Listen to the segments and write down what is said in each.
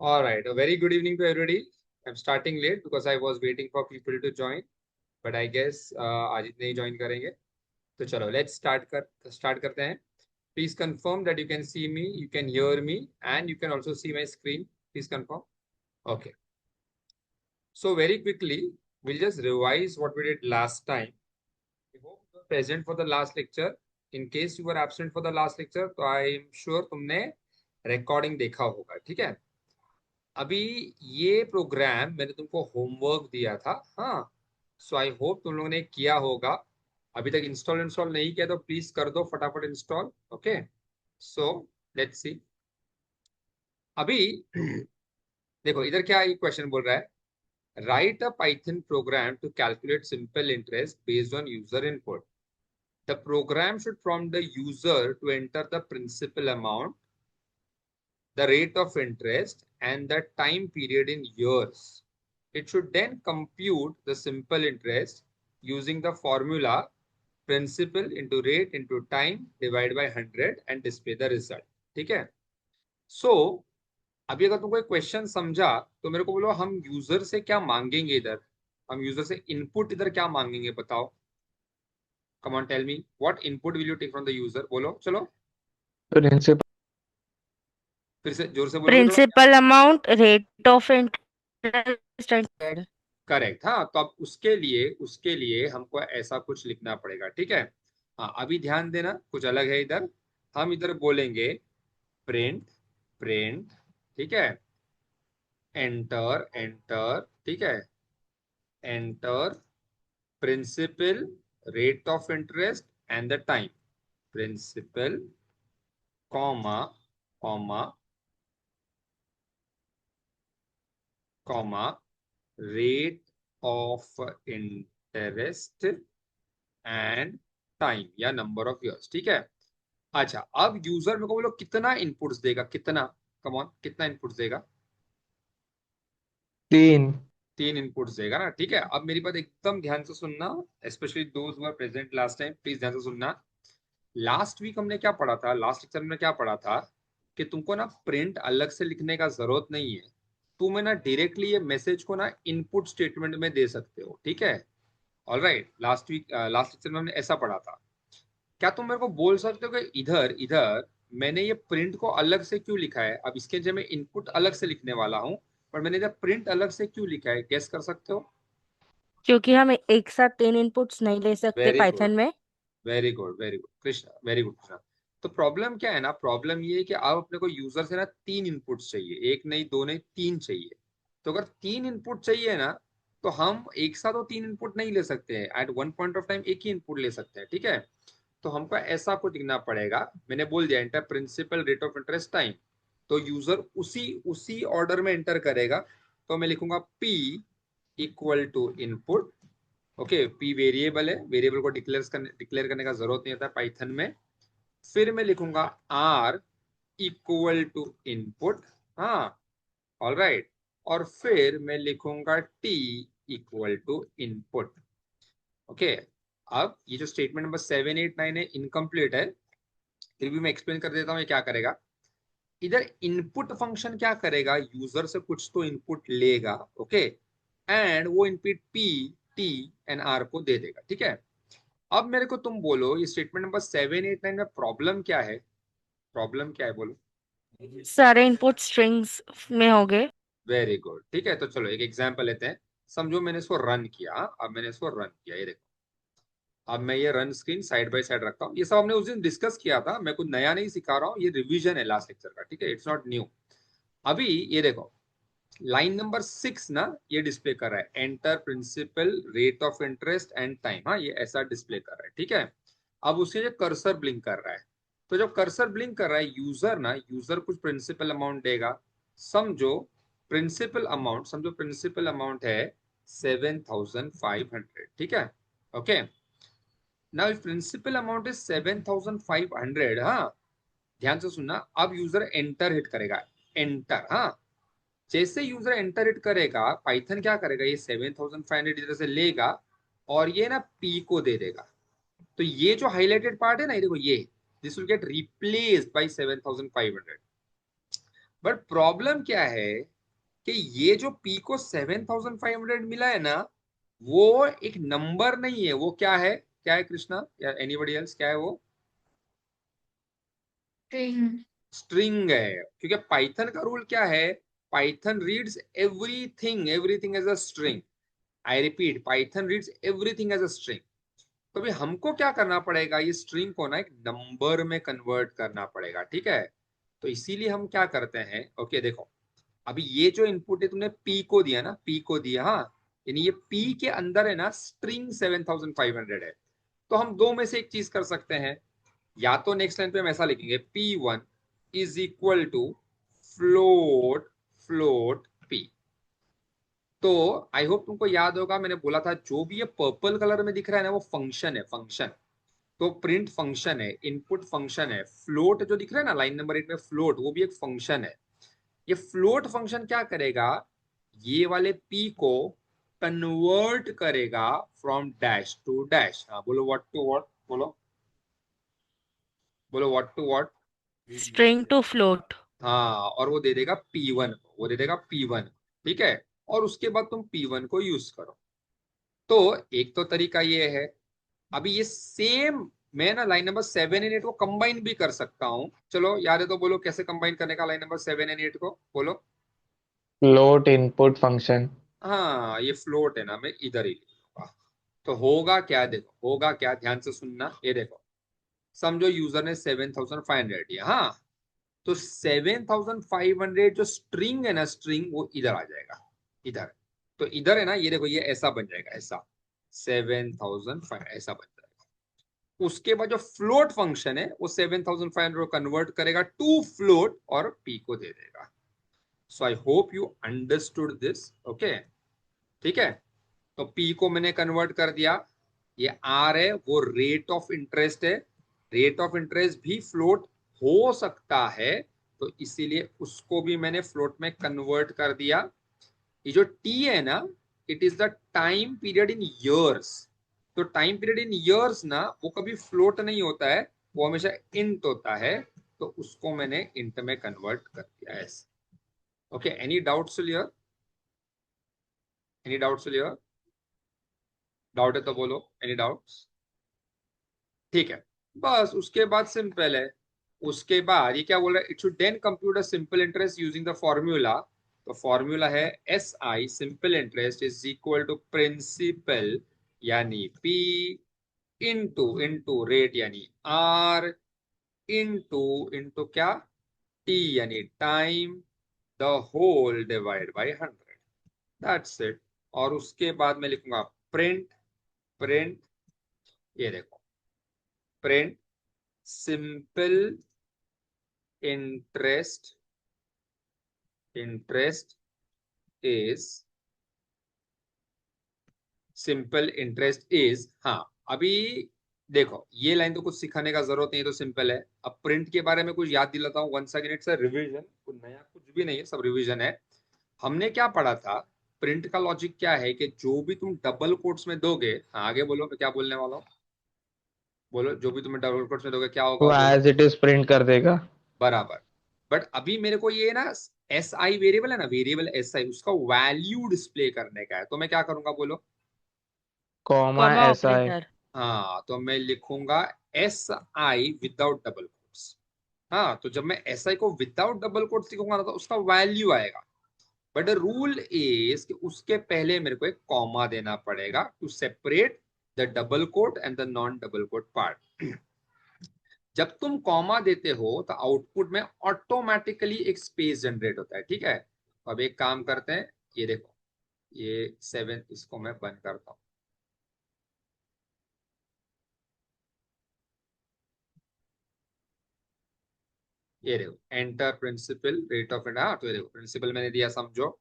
All right. A very good evening to everybody. I'm starting late because I was waiting for people to join, but I guess आज इतने ही join करेंगे. तो चलो, let's start करते हैं. Please confirm that you can see me, you can hear me, and you can also see my screen. Please confirm. Okay. So very quickly, we'll just revise what we did last time. I hope you were present for the last lecture. In case you were absent for the last lecture, तो I am sure तुमने recording देखा होगा. ठीक है? अभी ये programme मैंने तुमको होमवर्क दिया था. हाँ, सो आई होप तुम लोगों ने किया होगा. अभी तक इंस्टॉल नहीं किया तो प्लीज कर दो फटाफट install. Okay, so let's see. अभी देखो इधर क्या ये क्वेश्चन बोल रहा है. Write a Python program to calculate simple interest based on user input. The program should prompt the user to enter the principal amount, the rate of interest, and the time period in years. It should then compute the simple interest using the formula principal into rate into time divided by 100 and display the result. ठीक है? So, अभी अगर तुमको एक question समझा तो मेरे को बोलो हम यूजर से क्या मांगेंगे. इधर हम यूजर से इनपुट इधर क्या मांगेंगे बताओ. Come on tell me what input will you take from the user. बोलो चलो, प्रिंसिपल फिर से जोर से बोलोगे थोड़ा. Principal amount, rate of interest and correct. हाँ, तो अब उसके लिए हमको ऐसा कुछ लिखना पड़ेगा. ठीक है. हाँ, अभी ध्यान देना कुछ अलग है इधर. हम इधर बोलेंगे प्रिंट प्रिंट. ठीक है. Enter enter. ठीक है. Enter principal, rate of interest and the time. Principal comma comma comma rate of interest and time या नंबर ऑफ ईयर्स. ठीक है. अच्छा, अब यूजर मेरे को बोलो कितना इनपुट्स देगा. कितना, कम ऑन, कितना इनपुट्स देगा. 3। 3 इनपुट्स देगा ना. ठीक है. अब मेरी बात एकदम ध्यान से सुनना, specially those who are present last time, please ध्यान से सुनना. लास्ट वीक हमने क्या पढ़ा था, लास्ट लेक्चर में क्या पढ़ा था कि तुमको ना प्रिंट अलग से लिखने का जरूरत नहीं है. तुम है ना डायरेक्टली ये मैसेज को ना इनपुट स्टेटमेंट में दे सकते हो. ठीक है. ऑलराइट. लास्ट लेक्चर में हमने ऐसा पढ़ा था. क्या तुम मेरे को बोल सकते हो कि इधर इधर मैंने ये प्रिंट को अलग से क्यों लिखा है. अब इसके जगह मैं इनपुट अलग से लिखने वाला हूँ, पर मैंने इधर प्रिंट अलग से क्यों लिखा है. गेस कर सकते हो. क्योंकि हम एक साथ 3 इनपुट्स नहीं ले सकते वेरी गुड, पाइथन में. Very good, very good Krishna, very good Krishna. तो प्रॉब्लम क्या है ना, प्रॉब्लम ये है कि अब अपने को यूजर से ना 3 इनपुट्स चाहिए. एक नहीं, दो नहीं, 3 चाहिए. तो अगर 3 इनपुट चाहिए ना, तो हम एक साथ तो 3 इनपुट नहीं ले सकते हैं. At one point of time एक ही इनपुट ले सकते हैं. ठीक है. तो हमको ऐसा कुछ लिखना पड़ेगा. मैंने बोल दिया enter principal, rate of interest, time. तो यूजर उसी उसी ऑर्डर में एंटर करेगा. तो मैं लिखूंगा P equal to input. Okay, P variable है, वेरिएबल को डिक्लेयर करने का जरूरत नहीं होता पाइथन में. फिर मैं लिखूंगा R इक्वल टू इनपुट. हाँ, ऑल राइट. और फिर मैं लिखूंगा T equal to input. Okay. अब ये जो स्टेटमेंट नंबर 7, 8, 9 है, इनकम्प्लीट है. फिर भी मैं एक्सप्लेन कर देता हूँ ये क्या करेगा. इधर इनपुट फंक्शन क्या करेगा, यूजर से कुछ तो इनपुट लेगा. ओके. एंड वो input P, T and R को दे देगा. ठीक है. अब मेरे को तुम बोलो ये स्टेटमेंट नंबर 7, 8, 9 में प्रॉब्लम क्या है. प्रॉब्लम क्या है बोलो. सारे इनपुट स्ट्रिंग्स में हो गए. Very good. ठीक है. तो चलो एक एग्जांपल लेते हैं. समझो मैंने इसको रन किया. अब मैंने इसको रन किया, ये देखो. अब मैं ये run screen side by side रखता हूँ. ये सब हमने उस दिन डिस्कस किया था, मैं कुछ नया नहीं सिखा रहा हूँ, ये रिवीजन है लास्ट लेक्चर का. ठीक है. It's not new. अभी ये देखो, लाइन नंबर 6 ना ये डिस्प्ले कर रहा है enter principal, rate of interest and time. हाँ, ये ऐसा डिस्प्ले कर रहा है. ठीक है. अब उसके जो कर्सर ब्लिंक कर रहा है, तो जब कर्सर ब्लिंक कर रहा है यूजर कुछ प्रिंसिपल अमाउंट देगा. समझो प्रिंसिपल अमाउंट है 7,500. ठीक है. Okay. Now if principal amount is 7,500, हाँ, ध्यान से सुनना. अब यूजर एंटर हिट करेगा. एंटर. हाँ, जैसे यूजर एंटर हिट करेगा, पाइथन क्या करेगा, ये 7,500 इधर से लेगा और ये ना P को दे देगा. तो ये जो हाईलाइटेड पार्ट है ना, ये देखो, ये this will get replaced by 7,500. But problem क्या है कि ये जो पी को 7,500 मिला है ना, वो एक नंबर नहीं है, वो क्या है कृष्णा या एनीबॉडी एल्स, क्या है वो? स्ट्रिंग। स्ट्रिंग है। क्योंकि पाइथन का रूल क्या है, Python reads everything everything as a string. I repeat, Python reads everything as a string. तो अभी हमको क्या करना पड़ेगा, ये स्ट्रिंग को ना एक नंबर में कन्वर्ट करना पड़ेगा, ठीक है? तो इसीलिए हम क्या करते हैं, ओके देखो, अभी ये जो इनपुट है तुमने पी को दिया ना, पी को दिया, हाँ, यानी ये पी के अंदर है ना स्ट्रिंग 7,500 है। तो हम दो में से एक चीज कर सकते हैं, या तो नेक्स्ट लाइन पे हम ऐसा लिखेंगे P1 is equal to float float P। तो आई होप तुमको याद होगा, मैंने बोला था जो भी ये पर्पल कलर में दिख रहा है ना वो फंक्शन है, फंक्शन। तो प्रिंट फंक्शन है, इनपुट फंक्शन है। फ्लोट जो दिख रहा है ना लाइन नंबर 8 में, फ्लोट, वो भी एक फंक्शन है। ये फ्लोट फंक्शन क्या करेगा, ये वाले P को कन्वर्ट करेगा फ्रॉम डैश टू डैश। हाँ बोलो, व्हाट टू व्हाट, बोलो बोलो, what to what. String to float. हाँ, और वो दे देगा P1 को, वो दे देगा P1। ठीक है, और उसके बाद तुम P1 को यूज करो। तो एक तो तरीका ये है। अभी ये सेम मैं ना लाइन नंबर 7 एंड 8 को कंबाइन भी कर सकता हूँ। चलो याद है तो बोलो कैसे कंबाइन करने का लाइन नंबर 7 एंड 8 को, बोलो। Float input function. हाँ, ये फ्लोट है ना, मैं इधर ही लिखूंगा। तो होगा क्या, देखो होगा क्या, ध्यान से सुनना, ये देखो। समझो यूजर ने 7,500 दिया, हाँ, तो 7,500 जो स्ट्रिंग है ना, स्ट्रिंग वो इधर आ जाएगा, इधर। तो इधर है ना, ये देखो, ये ऐसा बन जाएगा, ऐसा 7,500 ऐसा बन जाएगा। उसके बाद जो फ्लोट फंक्शन है वो 7,500 को कन्वर्ट करेगा टू फ्लोट और पी को दे देगा। So I hope you understood this, okay? ठीक है, तो पी को मैंने कन्वर्ट कर दिया। ये आर है, वो रेट ऑफ इंटरेस्ट है। रेट ऑफ इंटरेस्ट भी फ्लोट हो सकता है, तो इसीलिए उसको भी मैंने फ्लोट में कन्वर्ट कर दिया। ये जो टी है ना, it is the time period in years. तो टाइम पीरियड इन ईयर्स ना, वो कभी फ्लोट नहीं होता है, वो हमेशा इंट होता है। तो उसको मैंने इंट में कन्वर्ट कर दिया ऐसे। Okay, any doubts clear? Any doubts clear? Doubt है तो बोलो, एनी डाउट्स? ठीक है, बस उसके बाद सिंपल है। उसके बाद ये क्या बोल रहा है, it should then compute a simple interest using the formula. तो फॉर्मूला है SI, simple interest is equal to principal यानी P इनटू इनटू रेट यानी R इनटू इनटू क्या, T यानी time, the whole divide by 100। That's it. और उसके बाद मैं लिखूंगा प्रिंट, प्रिंट, ये देखो, print simple interest, interest is, simple interest is, हाँ। अभी देखो, ये लाइन तो कुछ सिखाने का जरूरत नहीं है, तो सिंपल है। अब प्रिंट के बारे में कुछ याद दिलाता हूँ, वन सेकंड, इट्स रिवीजन, कुछ नया कुछ भी नहीं है, सब रिवीजन है। हमने क्या पढ़ा था, प्रिंट का लॉजिक क्या है कि जो भी तुम डबल कोट्स में दोगे, हाँ आगे बोलो, मैं क्या बोलने वाला हूँ, बोलो, जो भी तुम्हें डबल कोट्स में दोगे क्या होगा, वो बोलो। एज इट इज प्रिंट कर देगा। बराबर। बट अभी मेरे को ये ना, SI वेरिएबल है ना, वेरिएबल SI, उसका वैल्यू डिस्प्ले करने का है, तो मैं क्या करूंगा, बोलो। Comma comma S I. Operator. हाँ, तो मैं लिखूंगा SI विदाउट डबल कोट्स। हाँ, तो जब मैं SI को विदाउट डबल कोट्स लिखूंगा ना, तो उसका वैल्यू आएगा। बट रूल इज कि उसके पहले मेरे को एक कॉमा देना पड़ेगा to separate the double quote and the non double quote part. जब तुम कॉमा देते हो तो आउटपुट में ऑटोमेटिकली एक स्पेस जनरेट होता है, ठीक है? तो अब एक काम करते हैं, ये देखो, ये 7, इसको मैं बंद करता हूँ। ये देखो, enter principal rate of int, हाँ, तो ये देखो प्रिंसिपल मैंने दिया, समझो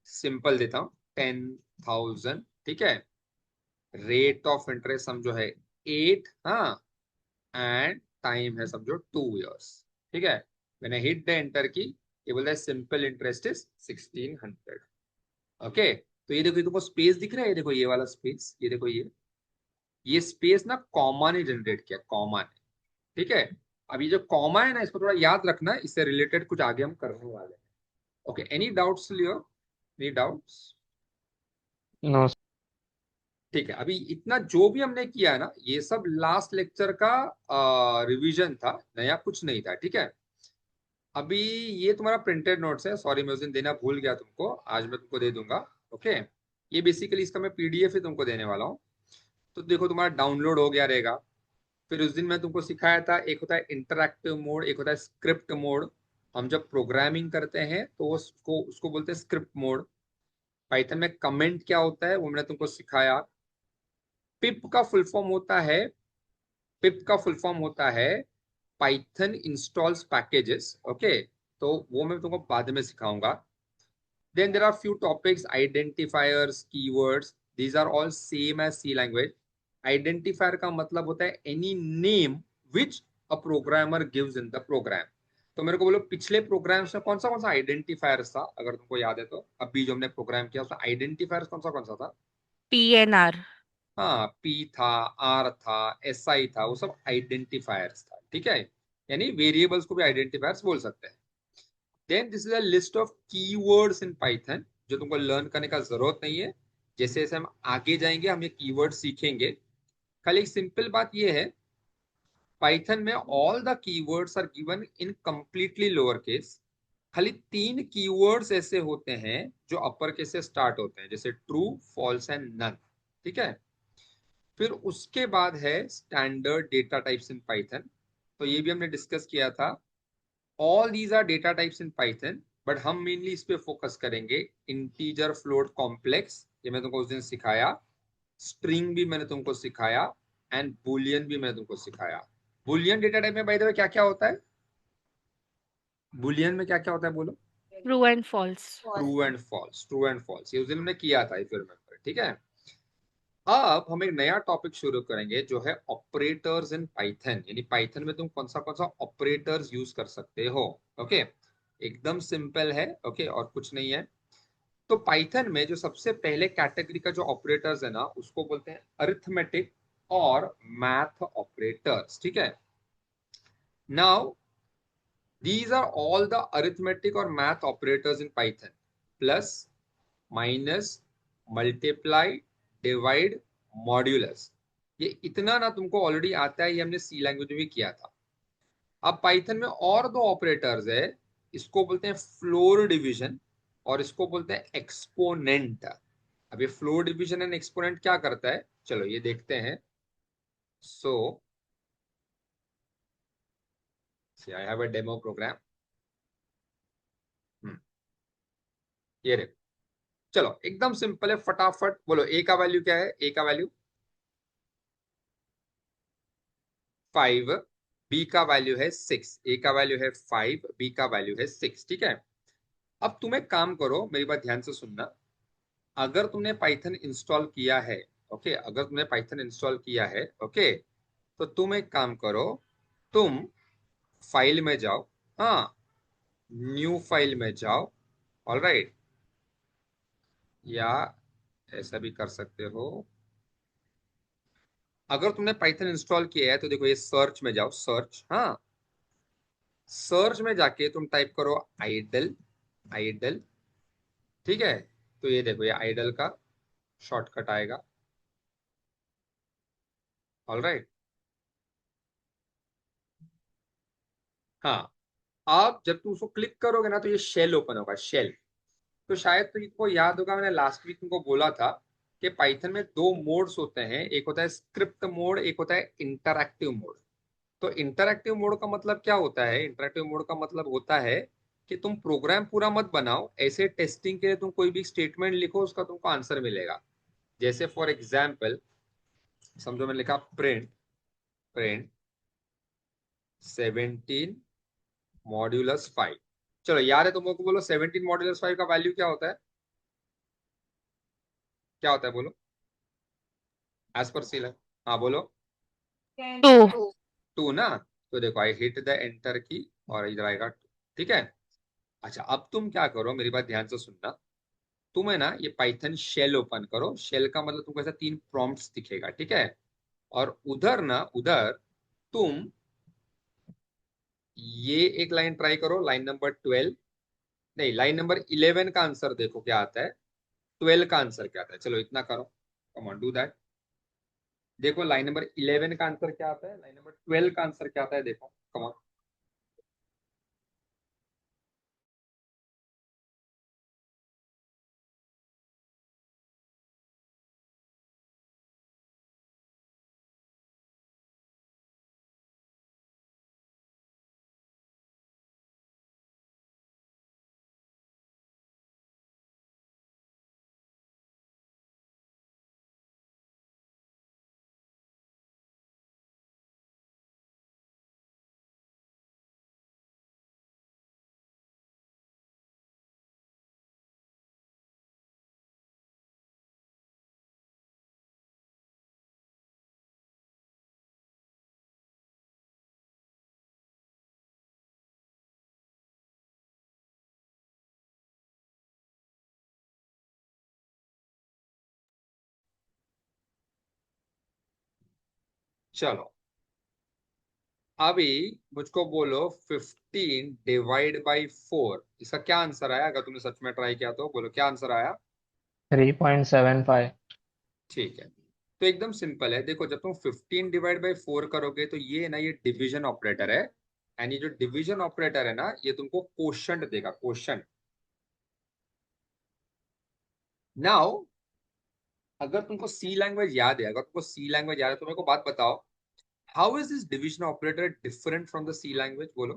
सिंपल देता हूँ 10,000, ठीक है? रेट ऑफ इंटरेस्ट समझो है 8, हाँ, एंड टाइम है समझो 2 इयर्स, ठीक है? मैंने हिट द एंटर की, ये बोलता है सिंपल इंटरेस्ट इज 1,600। ओके, तो ये देखो, ये तुमको स्पेस दिख रहा है, ये देखो ये वाला स्पेस, ये देखो ये स्पेस ना कॉमा ने जनरेट किया, कॉमा ने, ठीक है? अब ये जो कॉमा है ना, इसको थोड़ा याद रखना, इससे रिलेटेड कुछ आगे हम करने वाले हैं। ओके, एनी डाउट्स लियो, एनी डाउट्स? नो। ठीक है, अभी इतना जो भी हमने किया है ना, ये सब लास्ट लेक्चर का रिवीजन था, नया कुछ नहीं था, ठीक है। अभी ये तुम्हारा प्रिंटेड नोट्स है, सॉरी मैं उस दिन देना भूल गया तुमको, आज मैं तुमको दे दूंगा। ओके, ये बेसिकली इसका मैं पीडीएफ ही तुमको देने वाला हूँ। तो देखो तुम्हारा डाउनलोड हो गया रहेगा। फिर उस दिन मैं तुमको सिखाया था, एक होता है इंटरैक्टिव मोड, एक होता है स्क्रिप्ट मोड। हम जब प्रोग्रामिंग करते हैं तो उसको उसको बोलते हैं स्क्रिप्ट मोड। पाइथन में कमेंट क्या होता है वो मैंने तुमको सिखाया। पिप का फुल फॉर्म होता है, पिप का फुल फॉर्म होता है पाइथन इंस्टॉल्स पैकेजेस। ओके, तो वो मैं तुमको बाद में सिखाऊंगा। Then there are few topics, identifiers, keywords. These are all same as C language. Identifier का मतलब होता है any name which a programmer gives in the program. तो मेरे को बोलो पिछले प्रोग्राम्स में कौन सा आइडेंटिफायर्स था, अगर तुमको याद है तो। अभी जो हमने प्रोग्राम किया उसमें आइडेंटिफायर्स कौन सा था? PNR. हाँ, पी था, आर था, एस आई था, वो सब आइडेंटिफायर्स था, ठीक है। यानी वेरिएबल्स को भी आइडेंटिफायर्स बोल सकते हैं। Then this is a list of keywords in Python, जो तुमको लर्न करने का जरूरत नहीं है। जैसे जैसे हम आगे जाएंगे हम ये कीवर्ड सीखेंगे। खाली एक सिंपल बात ये है, पाइथन में all the keywords are given in completely lower case. खाली 3 कीवर्ड्स ऐसे होते हैं जो अपर केस से स्टार्ट होते हैं, जैसे ट्रू, फॉल्स एंड नन, ठीक है। फिर उसके बाद है standard data types in Python, तो ये भी हमने डिस्कस किया था। All these are data types in Python, but हम मेनली इस पे फोकस करेंगे। इंटीजर, फ्लोट, कॉम्प्लेक्स, ये मैं तुमको उस दिन सिखाया। स्ट्रिंग भी मैंने तुमको सिखाया, एंड बुलियन भी मैंने तुमको सिखाया। बुलियन डेटा टाइप में बाय द वे क्या क्या होता है? बुलियन में क्या क्या होता है बोलो? True and false. True and false, true and false, ये उस दिन हमने किया था, इफ यू रिमेंबर, ठीक है। अब हम एक नया टॉपिक शुरू करेंगे जो है ऑपरेटर्स इन पाइथन, यानी पाइथन में तुम कौन सा ऑपरेटर्स यूज कर सकते हो। ओके, एकदम सिंपल है, ओके, और कुछ नहीं है। तो पाइथन में जो सबसे पहले कैटेगरी का जो ऑपरेटर्स है ना, उसको बोलते हैं अरिथमेटिक और मैथ ऑपरेटर्स, ठीक है। Now these are all the arithmetic और math operators in Python. Plus, minus, multiply, divide, modulus. ये इतना ना तुमको ऑलरेडी आता है, ये हमने सी लैंग्वेज में भी किया था। अब पाइथन में और 2 ऑपरेटर्स है, इसको बोलते हैं फ्लोर डिवीजन और इसको बोलते हैं एक्सपोनेंट। अब ये फ्लोर डिवीजन एंड एक्सपोनेंट क्या करता है, चलो ये देखते हैं। So I have a demo program. ये देखो, चलो एकदम सिंपल है, फटाफट बोलो ए का वैल्यू क्या है? ए का वैल्यू 5, बी का वैल्यू है 6। ए का वैल्यू है 5, बी का वैल्यू है 6, ठीक है। अब तुम एक काम करो, मेरी बात ध्यान से सुनना। अगर तुमने पाइथन इंस्टॉल किया है, ओके, अगर तुमने पाइथन इंस्टॉल किया है, ओके, तो तुम एक काम करो, तुम फाइल में जाओ, हाँ, न्यू फाइल में जाओ, ऑल राइट, या ऐसा भी कर सकते हो। अगर तुमने पाइथन इंस्टॉल किया है तो देखो ये सर्च में जाओ, सर्च, हाँ, सर्च में जाके तुम टाइप करो आइडल, आइडल, ठीक है। तो ये देखो ये आइडल का शॉर्टकट आएगा, ऑल राइट। हाँ, अब जब तुम उसको क्लिक करोगे ना तो ये शेल ओपन होगा, शेल। तो शायद तुमको याद होगा, मैंने लास्ट वीक तुमको बोला था कि पाइथन में 2 मोड्स होते हैं, एक होता है स्क्रिप्ट मोड, एक होता है इंटरैक्टिव मोड। तो इंटरैक्टिव मोड का मतलब क्या होता है? इंटरैक्टिव मोड का मतलब होता है कि तुम प्रोग्राम पूरा मत बनाओ, ऐसे टेस्टिंग के लिए तुम कोई भी स्टेटमेंट लिखो, उसका तुमको आंसर मिलेगा। जैसे फॉर एग्जाम्पल समझो मैंने लिखा प्रिंट, प्रिंट 17 मॉड्यूलस 5। चलो याद है तुमको, बोलो 17 मॉड्यूलस 5 का वैल्यू क्या होता है? क्या होता है बोलो, एज पर सी। हाँ बोलो। 2. 2 ना? तो देखो आई हिट द एंटर की और इधर आएगा 2, ठीक है। अच्छा, अब तुम क्या करो, मेरी बात ध्यान से सुनना। तुम है ना ये पाइथन शेल ओपन करो, शेल का मतलब तुमको ऐसा 3 प्रॉम्प्ट्स दिखेगा, ठीक है। और उधर ना, उधर तुम ये एक लाइन ट्राई करो, लाइन नंबर 12, नहीं, लाइन नंबर 11 का आंसर देखो क्या आता है, 12 का आंसर क्या आता है। चलो इतना करो, कम ऑन डू दैट। देखो लाइन नंबर 11 का आंसर क्या आता है, लाइन नंबर 12 का आंसर क्या आता है, देखो कम ऑन। चलो अभी मुझको बोलो 15 डिवाइड बाई 4, इसका क्या आंसर आया? अगर तुमने सच में ट्राई किया तो बोलो क्या आंसर आया। 3.75। ठीक है, तो एकदम सिंपल है। देखो जब तुम 15 डिवाइड बाई 4 करोगे तो ये ना, ये डिवीजन ऑपरेटर है। एंड ये जो डिवीजन ऑपरेटर है ना, ये तुमको क्वोशंट देगा, क्वोशंट। नाउ अगर तुमको सी लैंग्वेज याद है, अगर तुमको सी लैंग्वेज याद है तो मेरे को बात बताओ, how is this division operator different from the C language? बोलो,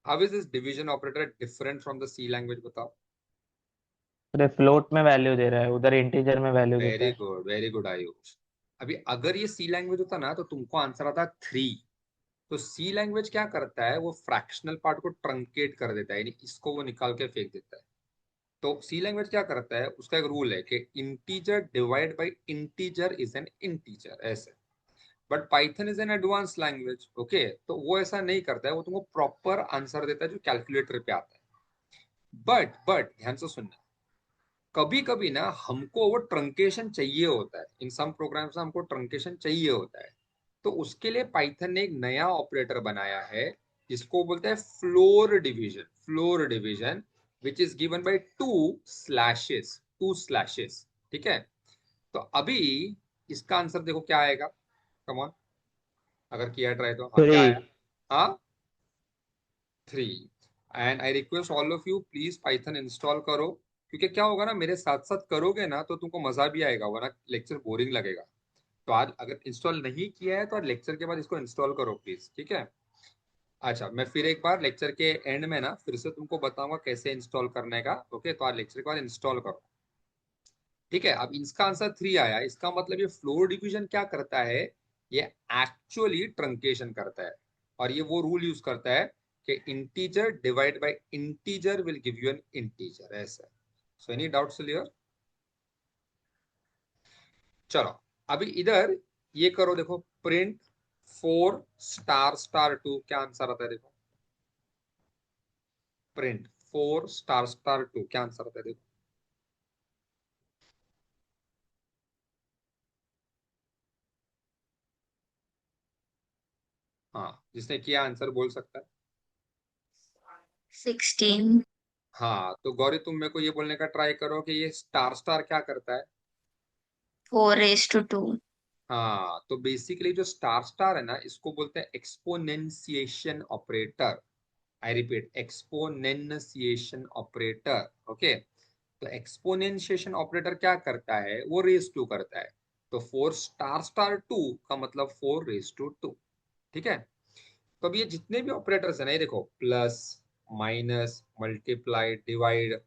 how is this division operator different from the C language, बताओ। पूरे फ्लोट में वैल्यू दे रहा है, उधर इंटीजर में वैल्यू देता वेरी है। Good, very good Ayush. अभी अगर ये सी लैंग्वेज होता ना तो तुमको आंसर आता 3। तो सी लैंग्वेज क्या करता है, वो फ्रैक्शनल पार्ट को ट्रंकेट कर देता है, यानी इसको वो निकाल के फेंक देता है। तो सी लैंग्वेज क्या करता है, उसका एक रूल है कि integer divide by integer is an integer, ऐसे। But Python is an advance language, okay, तो वो ऐसा नहीं करता है, वो तुमको प्रॉपर आंसर देता है जो कैलकुलेटर पे आता है। बट ध्यान से सुनना, कभी कभी ना हमको वो ट्रंकेशन चाहिए होता है, इन सम प्रोग्राम्स में हमको ट्रंकेशन चाहिए होता है। तो उसके लिए पाइथन ने एक नया ऑपरेटर बनाया है, जिसको बोलते हैं floor division, floor division, which is given by two slashes. ठीक है, तो अभी इसका आंसर देखो क्या आएगा, कम ऑन, अगर किया ट्राई तो। हाँ क्या 3। आया? हाँ 3। And I request all of you, please Python install करो, क्योंकि क्या होगा ना, मेरे साथ साथ करोगे ना तो तुमको मजा भी आएगा, वरना लेक्चर बोरिंग लगेगा। तो आज अगर इंस्टॉल नहीं किया है तो आज लेक्चर के बाद इसको इंस्टॉल करो प्लीज, ठीक है। अच्छा, मैं फिर एक बार लेक्चर के एंड में ना फिर से तुमको बताऊंगा कैसे इंस्टॉल करने का, ओके। तो आज लेक्चर के बाद इंस्टॉल करो, ठीक है। अब इसका आंसर 3 आया, इसका मतलब ये फ्लोर डिवीजन क्या करता है, ये एक्चुअली ट्रंकेशन करता है। और ये वो रूल यूज करता है कि integer divide by integer will give you an integer, ऐसा। So any doubts clear? चलो अभी इधर ये करो, देखो प्रिंट 4 स्टार स्टार 2, क्या आंसर आता है देखो। प्रिंट 4 स्टार स्टार 2, क्या आंसर आता है देखो। हाँ, जिसने किया आंसर बोल सकता है। 16. हाँ, तो गौरी तुम मेरे को ये बोलने का ट्राई करो कि ये स्टार स्टार क्या करता है। 4:2. हाँ, तो बेसिकली जो स्टार स्टार है ना, इसको बोलते हैं exponentiation operator. I repeat, exponentiation operator, okay. तो एक्सपोनेंशिएशन ऑपरेटर क्या करता है, वो रेस टू करता है। तो 4 स्टार स्टार 2 का मतलब 4 रेस टू 2, ठीक है। तो अब ये जितने भी ऑपरेटर्स है ना, ये देखो, plus, minus, multiply, divide,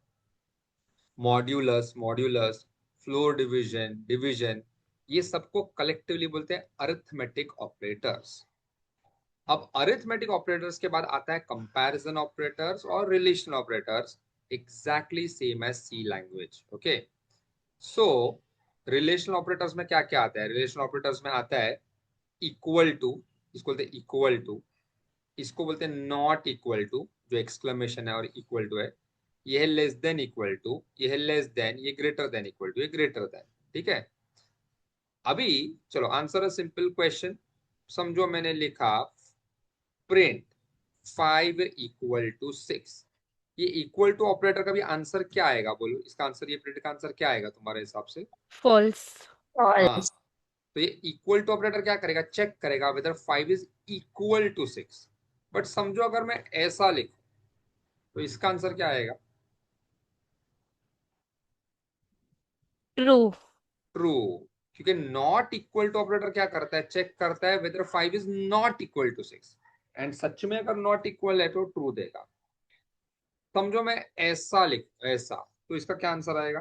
modulus, modulus, floor division, division, ये सबको कलेक्टिवली बोलते हैं अरिथमेटिक ऑपरेटर्स। अब अरिथमेटिक ऑपरेटर्स के बाद आता है कंपैरिजन ऑपरेटर्स और relational operators, exactly same as C language, okay. So relational operators में क्या क्या आता है, रिलेशनल ऑपरेटर्स में आता है इक्वल टू, इसको बोलते हैं इक्वल टू, इसको बोलते हैं नॉट इक्वल टू, जो एक्सक्लेमेशन है और इक्वल टू है। ये है लेस देन इक्वल टू, ये है लेस देन, ये ग्रेटर देन इक्वल टू, ये ग्रेटर देन, ठीक है। अभी चलो आंसर अ सिंपल क्वेश्चन, समझो मैंने लिखा प्रिंट 5 इक्वल टू 6। ये इक्वल टू ऑपरेटर का भी आंसर क्या आएगा बोलो, इसका आंसर, ये प्रिंट का आंसर क्या आएगा तुम्हारे हिसाब से? false, हाँ, तो ये इक्वल टू ऑपरेटर क्या करेगा, चेक करेगा whether 5 is equal to 6। But समझो अगर मैं ऐसा लिखूं तो इसका आंसर क्या आएगा? true, true. क्योंकि नॉट इक्वल टू ऑपरेटर क्या करता है, चेक करता है whether 5 is not equal to 6, and सच में अगर नॉट इक्वल है तो ट्रू देगा। समझो मैं ऐसा लिख, ऐसा, तो इसका क्या आंसर आएगा?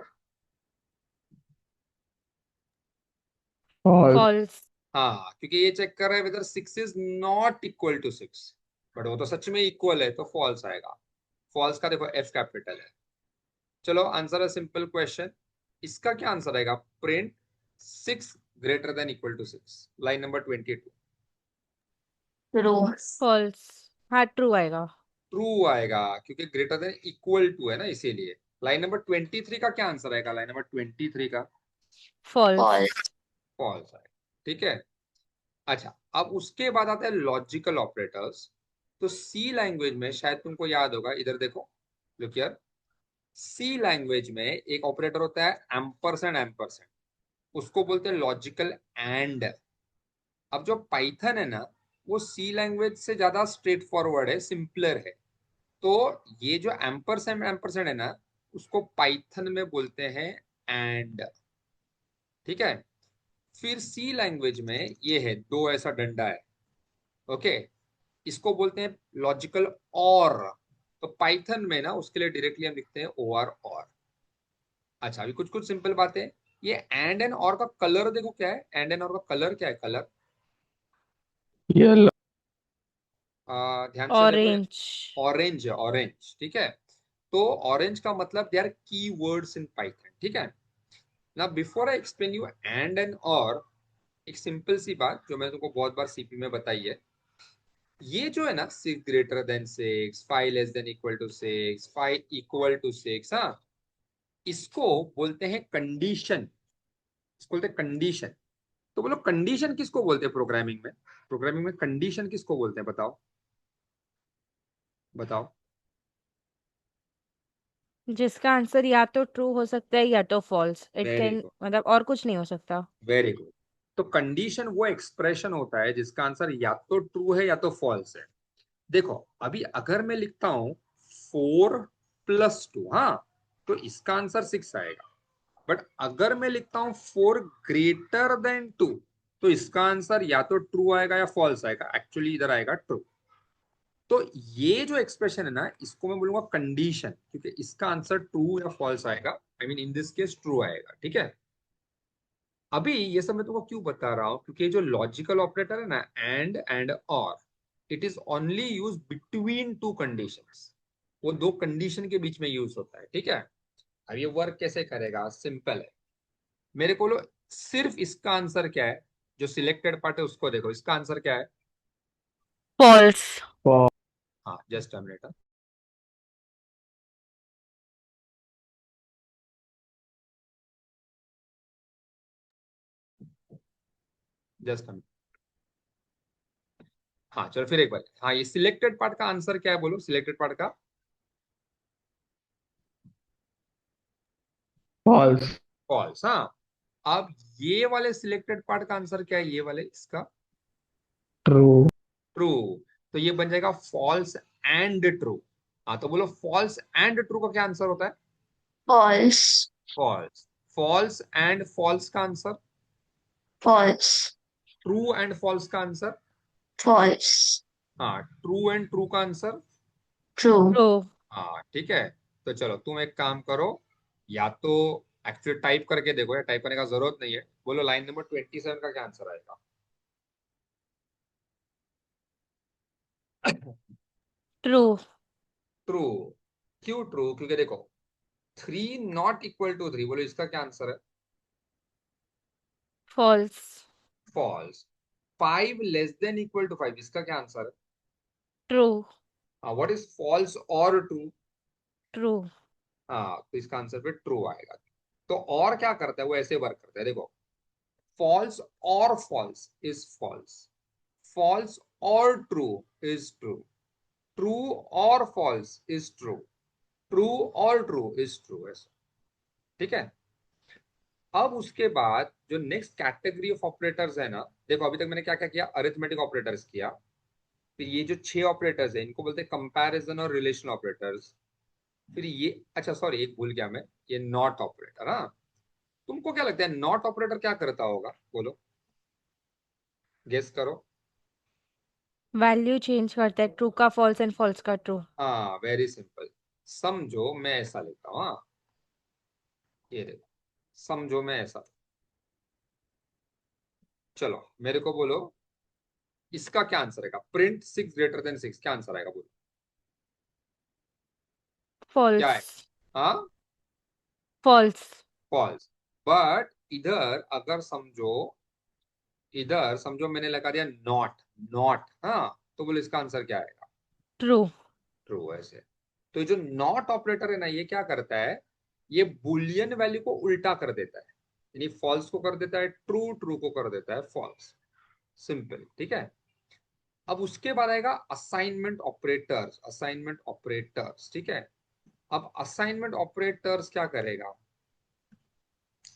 false, false, हाँ, क्योंकि ये चेक कर रहा है whether 6 is not equal to 6, but वो तो सच में इक्वल है तो फॉल्स आएगा। फॉल्स का देखो एफ कैपिटल है। चलो आंसर है सिंपल क्वेश्चन, इसका क्या आंसर आएगा? Print 6 greater than equal to 6, line number 22। true, false, हाँ true आएगा। ट्रू आएगा क्योंकि ग्रेटर देन इक्वल टू है ना, इसीलिए। लाइन नंबर 23 का क्या आंसर आएगा? लाइन नंबर 23 का false, false, फॉल्स आएगा। ठीक है। अच्छा, अब उसके बाद आता है लॉजिकल ऑपरेटर्स। तो सी लैंग्वेज में शायद तुमको याद होगा, इधर देखो, लुक हियर। सी लैंग्वेज में एक ऑपरेटर होता है एम्परसेंड, एम्परसेंड, उसको बोलते हैं लॉजिकल एंड। अब जो पाइथन है ना, वो सी लैंग्वेज से ज्यादा स्ट्रेट फॉरवर्ड है, सिंपलर है। तो ये जो एम्परसेंड, एम्परसेंड है ना, उसको पाइथन में बोलते हैं एंड। ठीक है। फिर सी लैंग्वेज में ये है, दो ऐसा डंडा है, ओके, इसको बोलते हैं लॉजिकल और। तो पाइथन में ना उसके लिए डायरेक्टली हम लिखते हैं ओ आर और। अच्छा, अभी कुछ कुछ सिंपल बातें। ये एंड और का कलर देखो क्या है, एंड और का कलर क्या है? कलर yellow, ध्यान से देखो, orange, ऑरेंज है, ऑरेंज। ठीक है। तो ऑरेंज का मतलब दे आर की वर्ड्स इन पाइथन। ठीक है। ना before I explain you and और, एक सिंपल सी बात जो मैंने तुमको बहुत बार सीपी में बताई है, ये जो है ना 6 greater than 6, 5 less than equal to 6, 5 equal to 6, हाँ, इसको बोलते हैं कंडीशन। इसको बोलते हैं कंडीशन। तो बोलो कंडीशन किसको बोलते हैं प्रोग्रामिंग में? प्रोग्रामिंग में कंडीशन किसको बोलते हैं, बताओ बताओ। जिसका आंसर या तो ट्रू हो सकता है या तो false, it very can good, मतलब और कुछ नहीं हो सकता। Very good. तो कंडीशन वो एक्सप्रेशन होता है जिसका आंसर या तो ट्रू है या तो फॉल्स है। देखो, अभी अगर मैं लिखता हूं 4 + 2, हाँ, तो इसका आंसर 6 आएगा। बट अगर मैं लिखता हूं 4 ग्रेटर देन 2, तो इसका आंसर या तो ट्रू आएगा या फॉल्स आएगा। एक्चुअली इधर आएगा ट्रू। तो ये जो एक्सप्रेशन है ना, इसको मैं बोलूंगा कंडीशन, क्योंकि इसका आंसर ट्रू या फॉल्स आएगा। I mean in this case true आएगा। ठीक है। अभी ये सब मैं तुमको क्यों बता रहा हूं, क्योंकि जो लॉजिकल ऑपरेटर है ना, एंड और, it is only use between two conditions. वो दो कंडीशन के बीच में यूज होता है। ठीक है। अब ये वर्क कैसे करेगा, सिंपल है। मेरे को लो, सिर्फ इसका आंसर क्या है, जो सिलेक्टेड पार्ट है उसको देखो, इसका आंसर क्या है? फॉल्स, false, हाँ, just a minute. Just a minute. हाँ चलो फिर एक बार, हाँ, ये सिलेक्टेड पार्ट का आंसर क्या है बोलो, सिलेक्टेड पार्ट का? false, फॉल्स, हाँ। अब ये वाले सिलेक्टेड पार्ट का आंसर क्या है, ये वाले इसका? true, true. तो ये बन जाएगा फॉल्स एंड ट्रू। हाँ, तो बोलो फॉल्स एंड ट्रू का क्या आंसर होता है? false, false. False and false का answer? false, true and false का आंसर? false, हाँ, ट्रू एंड ट्रू का आंसर? true, ट्रू, हाँ, ठीक है। तो चलो तुम एक काम करो, या तो एक्चुअली टाइप करके देखो, या टाइप करने का जरूरत नहीं है। बोलो लाइन नंबर 27 का क्या आंसर आएगा? True, true. क्यों ट्रू? क्योंकि देखो 3 ≠ = 3, बोलो इसका क्या आंसर है? False, false. 5 < 5, इसका क्या आंसर है? ट्रू, हाँ, व्हाट इज फॉल्स और ट्रू? ट्रू, हाँ, तो इसका आंसर फिर ट्रू आएगा। तो और क्या करता है, वो ऐसे वर्क करता है, देखो, फॉल्स और फॉल्स इज फॉल्स, फॉल्स और ट्रू इज ट्रू। ट्रू और फॉल्स इज ट्रू, ट्रू और ट्रू इज ट्रू, ऐसा। ठीक है। अब उसके बाद जो नेक्स्ट कैटेगरी ऑफ ऑपरेटर्स है ना, देखो अभी तक मैंने क्या क्या किया, अरिथमेटिक ऑपरेटर्स किया, फिर ये जो 6 ऑपरेटर्स है इनको बोलते हैं कंपैरिजन और रिलेशन ऑपरेटर्स। फिर ये, अच्छा सॉरी एक भूल गया मैं, ये नॉट ऑपरेटर। हाँ, तुमको क्या लगता है नॉट ऑपरेटर क्या करता होगा, बोलो, गेस करो। वैल्यू चेंज करता है, ट्रू का फॉल्स एंड फॉल्स का ट्रू। हाँ वेरी सिंपल। समझो मैं ऐसा लिखता हूँ, हाँ ये देखो, समझो मैं ऐसा, चलो मेरे को बोलो इसका क्या आंसर आएगा, प्रिंट 6 ग्रेटर देन 6, क्या आंसर आएगा बोलो, क्या फॉल्स। है? हाँ फॉल्स। फॉल्स। बट इधर अगर समझो, इधर समझो मैंने लगा दिया नॉट, नॉट, हाँ, तो बोलो इसका आंसर क्या आएगा, ट्रू। ट्रू। ऐसे तो ये जो नॉट ऑपरेटर है ना, ये क्या करता है, ये बुलियन वैल्यू को उल्टा कर देता है, यानी फॉल्स को कर देता है ट्रू, ट्रू को कर देता है फॉल्स, सिंपल। ठीक है। अब उसके बाद आएगा असाइनमेंट ऑपरेटर्स, असाइनमेंट ऑपरेटर्स। ठीक है। अब असाइनमेंट ऑपरेटर्स क्या करेगा,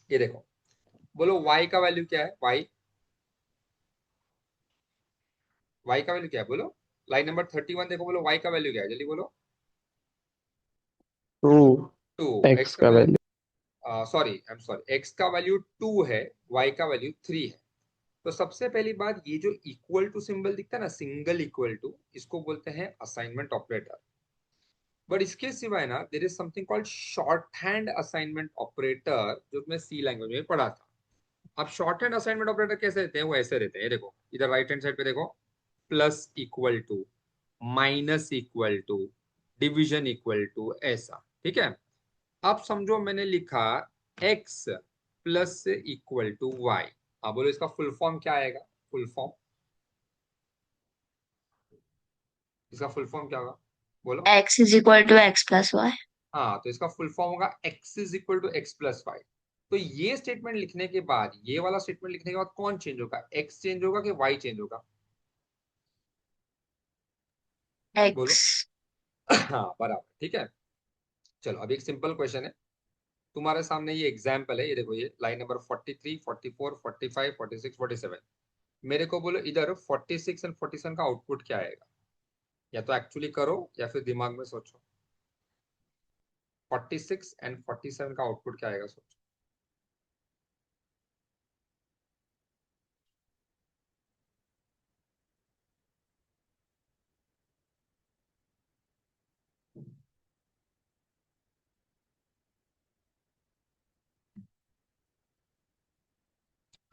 ये देखो, बोलो y का वैल्यू क्या है, y का वैल्यू क्या है, बोलो। लाइन नंबर 31 देखो, बोलो y का वैल्यू क्या है, जल्दी बोलो। ट्रू। 2। x एक्स का का value, value. Sorry I am sorry, x का वैल्यू 2 है, y का वैल्यू 3 है। तो सबसे पहली बात, ये जो इक्वल टू सिंबल दिखता है ना, सिंगल इक्वल टू, इसको बोलते हैं असाइनमेंट ऑपरेटर। बट इसके सिवाय ना there is something called shorthand assignment operator, जो मैं सी लैंग्वेज में पढ़ा था। अब शॉर्ट हैंड असाइनमेंट ऑपरेटर कैसे रहते हैं, वो ऐसे रहते हैं, ये देखो इधर राइट हैंड साइड पे देखो, plus equal to, minus equal to, division equal to, ऐसा। ठीक है। अब समझो मैंने लिखा x plus equal to y, अब बोलो इसका फुल फॉर्म क्या आएगा, फुल फॉर्म, इसका फुल फॉर्म क्या होगा, बोलो। X is equal to X plus Y. हाँ, तो इसका फुल फॉर्म होगा x is equal to x plus y. तो ये स्टेटमेंट लिखने के बाद, ये वाला स्टेटमेंट लिखने के बाद कौन चेंज होगा, x चेंज होगा कि y चेंज होगा, बोलो। X. हाँ बराबर, ठीक है। चलो अभी एक सिंपल क्वेश्चन है तुम्हारे सामने, ये एग्जाम्पल है, ये देखो, ये लाइन नंबर 43, 44, 45, 46, 47। मेरे को बोलो इधर 46 एंड 47 का आउटपुट क्या आएगा, या तो एक्चुअली करो या फिर दिमाग में सोचो। 46 एंड 47 का आउटपुट क्या आएगा, सोचो।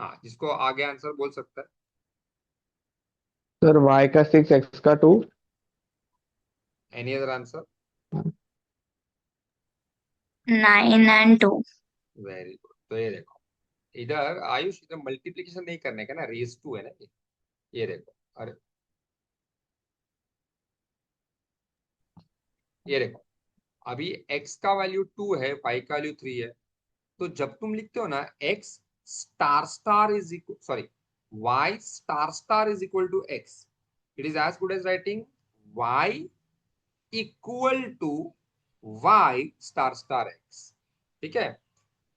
हाँ, जिसको आगे आंसर बोल सकता है। सर y का 6, x का 2। Any other answer? 9 and 2. Very good. तो ये देखो, इधर आयुष, इधर मल्टीप्लीकेशन नहीं करने का ना, रेज टू है ना ये देखो, अरे ये देखो, अभी x का वैल्यू 2 है, y का वैल्यू 3 है। तो जब तुम लिखते हो ना x star star is equal, sorry, y star star is equal to x, it is as good as writing y equal to y star star x। ठीक है।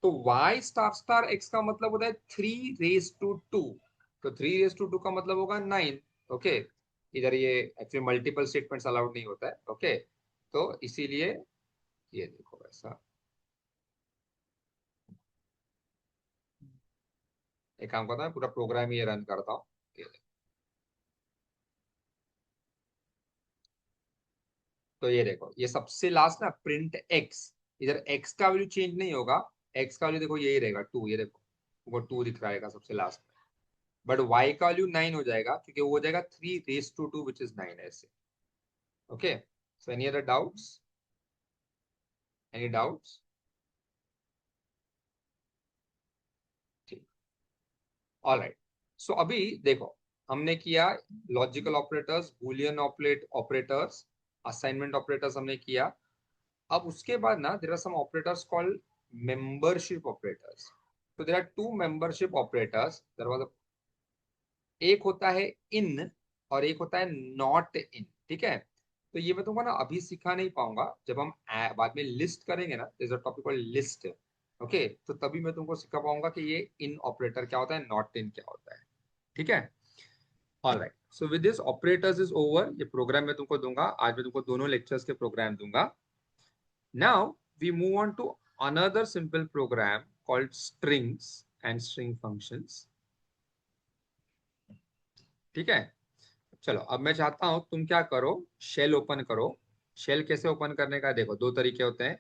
तो y स्टार स्टार x का मतलब होता है 3 रेज टू 2, तो 3 raise to 2 का मतलब होगा 9। ओके। इधर ये एक्चुअली मल्टीपल स्टेटमेंट्स अलाउड नहीं होता है, ओके। तो इसीलिए ये देखो ऐसा, एक काम करता हूँ, पूरा प्रोग्राम ये रन करता हूँ, ये देखो। तो ये देखो, ये सबसे लास्ट ना प्रिंट x, इधर x का वैल्यू चेंज नहीं होगा, x का वैल्यू देखो यही रहेगा 2, ये देखो वो 2 दिख रहा है सबसे लास्ट में। बट y का वैल्यू 9 हो जाएगा, क्योंकि वो हो जाएगा 3 रेज टू 2 विच इज 9, ऐसे। Okay. So any other doubts, any doubts? ठीक, ऑलराइट। सो अभी देखो, हमने किया logical operators, Boolean operators, assignment operators हमने किया। अब उसके बाद ना there are some operators called membership operators. तो there are two membership operators, there was, एक होता है इन और एक होता है नॉट इन। ठीक है। तो ये मैं तुमको ना अभी सिखा नहीं पाऊंगा, जब हम बाद में लिस्ट करेंगे ना, there's a topic called list, okay, तो तभी मैं तुमको सिखा पाऊंगा कि ये इन ऑपरेटर क्या होता है, नॉट इन क्या होता है, ठीक है। Alright, so with this operators is over, ये प्रोग्राम मैं तुमको दूंगा आज, मैं तुमको दोनों लेक्चर्स के प्रोग्राम दूंगा। Now we move on to another simple program called strings and string functions, ठीक है। चलो अब मैं चाहता हूं तुम क्या करो, शेल ओपन करो। शेल कैसे ओपन करने का, देखो दो तरीके होते हैं।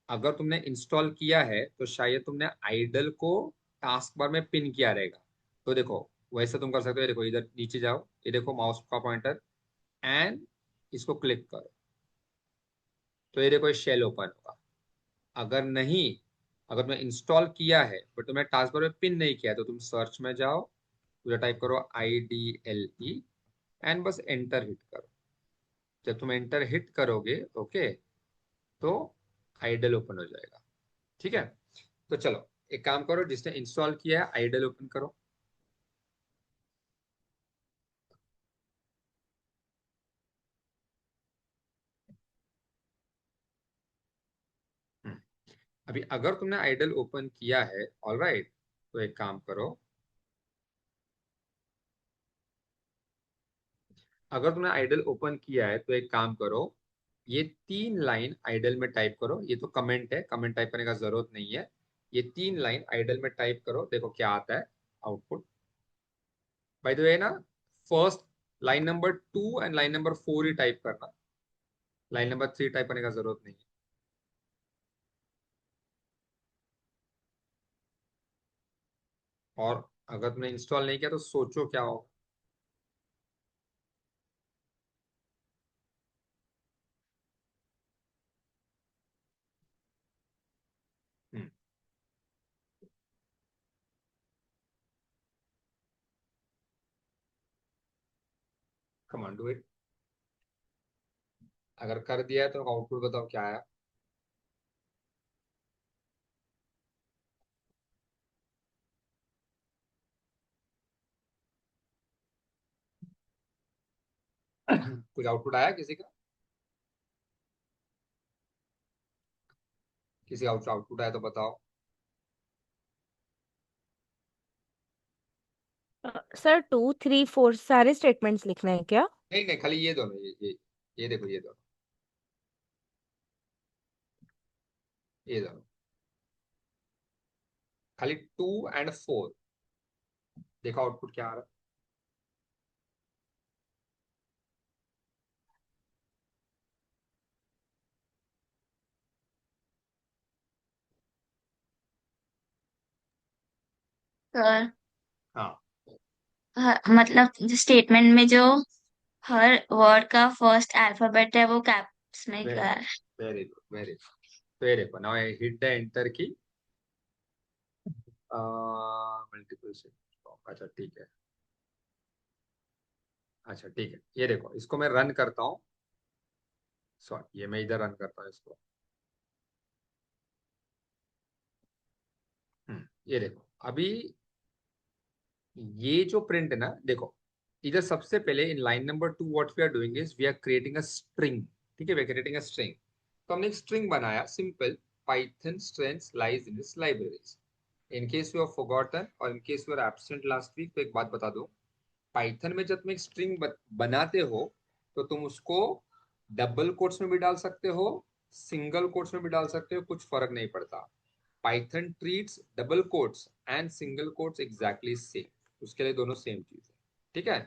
अगर तुमने इंस्टॉल किया है तो शायद तुमने आइडल को टास्क बार में पिन किया रहेगा, तो देखो वैसे तुम कर सकते हो। देखो इधर नीचे जाओ, ये देखो माउस का पॉइंटर, एंड इसको क्लिक करो, तो ये देखो शेल ओपन होगा। अगर नहीं, अगर तुमने इंस्टॉल किया है बट तुमने टास्क बार में पिन नहीं किया है, तो तुम सर्च में जाओ, उधर टाइप करो IDLE, एंड बस एंटर हिट करो। जब तुम एंटर हिट करोगे, ओके, तो आइडल ओपन हो जाएगा, ठीक है। तो चलो एक काम करो, जिसने इंस्टॉल किया है आइडल ओपन करो। अभी अगर तुमने आइडल ओपन किया है, ऑलराइट, तो एक काम करो, अगर तुमने आइडल ओपन किया है तो एक काम करो, ये 3 लाइन आइडल में टाइप करो। ये तो कमेंट है, कमेंट टाइप करने का जरूरत नहीं है। ये 3 लाइन आइडल में टाइप करो, देखो क्या आता है आउटपुट। बाय द वे ना, first line number 2 and line number 4 he type करना, लाइन नंबर 3 टाइप करने का जरूरत नहीं है। और अगर तुमने इंस्टॉल नहीं किया तो सोचो क्या होगा। कम ऑन डू इट। अगर कर दिया है तो आउटपुट बताओ क्या आया। कुछ आउटपुट आया किसी का, किसी आउटपुट आया तो बताओ। सर 2 3 4 सारे स्टेटमेंट्स लिखने हैं क्या? नहीं नहीं, खाली ये दोनों, ये देखो, ये दोनों, ये दोनों, खाली 2 और 4। देखो आउटपुट क्या आ रहा सर है। हाँ, मतलब स्टेटमेंट में जो हर वर्ड का फर्स्ट अल्फाबेट है वो कैप्स में वेरी का है। Very good, very good. तो ये देखो, now I hit the enter की, मल्टीपल से, अच्छा ठीक है, अच्छा ठीक है, ये देखो इसको मैं रन करता हूँ। सॉरी, ये मैं इधर रन करता हूँ इसको। ये देखो अभी, ये जो प्रिंट है ना, देखो इधर सबसे पहले in line number 2 what we are doing is we are creating a string, ठीक है, we are creating a string. तो हमने एक स्ट्रिंग बनाया, simple, Python strings lies in this libraries. In case you have forgotten और in case you are absent last week, तो एक बात बता दूं, पाइथन में जब तुम एक स्ट्रिंग बनाते हो तो तुम उसको डबल कोट्स में भी डाल सकते हो, सिंगल कोट्स में भी डाल सकते हो, कुछ फर्क नहीं पड़ता। Python treats double quotes and single quotes exactly same, उसके लिए दोनों सेम चीज है, ठीक है।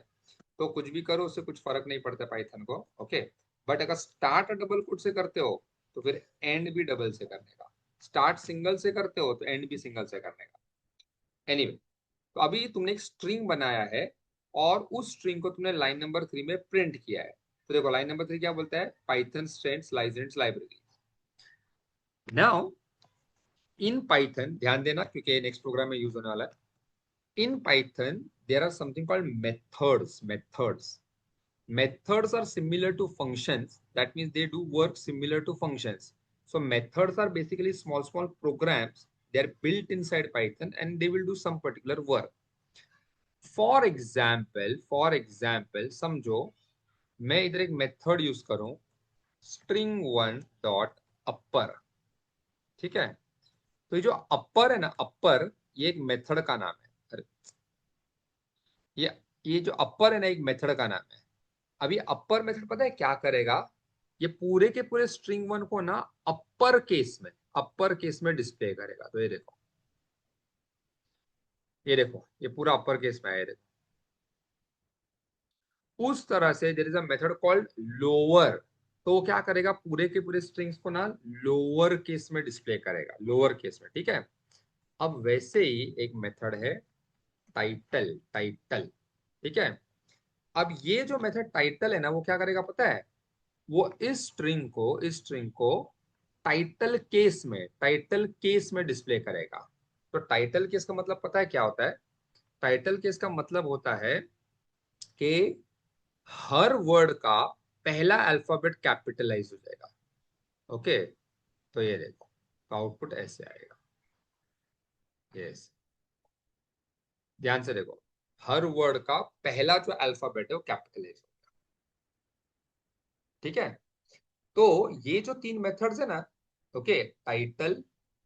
तो कुछ भी करो उससे कुछ फर्क नहीं पड़ता पाइथन को, ओके। बट अगर स्टार्ट डबल कोट से करते हो तो फिर एंड भी डबल से करने का, स्टार्ट सिंगल से करते हो तो एंड भी सिंगल से करने का। एनीवे, तो अभी तुमने एक स्ट्रिंग बनाया है और उस स्ट्रिंग को तुमने लाइन नंबर 3 में प्रिंट किया है। तो देखो लाइन नंबर 3 क्या बोलता है, Python strings licence library. Now in Python, ध्यान देना क्योंकि नेक्स्ट प्रोग्राम में यूज होने वाला है। In Python there are something called methods. Methods are similar to functions, that means they do work similar to functions. So methods are basically small programs. They are built inside Python and they will do some particular work. For example समझो, मैं इधर एक method use करूं string 1 dot अपर, ठीक है। तो ये जो अपर है ना, अपर, ये एक मेथड का नाम है। अरे, ये ये जो अपर है ना, एक मेथड का नाम है। अभी अपर मेथड पता है क्या करेगा? ये पूरे के पूरे स्ट्रिंग 1 को ना अपर केस में डिस्प्ले करेगा। तो ये देखो ये पूरा अपर केस में है, ये देखो। उस तरह से there is a method called lower. तो वो क्या करेगा, पूरे के पूरे स्ट्रिंग्स को ना लोअर केस में डिस्प्ले करेगा, लोअर केस में, ठीक है। अब वैसे ही एक मेथड है टाइटल, टाइटल, ठीक है। अब ये जो मेथड टाइटल है ना, वो क्या करेगा पता है? वो इस स्ट्रिंग को टाइटल केस में डिस्प्ले करेगा। तो टाइटल केस का मतलब पता है क्या होता है? टाइटल केस का मतलब होता है कि हर वर्ड का पहला अल्फाबेट कैपिटलाइज हो जाएगा। ओके, तो ये देखो, आउटपुट ऐसे आएगा। यस, ध्यान से देखो, हर वर्ड का पहला जो अल्फाबेट है वो कैपिटलाइज होगा, ठीक है। तो ये जो तीन मेथड्स है ना, ओके, टाइटल,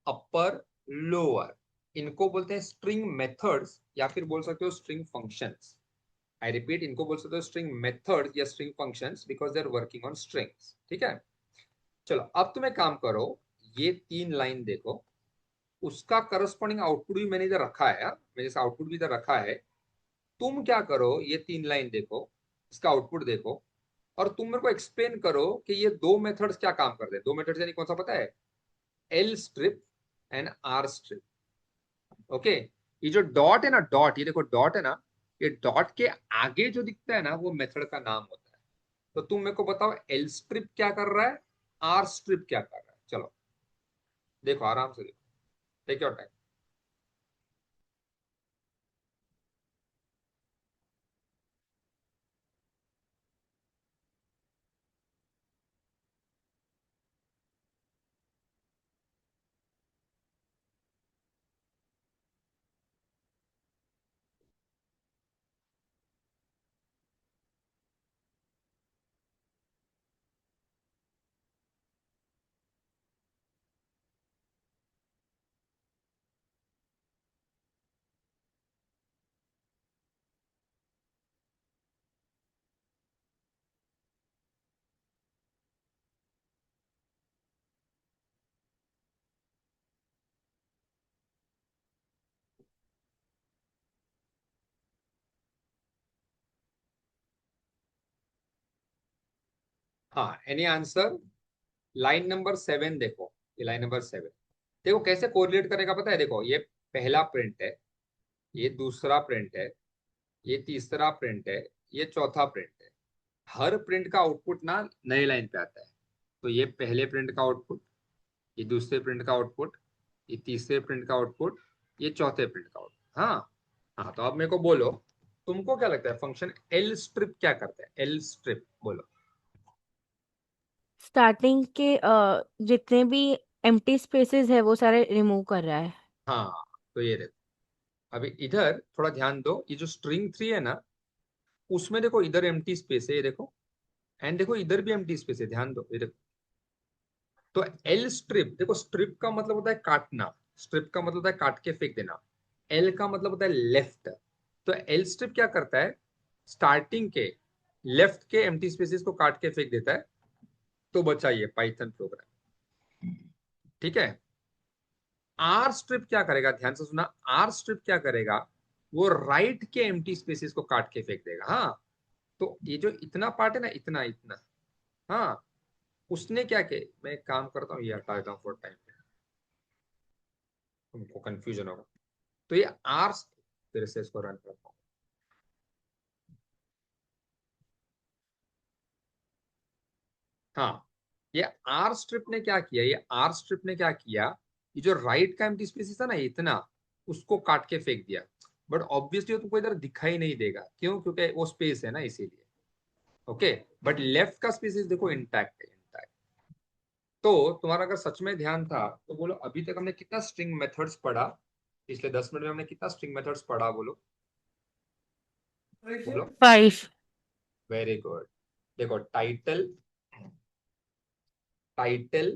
अपर, लोअर, इनको बोलते हैं स्ट्रिंग मेथड्स, या फिर बोल सकते हो स्ट्रिंग फंक्शंस। आई रिपीट, इनको बोल सकते हो स्ट्रिंग मेथड्स या string functions because they are working on strings, ठीक है। चलो अब तुम एक काम करो, ये तीन लाइन देखो, उसका करस्पॉन्डिंग आउटपुट भी मैंने इधर रखा है यार, मैंने इसका आउटपुट भी इधर रखा है। तुम क्या करो, ये तीन लाइन देखो, इसका आउटपुट देखो, और तुम मेरे को एक्सप्लेन करो कि ये दो मेथड्स क्या काम करते हैं। दो मेथड्स यानी कौन सा पता है? L strip and R strip. Okay, ये जो डॉट है ना, डॉट, ये देखो डॉट है ना, ये डॉट के आगे जो दिखता है ना, वो मेथड का नाम होता है। तो तुम मेरे को बताओ एल स्ट्रिप क्या कर रहा है, आर स्ट्रिप क्या कर रहा है। चलो देखो, आराम से देखो, टेक योर टाइम। हाँ, एनी आंसर? लाइन नंबर 7 देखो, ये लाइन नंबर 7 देखो कैसे कोरिलेट करेगा पता है? देखो, ये पहला प्रिंट है, ये दूसरा प्रिंट है, ये तीसरा प्रिंट है, ये चौथा प्रिंट है। हर प्रिंट का आउटपुट ना नए लाइन पे आता है। तो ये पहले प्रिंट का आउटपुट, ये दूसरे प्रिंट का आउटपुट, ये तीसरे प्रिंट का आउटपुट, ये चौथे प्रिंट का आउटपुट। हाँ, हाँ, तो अब मेरे को बोलो, तुमको क्या लगता है फंक्शन एल स्ट्रिप क्या करता है? एल स्ट्रिप बोलो। स्टार्टिंग के जितने भी एम्प्टी स्पेसेस है वो सारे रिमूव कर रहा है। हाँ, तो ये देखो, अभी इधर थोड़ा ध्यान दो, ये जो स्ट्रिंग 3 है ना, उसमें देखो इधर एम्प्टी स्पेस है, ये देखो, एंड देखो इधर भी एम्प्टी स्पेस है, ध्यान दो, ये देखो। तो एल स्ट्रिप, देखो स्ट्रिप का मतलब होता है काटना, स्ट्रिप का मतलब होता है काट के फेंक देना, एल का मतलब होता है लेफ्ट। तो एल स्ट्रिप क्या करता है? स्टार्टिंग के लेफ्ट के एम्प्टी स्पेसेस को काट के फेंक देता है। तो बचा ये पाइथन प्रोग्राम, ठीक है। आर स्ट्रिप क्या करेगा, ध्यान से सुना, आर स्ट्रिप क्या करेगा? वो राइट के एम्प्टी स्पेसेस को काट के फेंक देगा। हाँ, तो ये जो इतना पार्ट है ना, इतना इतना, हाँ, उसने क्या किया, मैं एक काम करता हूँ, ये हटा देता हूँ फॉर टाइम, तुमको कंफ्यूजन होगा। तो ये आर, फिर से इसको रन करता हूँ। हाँ, ये आर स्ट्रिप ने क्या किया, ये आर स्ट्रिप ने क्या किया, ये जो राइट का एम्प्टी स्पेस था ना इतना, उसको काट के फेंक दिया। बट ऑब्वियसली तुमको इधर दिखाई नहीं देगा, क्यों? क्योंकि वो स्पेस है ना, इसीलिए। ओके, बट लेफ्ट का स्पेसिस देखो इंटैक्ट है, इंटैक्ट। तो तुम्हारा अगर सच में ध्यान था तो बोलो, अभी तक हमने कितना स्ट्रिंग मेथड्स पढ़ा? पिछले 10 मिनट में हमने कितना स्ट्रिंग मेथड्स पढ़ा? बोलो, बोलो। 5। Very good. देखो title, title,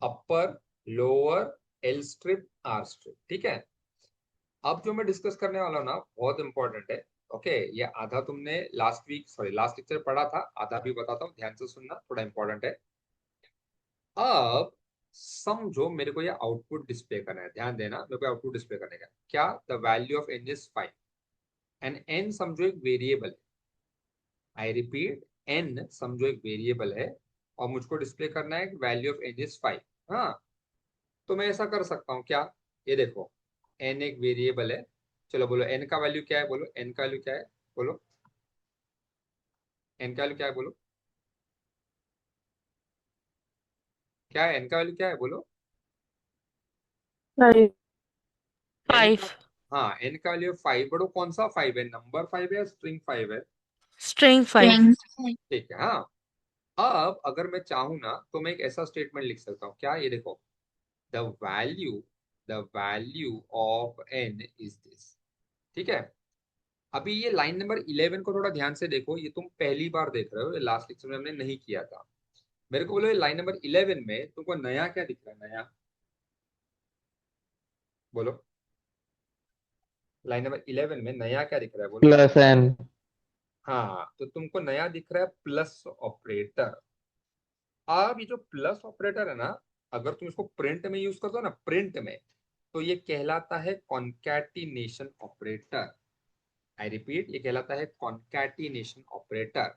upper, lower, L strip, R strip, ठीक है। अब जो मैं डिस्कस करने वाला हूँ ना बहुत इंपॉर्टेंट है। ओके, ये आधा तुमने लास्ट लेक्चर पढ़ा था, आधा भी बताता हूँ, ध्यान से सुनना, थोड़ा इंपॉर्टेंट है। अब समझो मेरे को ये आउटपुट डिस्प्ले करना है, ध्यान देना, मेरे को आउटपुट डिस्प्ले करने का क्या, the value of N is 5 and N समझो एक वेरिएबल है। आई रिपीट, एन समझो एक वेरिएबल है और मुझको डिस्प्ले करना है वैल्यू ऑफ एन इज 5। हाँ, तो मैं ऐसा कर सकता हूँ क्या, ये देखो, एन एक वेरिएबल है। चलो बोलो एन का वैल्यू क्या है, बोलो एन का वैल्यू क्या है, बोलो एन का वैल्यू क्या है, बोलो क्या है, एन का वैल्यू क्या है, बोलो। 5 एन 5 का, हाँ एन का वैल्यू 5, बड़ो कौन सा 5 है, नंबर 5 है या स्ट्रिंग 5 है? String 5 string. ठीक है। हाँ, अब अगर मैं चाहूँ ना तो मैं एक ऐसा स्टेटमेंट लिख सकता हूँ क्या, ये देखो, the value the value of N is this, ठीक है। अभी ये लाइन नंबर 11 को थोड़ा ध्यान से देखो, ये तुम पहली बार देख रहे हो, ये लास्ट लेक्चर में हमने नहीं किया था। मेरे को बोलो ये लाइन नंबर 11 में तुमको नया क्या दिख रहा है, नया बोलो, लाइन नंबर 11 में नया क्या दिख रहा है, बोलो। Plus N. हाँ, तो तुमको नया दिख रहा है प्लस ऑपरेटर। अब ये जो प्लस ऑपरेटर है ना, अगर तुम इसको प्रिंट में यूज करते हो ना, प्रिंट में, तो ये कहलाता है कॉन्कैटिनेशन ऑपरेटर। आई रिपीट, ये कहलाता है कॉन्कैटिनेशन ऑपरेटर।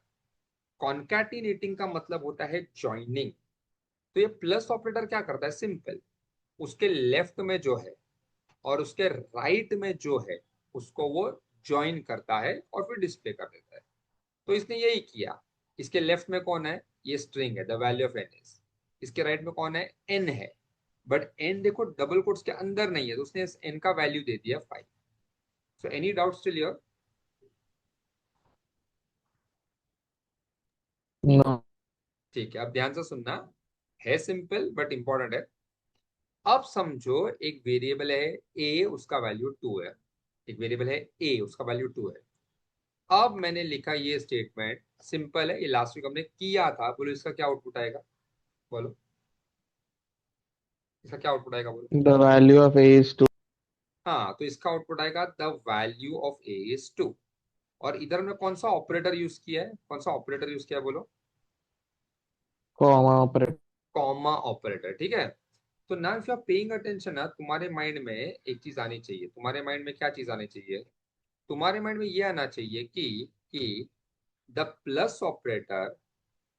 कॉन्कैटिनेटिंग का मतलब होता है ज्वाइनिंग। तो ये प्लस ऑपरेटर क्या करता है, सिंपल, उसके लेफ्ट में जो है और उसके राइट में जो है उसको वो ज्वाइन करता है और फिर डिस्प्ले कर देता है। तो इसने यही किया। इसके लेफ्ट में कौन है, ये स्ट्रिंग है, the value of N is. इसके राइट में कौन है, एन है, बट एन देखो डबल कोट्स के अंदर नहीं है, तो उसने एन का वैल्यू दे दिया 5। So any doubt still your? No. ठीक है, अब ध्यान से सुनना, है सिंपल बट इंपॉर्टेंट है। अब समझो एक वेरिएबल है ए, उसका वैल्यू 2 है। एक वेरिएबल है ए, उसका वैल्यू 2 है। अब मैंने लिखा ये स्टेटमेंट, सिंपल है, ये लास्ट वीक हमने किया था, बोलो इसका क्या आउटपुट आएगा, बोलो इसका क्या आउटपुट आएगा, बोलो। The value of A is 2, हाँ, तो इसका आउटपुट आएगा the value of A is 2। और इधर में कौन सा ऑपरेटर यूज किया है, कौन सा ऑपरेटर यूज किया है, बोलो। Comma operator. कॉमा ऑपरेटर, ठीक है। तो ना if you are paying attention ना, तुम्हारे माइंड में एक चीज आनी चाहिए, तुम्हारे माइंड में क्या चीज आनी चाहिए, तुम्हारे माइंड में ये आना चाहिए कि the plus operator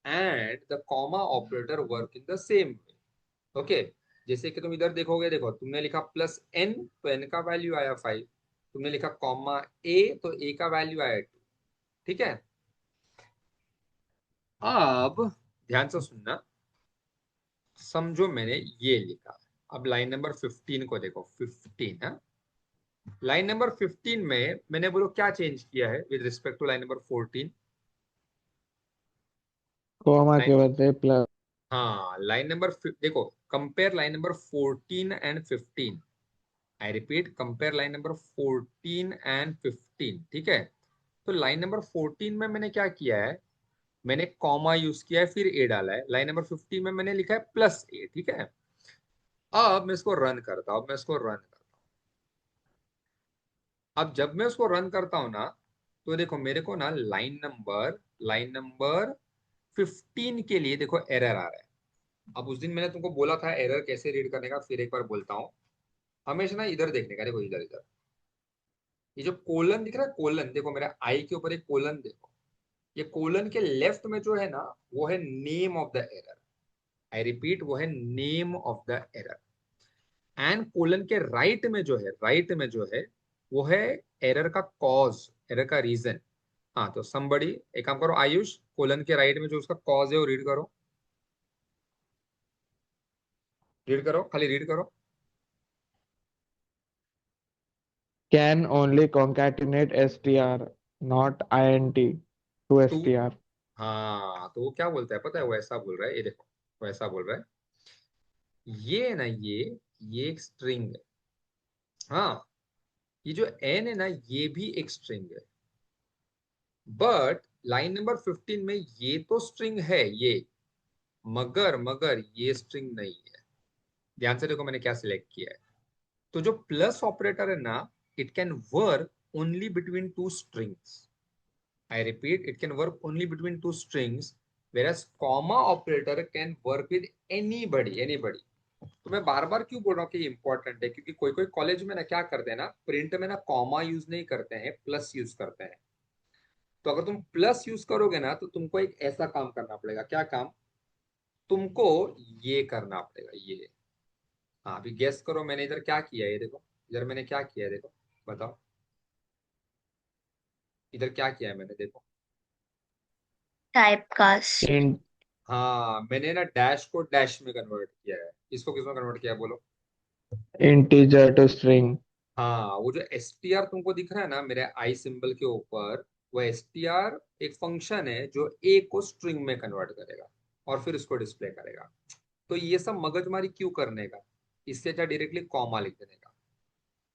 and the comma operator work in the same way. Okay, जैसे कि तुम इधर देखोगे, देखो तुमने लिखा प्लस एन, तो एन का वैल्यू आया 5। तुमने लिखा कॉमा ए, तो ए का वैल्यू आया 2, ठीक है। अब ध्यान से सुनना, समझो मैंने ये लिखा। अब लाइन नंबर 15 को देखो, 15 है। लाइन नंबर 15 में मैंने बोलो क्या चेंज किया है with respect to line number 14। Comma line, के बदले प्लस। हाँ लाइन नंबर देखो, compare line number 14 and 15। I repeat, compare line number 14 and 15, ठीक है। तो लाइन नंबर 14 में मैंने क्या किया है, मैंने कॉमा यूज किया है, फिर ए डाला है। लाइन नंबर 15 में मैंने लिखा है प्लस ए, ठीक है। अब मैं इसको रन करता हूं, अब मैं इसको रन करता हूं। अब जब मैं उसको रन करता हूं ना, तो देखो मेरे को ना लाइन नंबर 15 के लिए देखो एरर आ रहा है। अब उस दिन मैंने तुमको बोला था एरर कैसे रीड करने का, फिर एक बार बोलता हूँ। हमेशा ना इधर देखने का, देखो इधर इधर, ये जो कोलन दिख रहा है, कोलन देखो, मेरा आई के ऊपर एक कोलन देखो, ये कोलन के लेफ्ट में जो है ना, वो है name of the error. I repeat, वो है name of the error. And colon के राइट में जो है, राइट में जो है, वो है एरर का कॉज, एरर का रीजन। हाँ, तो समबड़ी एक काम करो, आयुष, कोलन के राइट में जो उसका कॉज है वो रीड करो, रीड करो, खाली रीड करो। Can only concatenate str, not int to to, str. हाँ तो वो क्या बोलता है पता है, वो ऐसा बोल रहा है, ये देखो, वो ऐसा बोल रहा है, ये है ना, ये एक स्ट्रिंग है। हाँ, ये जो एन है ना, ये भी एक स्ट्रिंग है, बट लाइन नंबर 15 में ये तो स्ट्रिंग है ये, मगर ये स्ट्रिंग नहीं है। ध्यान से देखो मैंने क्या सिलेक्ट किया है। तो जो प्लस ऑपरेटर है ना, it can work only between two strings. I repeat, it can work only between two strings, whereas comma operator can work with anybody. तो मैं बार बार क्यों बोल रहा हूँ कि इंपॉर्टेंट है, क्योंकि कोई कोई कॉलेज में ना क्या करते हैं ना, प्रिंट में ना कॉमा यूज नहीं करते हैं, प्लस यूज करते हैं। तो अगर तुम प्लस यूज करोगे ना, तो तुमको एक ऐसा काम करना पड़ेगा। क्या काम? तुमको ये करना पड़ेगा, ये। हाँ, अभी गेस करो मैंने इधर क्या किया है, ये देखो। इधर मैंने क्या किया है, देखो, बताओ। इधर क्या किया है मैंने, देखो। Type cast. इंट हाँ, मैंने ना डैश को डैश में कन्वर्ट किया है। इसको किसमें कन्वर्ट किया है, बोलो। Integer to string. हाँ, वो जो एसटीआर तुमको दिख रहा है ना मेरे आई सिंबल के ऊपर, वो एसटीआर एक फंक्शन है जो ए को स्ट्रिंग में कन्वर्ट करेगा और फिर उसको डिस्प्ले करेगा। तो ये सब मगजमारी क्यों करने का, इससे अच्छा डायरेक्टली कॉमा लिख देने का।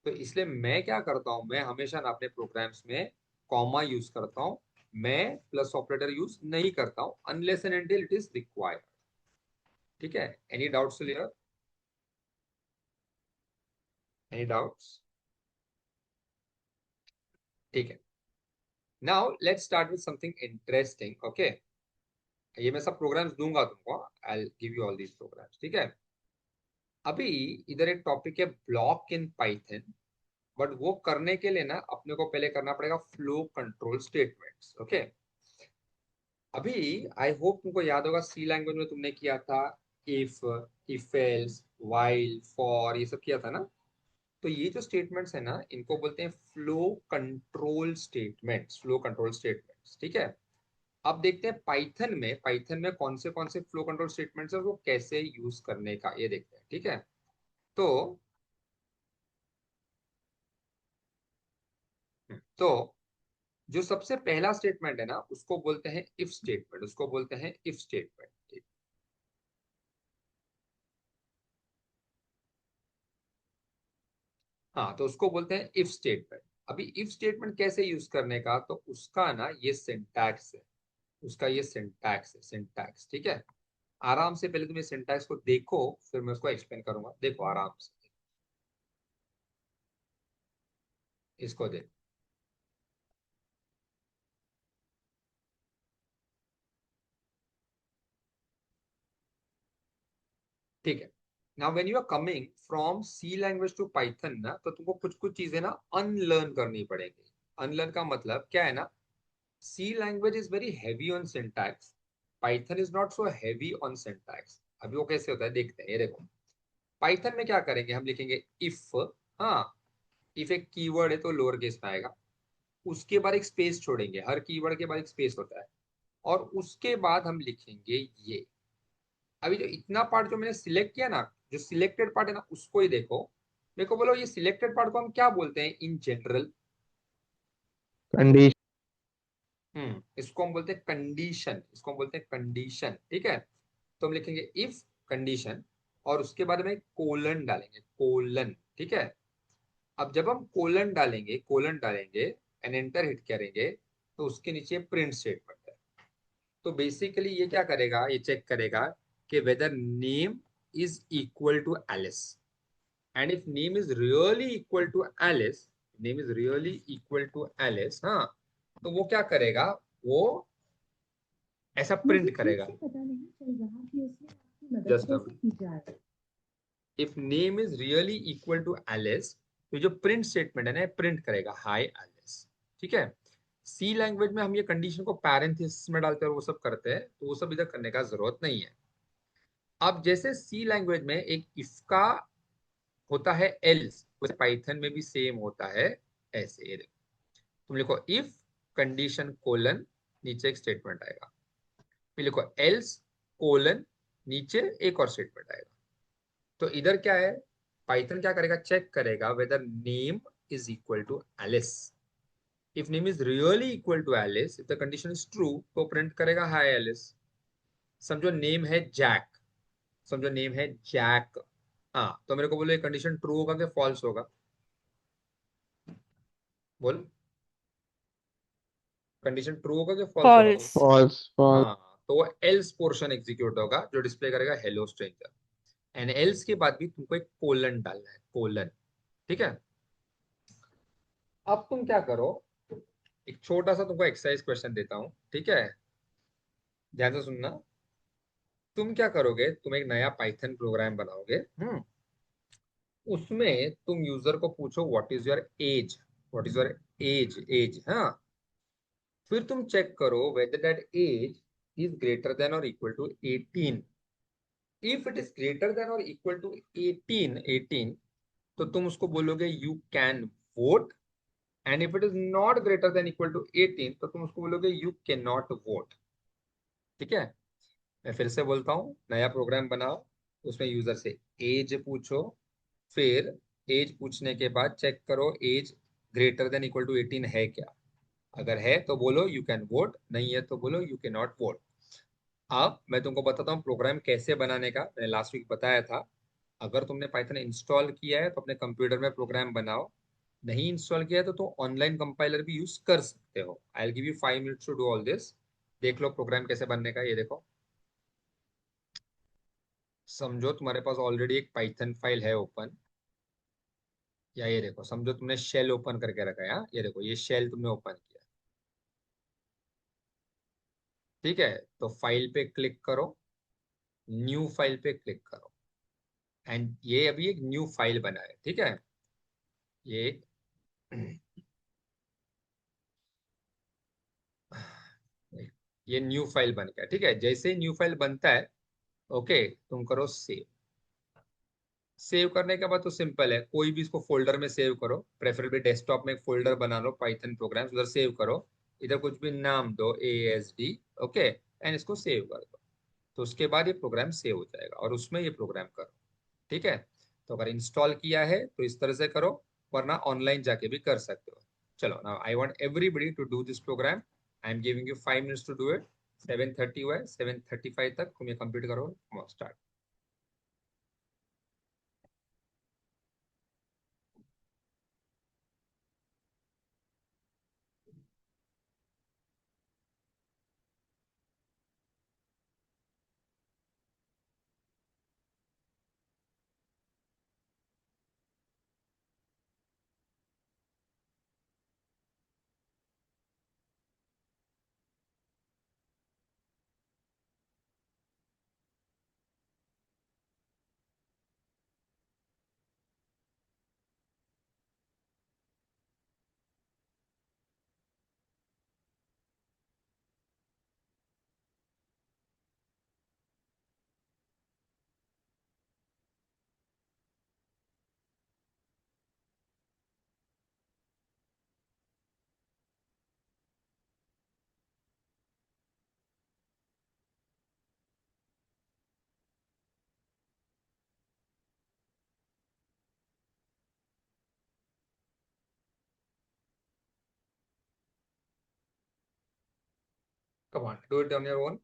तो इसलिए मैं क्या करता हूँ, मैं हमेशा ना अपने प्रोग्राम्स में कॉमा यूज करता हूँ। मैं प्लस ऑपरेटर यूज नहीं करता हूँ unless and until it is required. ठीक है, any doubts clear? Any doubts? ठीक है, now let's start with something interesting. Okay, ये मैं सब प्रोग्राम्स दूंगा तुमको, I give you all these programs. ठीक है, अभी इधर एक टॉपिक है ब्लॉक इन पाइथन, बट वो करने के लिए ना अपने को पहले करना पड़ेगा फ्लो कंट्रोल स्टेटमेंट्स। ओके, अभी आई होप तुमको याद होगा सी लैंग्वेज में तुमने किया था if, if else, while, for, ये सब किया था ना। तो ये जो स्टेटमेंट्स है ना, इनको बोलते हैं flow control statements, flow control statements. ठीक है, अब देखते हैं पाइथन में कौन से फ्लो कंट्रोल स्टेटमेंट्स है, वो कैसे यूज करने का, ये देखते हैं। ठीक है, तो जो सबसे पहला स्टेटमेंट है ना, उसको बोलते हैं इफ स्टेटमेंट, उसको बोलते हैं इफ स्टेटमेंट। हाँ, तो उसको बोलते हैं इफ स्टेटमेंट। अभी इफ स्टेटमेंट कैसे यूज करने का, तो उसका ना ये सिंटैक्स है, उसका ये सिंटैक्स है, सिंटैक्स। ठीक है, आराम से पहले तुम ये सिंटैक्स को देखो, फिर मैं उसको एक्सप्लेन करूंगा। देखो आराम से इसको देखो। ठीक है, now when you are coming from C language to Python ना, तो तुमको कुछ कुछ चीजें ना अनलर्न करनी पड़ेगी। अनलर्न का मतलब क्या है ना, C language is very heavy on syntax, Python is not so heavy on syntax. अभी वो कैसे होता है देखते हैं, ये देखो। पाइथन में क्या करेंगे, हम लिखेंगे इफ। हाँ, इफ एक कीवर्ड है तो लोअर केस में आएगा, उसके बाद एक स्पेस छोड़ेंगे, हर कीवर्ड के बाद एक स्पेस होता है, और उसके बाद हम लिखेंगे ये। अभी जो इतना पार्ट जो मैंने सिलेक्ट किया ना, जो सिलेक्टेड पार्ट है ना, उसको ही देखो। मेरे को बोलो ये सिलेक्टेड पार्ट को हम क्या बोलते हैं इन जनरल? कंडीशन। इसको हम बोलते हैं कंडीशन, इसको हम बोलते हैं कंडीशन। ठीक है, तो हम लिखेंगे इफ कंडीशन, और उसके बाद में कोलन डालेंगे, कोलन। ठीक है, अब जब हम कोलन डालेंगे एंड एंटर हिट करेंगे, तो उसके नीचे प्रिंट स्टेटमेंट है। तो बेसिकली ये क्या करेगा, ये चेक करेगा कि whether name is equal to Alice, and if name is really equal to Alice, name is really equal to Alice, हाँ, तो वो क्या करेगा, वो ऐसा प्रिंट करेगा। Just if name is really equal to Alice, तो जो प्रिंट स्टेटमेंट है ना, प्रिंट करेगा हाई एलिस। ठीक है, सी लैंग्वेज में हम ये कंडीशन को पैरेंथेसिस में डालते हैं और वो सब करते हैं, तो वो सब इधर करने का जरूरत नहीं है। अब जैसे सी लैंग्वेज में एक इफ का होता है एल्स, वैसे पाइथन में भी सेम होता है। ऐसे ये देखो, तुम लिखो इफ कंडीशन कोलन, नीचे एक स्टेटमेंट आएगा, फिर लिखो एल्स कोलन, नीचे एक और स्टेटमेंट आएगा। तो इधर क्या है, पाइथन क्या करेगा, चेक करेगा whether name is equal to Alice. If name is really equal to Alice, if the condition is true, तो प्रिंट करेगा हाई एलिस। समझो नेम है जैक, समझो नेम है जैक। हाँ, तो मेरे को बोलो ये कंडीशन ट्रू होगा कि फॉल्स होगा, बोल। कंडीशन ट्रू होगा कि फॉल्स होगा वो? फॉल्स। False false. हाँ, तो एल्स पोर्शन एग्जीक्यूट होगा जो डिस्प्ले करेगा हेलो स्ट्रेंजर। एंड एल्स के बाद भी तुमको एक कोलन डालना है, कोलन। ठीक है, अब तुम क्या करो, एक छोटा सा तुमको एक्सरसाइज क्वेश्चन देता हूँ, ठीक है, ध्यान से सुनना। तुम क्या करोगे, तुम एक नया पाइथन प्रोग्राम बनाओगे। उसमें तुम यूजर को पूछो what is your age, what is your age, age, हाँ। फिर तुम चेक करो whether that age is greater than or equal to 18. If it is greater than or equal to 18, तो तुम उसको बोलोगे you can vote. And if it is not greater than equal to 18, तो तुम उसको बोलोगे you cannot vote. ठीक है, मैं फिर से बोलता हूँ, नया प्रोग्राम बनाओ, उसमें यूजर से एज पूछो। फिर एज पूछने के बाद चेक करो age greater than equal to 18 है क्या। अगर है तो बोलो यू कैन वोट, नहीं है तो बोलो यू कैन नॉट वोट। अब मैं तुमको बताता हूँ प्रोग्राम कैसे बनाने का। मैंने लास्ट वीक बताया था, अगर तुमने पाइथन इंस्टॉल किया है तो अपने कंप्यूटर में प्रोग्राम बनाओ, नहीं इंस्टॉल किया है तो तुम ऑनलाइन कंपाइलर भी यूज कर सकते हो। I will give you 5 minutes to do all this. देख लो प्रोग्राम कैसे बनने का, ये देखो। समझो तुम्हारे पास ऑलरेडी एक पाइथन फाइल है ओपन, या ये देखो, समझो तुमने शेल ओपन करके रखा है, हाँ? ये देखो, ये शेल तुमने ओपन किया। ठीक है, तो फाइल पे क्लिक करो, न्यू फाइल पे क्लिक करो। एंड ये अभी एक न्यू फाइल बना है, ठीक है, ये ये न्यू फाइल बन गया। ठीक है, जैसे ही न्यू फाइल बनता है, ओके, तुम करो सेव। सेव करने के बाद तो सिंपल है, कोई भी इसको फोल्डर में सेव करो, प्रेफरेबली डेस्कटॉप में एक फोल्डर बना लो पाइथन प्रोग्राम्स, उधर सेव करो। इधर कुछ भी नाम दो, ASD, ओके, एंड इसको सेव कर दो। तो उसके बाद ये प्रोग्राम सेव हो जाएगा और उसमें ये प्रोग्राम करो। ठीक है, तो अगर इंस्टॉल किया है तो इस तरह से करो, वरना ऑनलाइन जाके भी कर सकते हो। चलो, now I want everybody to do this program. I am giving you 5 minutes to do it. 7:30 हुआ है, 7:35 तक तुम ये कंप्लीट करो। Start. Come on, do it on your own.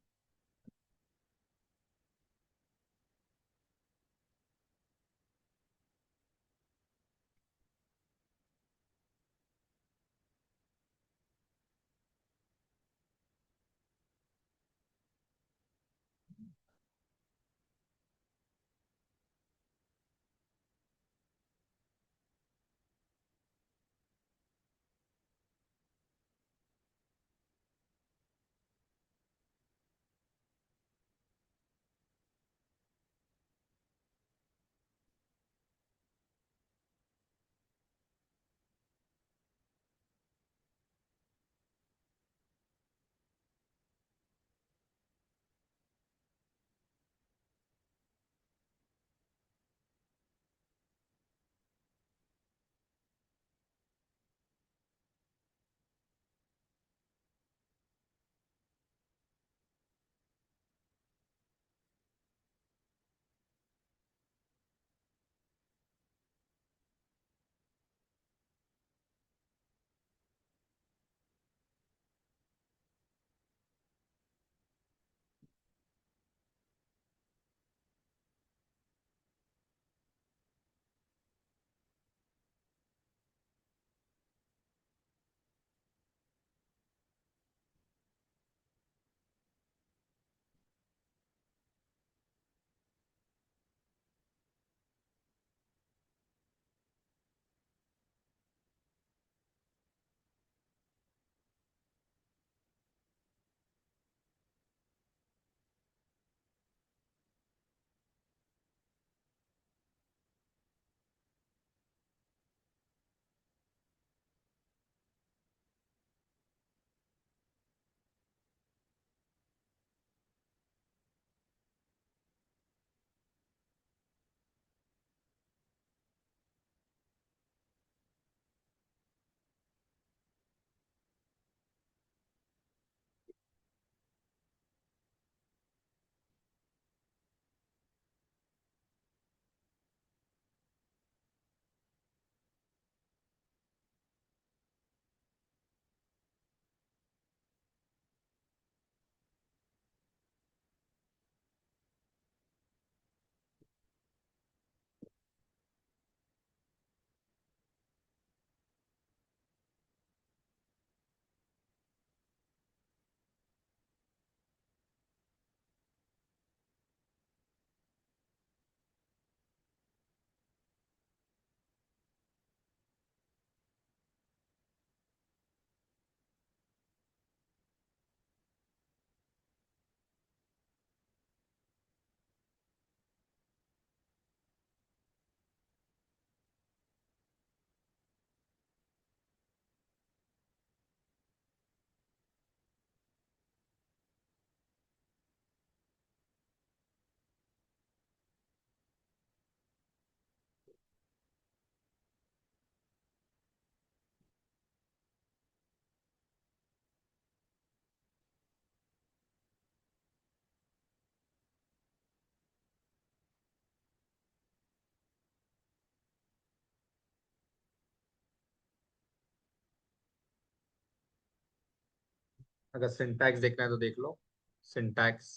अगर सिंटैक्स देखना है तो देख लो। सिंटैक्स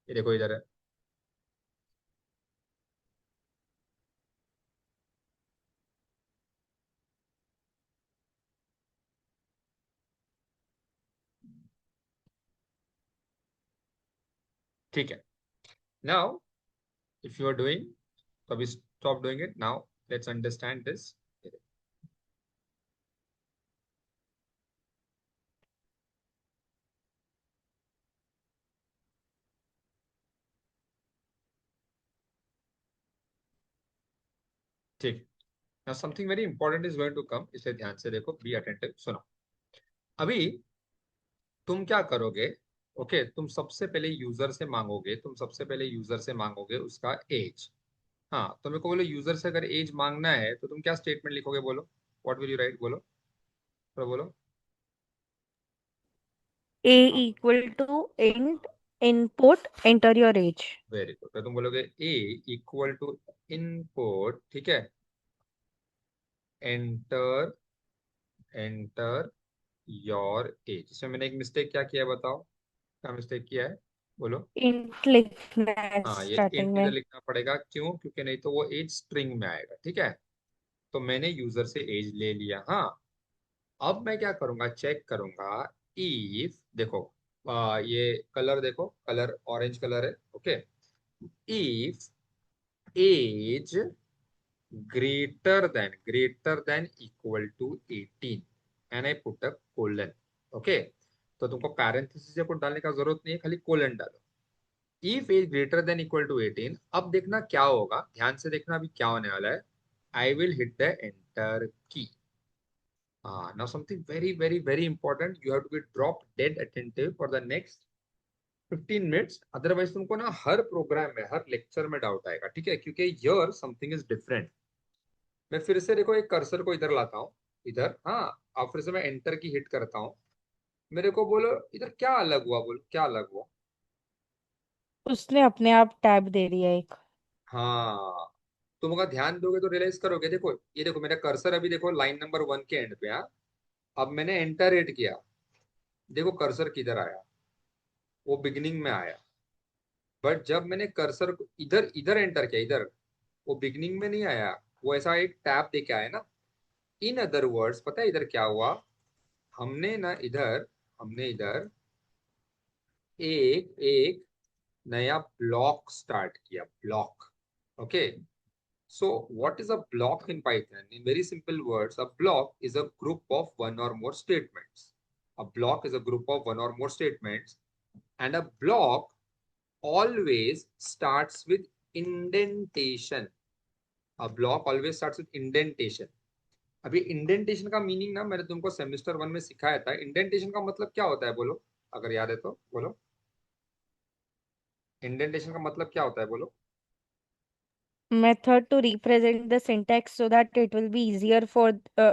ये देखो इधर है। ठीक है। Now if you are doing, तो अभी stop doing it now. Let's understand this. ठीक। Now something very important is going to come, इसे ध्यान से देखो, बी अटेंटिव, सुनो। अभी तुम क्या करोगे? ओके, तुम सबसे पहले यूजर से मांगोगे, तुम सबसे पहले यूजर से मांगोगे उसका एज। हाँ, तो मेरे को बोलो, यूजर से अगर एज मांगना है तो तुम क्या स्टेटमेंट लिखोगे? बोलो, व्हाट विल यू राइट? बोलो, तो बोलो। A equal to int input enter your age. Very good. तो तुम बोलोगे ए इक्वल टू इनपुट, ठीक है, एंटर एंटर योर एज। इसमें मैंने एक मिस्टेक क्या किया है बताओ, क्या मिस्टेक किया है? बोलो। Int लिखना है हाँ, ये स्टार्टिंग इंट इधर में। लिखना पड़ेगा, क्यों? क्योंकि नहीं तो वो एज स्ट्रिंग में आएगा, ठीक है। तो मैंने यूजर से एज ले लिया। हाँ, अब मैं क्या करूंगा? चेक करूंगा इफ, देखो, ये कलर देखो, कलर ऑरेंज कलर है, okay. If age greater than equal to 18 and I put a colon, okay. तो तुमको पैरेंथेसिस या कुछ डालने का जरूरत नहीं है, खाली कोलन डालो। If age greater than equal to 18, अब देखना क्या होगा, ध्यान से देखना अभी क्या होने वाला है। I will hit the enter की। Now something very very very important, you have to be drop dead attentive for the next 15 minutes, otherwise तुमको ना हर प्रोग्राम में, हर लेक्चर में डाउट आएगा, ठीक है, क्योंकि योर समथिंग इज डिफरेंट। मैं फिर से देखो एक कर्सर को इधर लाता हूँ, इधर, हाँ। अब फिर से मैं एंटर की हिट करता हूँ। मेरे को बोलो इधर क्या अलग हुआ, बोलो क्या अलग हुआ? उसने अपने आप टैब दे दिया एक। हाँ, तुम अगर ध्यान दोगे तो रियलाइज करोगे। देखो, ये देखो मेरा कर्सर अभी देखो लाइन नंबर 1 के एंड पे। हाँ, अब मैंने एंटर हिट किया, देखो कर्सर किधर आया, वो बिगिनिंग में आया। बट जब मैंने कर्सर को इधर इधर एंटर किया, इधर, वो बिगिनिंग में नहीं आया, वो ऐसा एक टैब देके आया ना। इन अदर वर्ड्स, पता है इधर क्या हुआ? हमने ना इधर, हमने इधर एक एक नया ब्लॉक स्टार्ट किया, block, okay. So what is a block in Python? In very simple words, a block is a group of one or more statements. A block is a group of one or more statements, and a block always starts with indentation. A block always starts with indentation. अभी indentation का meaning ना मैंने तुमको semester 1 में सिखाया था। Indentation का मतलब क्या होता है बोलो, अगर याद है तो बोलो। इंडेंटेशन का मतलब क्या होता है बोलो? Method to represent the syntax so that it will be easier for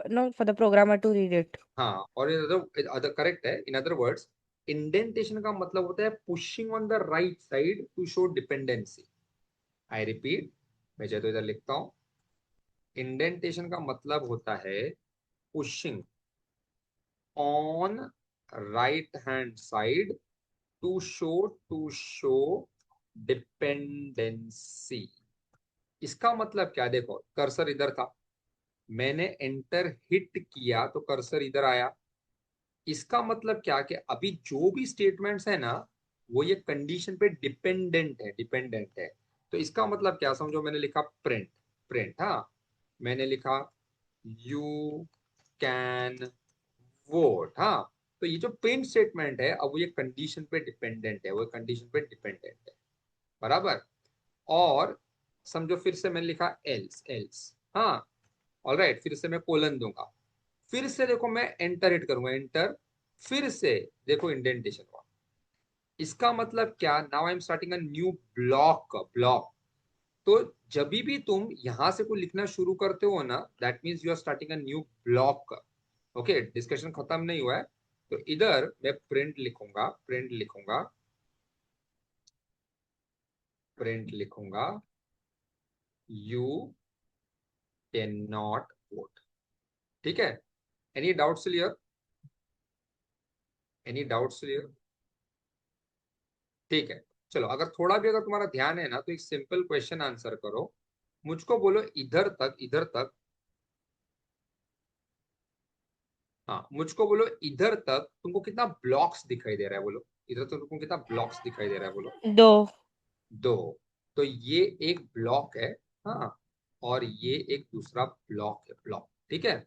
no for the programmer to read it. हाँ, और इन अदर करेक्ट है, इन अदर वर्ड्स इंडेंटेशन का मतलब होता है pushing on the right side to show dependency. I repeat, मैं चाहे तो इधर लिखता हूँ। इंडेंटेशन का मतलब होता है pushing on right hand side to show dependency। इसका मतलब क्या? देखो कर्सर इधर था, मैंने एंटर हिट किया तो कर्सर इधर आया। इसका मतलब क्या कि अभी जो भी स्टेटमेंट्स है ना, वो ये कंडीशन पे डिपेंडेंट है, डिपेंडेंट है। तो इसका मतलब क्या समझो, मैंने लिखा प्रिंट, प्रिंट, हाँ, मैंने लिखा यू कैन वोट, हाँ। तो ये जो प्रिंट स्टेटमेंट है, अब वो ये कंडीशन पे डिपेंडेंट है, वो कंडीशन पे डिपेंडेंट है, बराबर। और समझो फिर से मैंने लिखा एल्स, एल्स, हाँ, ऑलराइट, फिर से मैं कोलन दूंगा, फिर से देखो मैं एंटर हिट करूंगा, एंटर, फिर से देखो इंडेंटेशन हुआ। इसका मतलब क्या? Now I am starting a new block, block. तो जब भी तुम यहां से कोई लिखना शुरू करते हो ना, that means you are starting a new block. Okay, discussion खत्म नहीं हुआ है। तो इधर मैं प्रिंट लिखूंगा, प्रिंट लिखूंगा, प्रिंट लिखूंगा, यू कैन नॉट वोट, ठीक है। Any doubts clear? Any doubts? ठीक है, चलो, अगर थोड़ा भी अगर तुम्हारा ध्यान है ना तो एक सिंपल क्वेश्चन आंसर करो। मुझको बोलो इधर तक, इधर तक, हाँ मुझको बोलो इधर तक तुमको कितना ब्लॉक्स दिखाई दे रहा है, बोलो इधर तक तुमको कितना ब्लॉक्स दिखाई दे रहा है, बोलो। दो। दो। तो ये एक ब्लॉक है, हाँ, और ये एक दूसरा ब्लॉक है, ब्लॉक, ठीक है।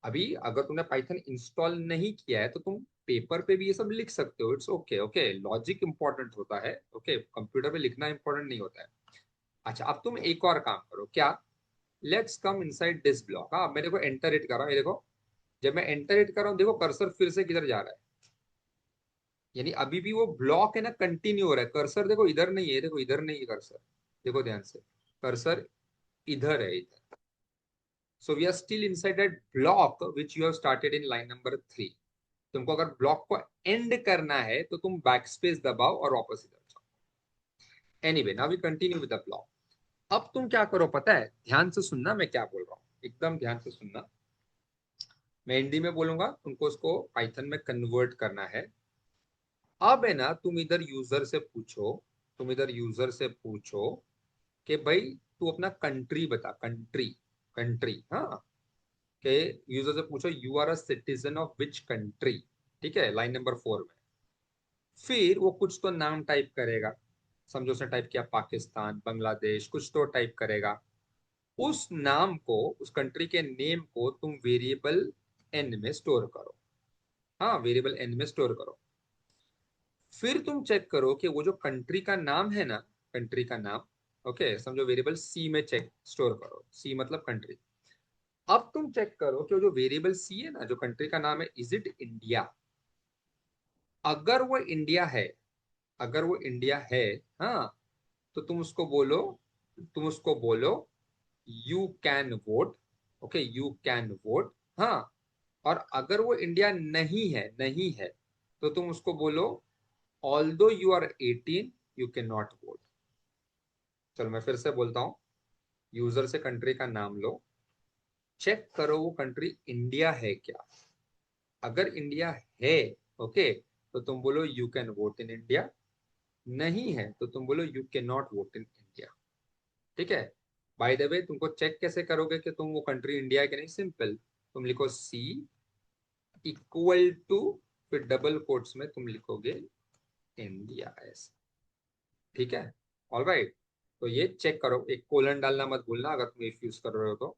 अभी अगर तुमने पाइथन इंस्टॉल नहीं किया है तो तुम पेपर पे भी ये सब लिख सकते हो, it's okay, okay, logic important होता है, ओके, कंप्यूटर पे लिखना इंपॉर्टेंट नहीं होता है। अच्छा, अब तुम एक और काम करो, क्या? Let's come inside this block. हाँ, मैं देखो एंटर इट कर रहा हूँ, ये देखो, जब मैं एंटर इट कर रहा हूँ देखो कर्सर फिर से किधर जा रहा है, यानी अभी भी वो ब्लॉक है ना, कंटिन्यू हो रहा है। कर्सर देखो इधर नहीं है, देखो इधर नहीं है कर्सर, देखो ध्यान से, कर्सर इधर है, इधर। So we are still inside that block which you have started in line number 3। तुमको अगर ब्लॉक को एंड करना है तो तुम बैक स्पेस दबाओ और वापस इधर जाओ। Anyway, now we continue with the block. अब तुम क्या करो पता है, ध्यान से सुनना मैं क्या बोल रहा हूँ, एकदम ध्यान से सुनना। मैं हिंदी में बोलूंगा, तुमको उसको पाइथन में कन्वर्ट करना है। अब है ना, तुम इधर यूजर से पूछो, तुम इधर यूजर से पूछो कि भाई तू अपना कंट्री बता, कंट्री, कंट्री, हाँ, के यूजर से पूछो you are a citizen of which country, ठीक है, लाइन नंबर 4 में। फिर वो कुछ तो नाम टाइप करेगा, समझो उसने टाइप किया पाकिस्तान, बांग्लादेश, कुछ तो टाइप करेगा। उस नाम को, उस कंट्री के नेम को तुम वेरिएबल एन में स्टोर करो, हाँ, वेरिएबल एन में स्टोर करो। फिर तुम चेक करो कि वो जो कंट्री का नाम है ना, कंट्री का नाम, ओके, समझो वेरिएबल सी में चेक स्टोर करो, सी मतलब कंट्री। अब तुम चेक करो कि वो जो वेरिएबल सी है ना, जो कंट्री का नाम है, इज इट इंडिया? अगर वो इंडिया है, अगर वो इंडिया है, हाँ, तो तुम उसको बोलो, तुम उसको बोलो you can vote, okay, you can vote, हाँ। और अगर वो इंडिया नहीं है, नहीं है, तो तुम उसको बोलो although you are 18 you can not vote. चलो मैं फिर से बोलता हूँ, यूजर से कंट्री का नाम लो, चेक करो वो कंट्री इंडिया है क्या। अगर इंडिया है, ओके, तो तुम बोलो you can vote in India. नहीं है तो तुम बोलो you can not vote in India, ठीक है। बाय द वे, तुमको चेक कैसे करोगे कि तुम वो कंट्री इंडिया है कि नहीं? सिंपल, तुम लिखो सी इक्वल टू, फिर डबल कोट्स में तुम लिखोगे इंडिया, ऐसे, ठीक है। ऑल राइट, तो ये चेक करो, एक कोलन डालना मत भूलना अगर तुम इफ यूज कर रहे हो तो।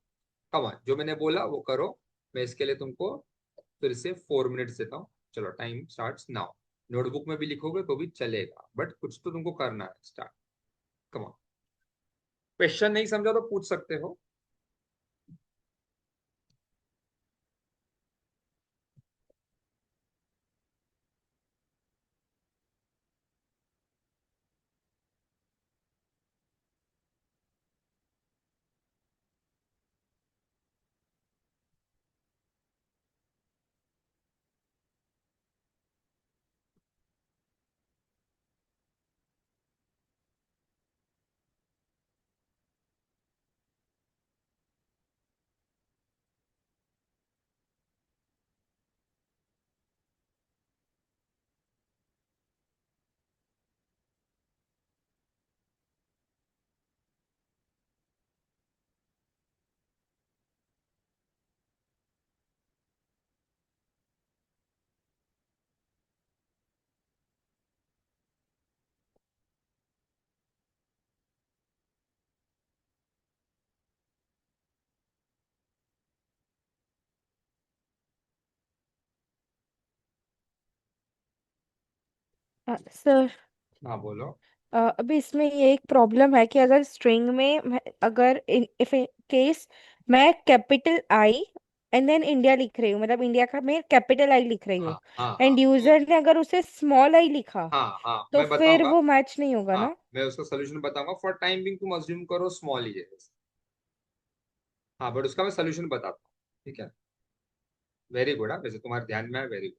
कम जो मैंने बोला वो करो। मैं इसके लिए तुमको फिर से 4 मिनट्स देता हूँ। चलो, टाइम स्टार्ट्स नाउ। नोटबुक में भी लिखोगे तो भी चलेगा, बट कुछ तो तुमको करना है। Start, come on. क्वेश्चन नहीं समझा तो पूछ सकते हो। सर, हाँ बोलो। अभी इसमें ये एक प्रॉब्लम है कि अगर स्ट्रिंग में अगर इफ केस मैं capital I and then India लिख रही हूँ, मतलब इंडिया का मैं कैपिटल आई लिख रही हूँ, हाँ हाँ हाँ, एंड तो यूजर ने अगर उसे स्मॉल आई लिखा, हाँ हाँ, तो मैं फिर बताऊंगा। वो मैच नहीं होगा हाँ, ना? मैं उसका सोल्यूशन बताऊंगा। फॉर टाइम बिंग तुम अज्यूम करो स्मॉल ही है। हाँ, बट उसका मैं सोल्यूशन बताता हूँ, ठीक है। वेरी गुड, हाँ, वैसे तुम्हारे ध्यान में है, वेरी गुड।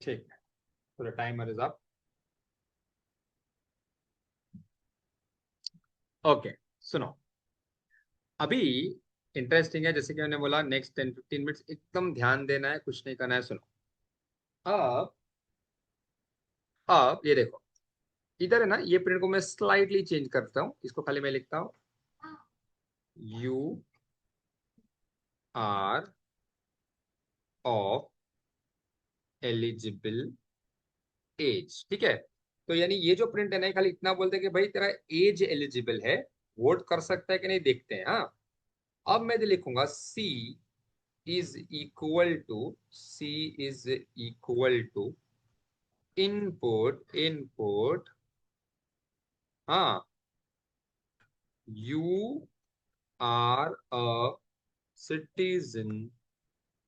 ठीक है, तो the timer is up. Okay, सुनो, अभी इंटरेस्टिंग है, जैसे कि मैंने बोला नेक्स्ट 10-15 मिनट्स एकदम ध्यान देना है, कुछ नहीं करना है। सुनो, अब ये देखो, इधर है ना, ये प्रिंट को मैं स्लाइटली चेंज करता हूँ, इसको खाली मैं लिखता हूँ you are of eligible age. ठीक है, तो यानी ये जो प्रिंट है ना, ये खाली इतना बोलते हैं कि भाई तेरा एज एलिजिबल है, वोट कर सकता है कि नहीं, देखते हैं। हाँ, अब मैं लिखूंगा is equal to C is equal to input. हाँ, you are a citizen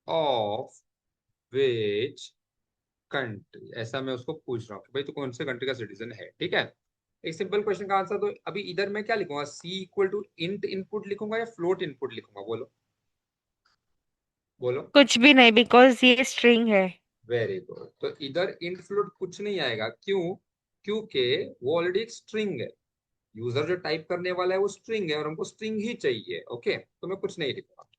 of which country, ऐसा मैं उसको पूछ रहा हूँ कि भाई तू कौन से कंट्री का सिटीजन है। ठीक है, एक सिंपल क्वेश्चन का आंसर। तो अभी इधर मैं क्या लिखूंगा, सी इक्वल टू इंट इनपुट लिखूंगा या फ्लोट इनपुट लिखूंगा, बोलो बोलो। कुछ भी नहीं, बिकॉज ये स्ट्रिंग है। वेरी गुड, तो इधर इंट फ्लोट कुछ नहीं आएगा, क्यों? क्योंकि वो ऑलरेडी एक स्ट्रिंग है, यूजर जो टाइप करने वाला है वो स्ट्रिंग है और हमको स्ट्रिंग ही चाहिए। ओके, तो मैं कुछ नहीं लिखूंगा।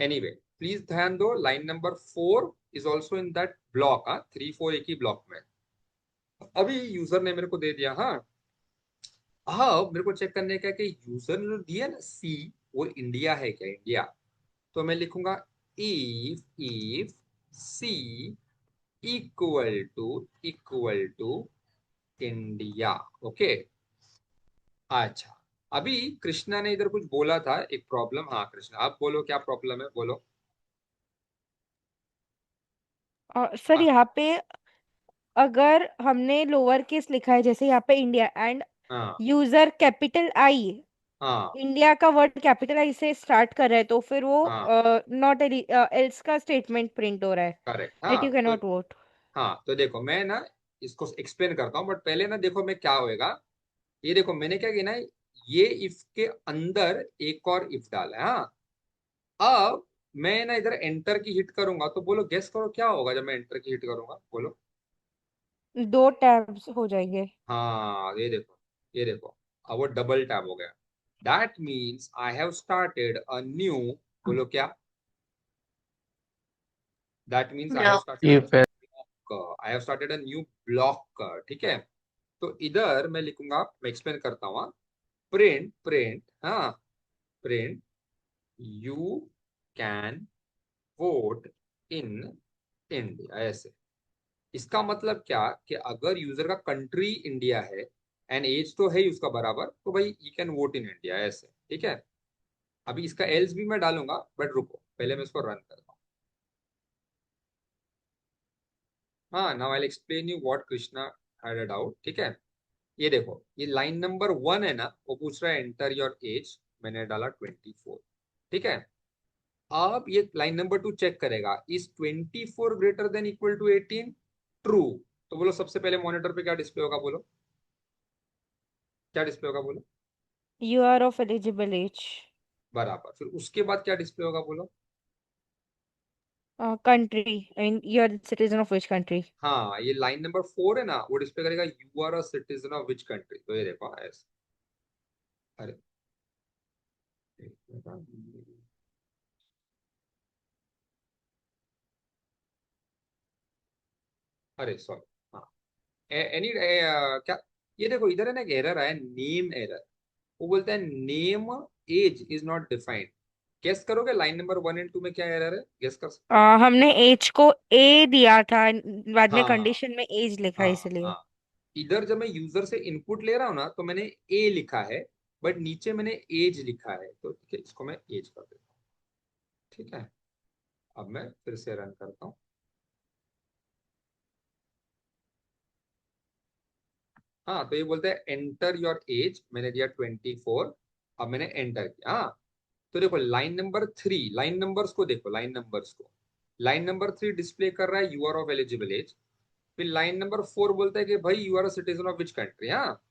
एनीवे, प्लीज ध्यान दो, line number 4 is also in that block. 3-4 एक ही ब्लॉक में। अभी यूजर ने मेरे को दे दिया। हाँ, अब मेरे को चेक करने का है कि यूजर ने जो दिया ना सी, वो इंडिया है क्या, इंडिया। तो मैं लिखूंगा if c equal to India. Okay, अच्छा, अभी कृष्णा ने इधर कुछ बोला था, एक प्रॉब्लम। हाँ कृष्णा, आप बोलो क्या प्रॉब्लम है, बोलो। सर हाँ यहाँ पे अगर हमने लोअर केस लिखा है, जैसे यहाँ पे इंडिया, एंड हाँ यूजर कैपिटल आई, हाँ इंडिया का वर्ड कैपिटल आई से स्टार्ट कर रहा है, तो फिर वो हाँ, नॉट एल्स का स्टेटमेंट प्रिंट हो रहा है करेक्ट। दैट हाँ यू तो कैन नॉट वोट। देखो, मैं ना इसको एक्सप्लेन करता हूँ, बट पहले ना देखो मैं क्या होएगा। ये देखो, मैंने क्या किया ना, ये इफ के अंदर एक और इफ डाला है। हाँ, अब मैं ना इधर एंटर की हिट करूंगा, तो बोलो गेस करो क्या होगा जब मैं एंटर की हिट करूंगा, बोलो। दो टैब्स हो जाएंगे। हाँ, ये देखो, अब वो डबल टैप हो गया। That means I have started a new, बोलो क्या, that means I have block. Started a if new block, I have started a new block. ठीक है, तो इधर मैं लिखूंगा, मैं एक्सप्लेन करता हूँ। प्रिंट, हाँ, print you can vote in India, ऐसे। इसका मतलब क्या कि अगर यूजर का कंट्री इंडिया है एंड एज तो है ही उसका बराबर, तो भाई you can vote in India, ऐसे। ठीक है, अभी इसका एल्स भी मैं डालूंगा, बट रुको पहले मैं इसको रन करता हूँ। हाँ, now I explain you what Krishna had a doubt. ठीक है, ये देखो, ये लाइन नंबर 1 है ना, वो पूछ रहा है एंटर योर एज, मैंने डाला 24। ठीक है, अब ये लाइन नंबर 2 चेक करेगा, is 24 greater than equal to 18, true. तो बोलो सबसे पहले मॉनिटर पे क्या डिस्प्ले होगा, बोलो क्या डिस्प्ले होगा, बोलो। You are of eligible age. बराबर, फिर उसके बाद क्या डिस्प्ले होगा, बोलो। Country, in you are citizen of which country. हाँ, ये लाइन नंबर 4 है ना, वो डिस्प्ले करेगा you are a citizen of which country. तो ये देखो ऐसे। अरे, अरे सॉरी। हाँ, एनी क्या, ये देखो इधर है ना, एक एरर है, नेम एरर। वो बोलता है name age is not defined. Guess करोगे लाइन नंबर 1 एंड 2 में क्या एरर है, गेस कर सकते हो? हमने एज को ए दिया था, बाद में हाँ कंडीशन में एज लिखा है, हाँ इसलिए। हाँ, इधर जब मैं यूजर से इनपुट ले रहा हूँ ना, तो मैंने ए लिखा है, बट नीचे मैंने एज लिखा है, तो ठीक है, इसको मैं एज कर देता हूँ। ठीक है, अब मैं फिर से रन करता हूँ। हाँ, तो ये बोलते हैं एंटर योर एज, मैंने दिया 24। अब मैंने एंटर किया। हाँ, तो देखो लाइन नंबर्स को देखो, लाइन नंबर 3 डिस्प्ले कर रहा है you are of eligible age. फिर लाइन नंबर 4 बोलता है कि भाई you are a citizen of which country. हाँ,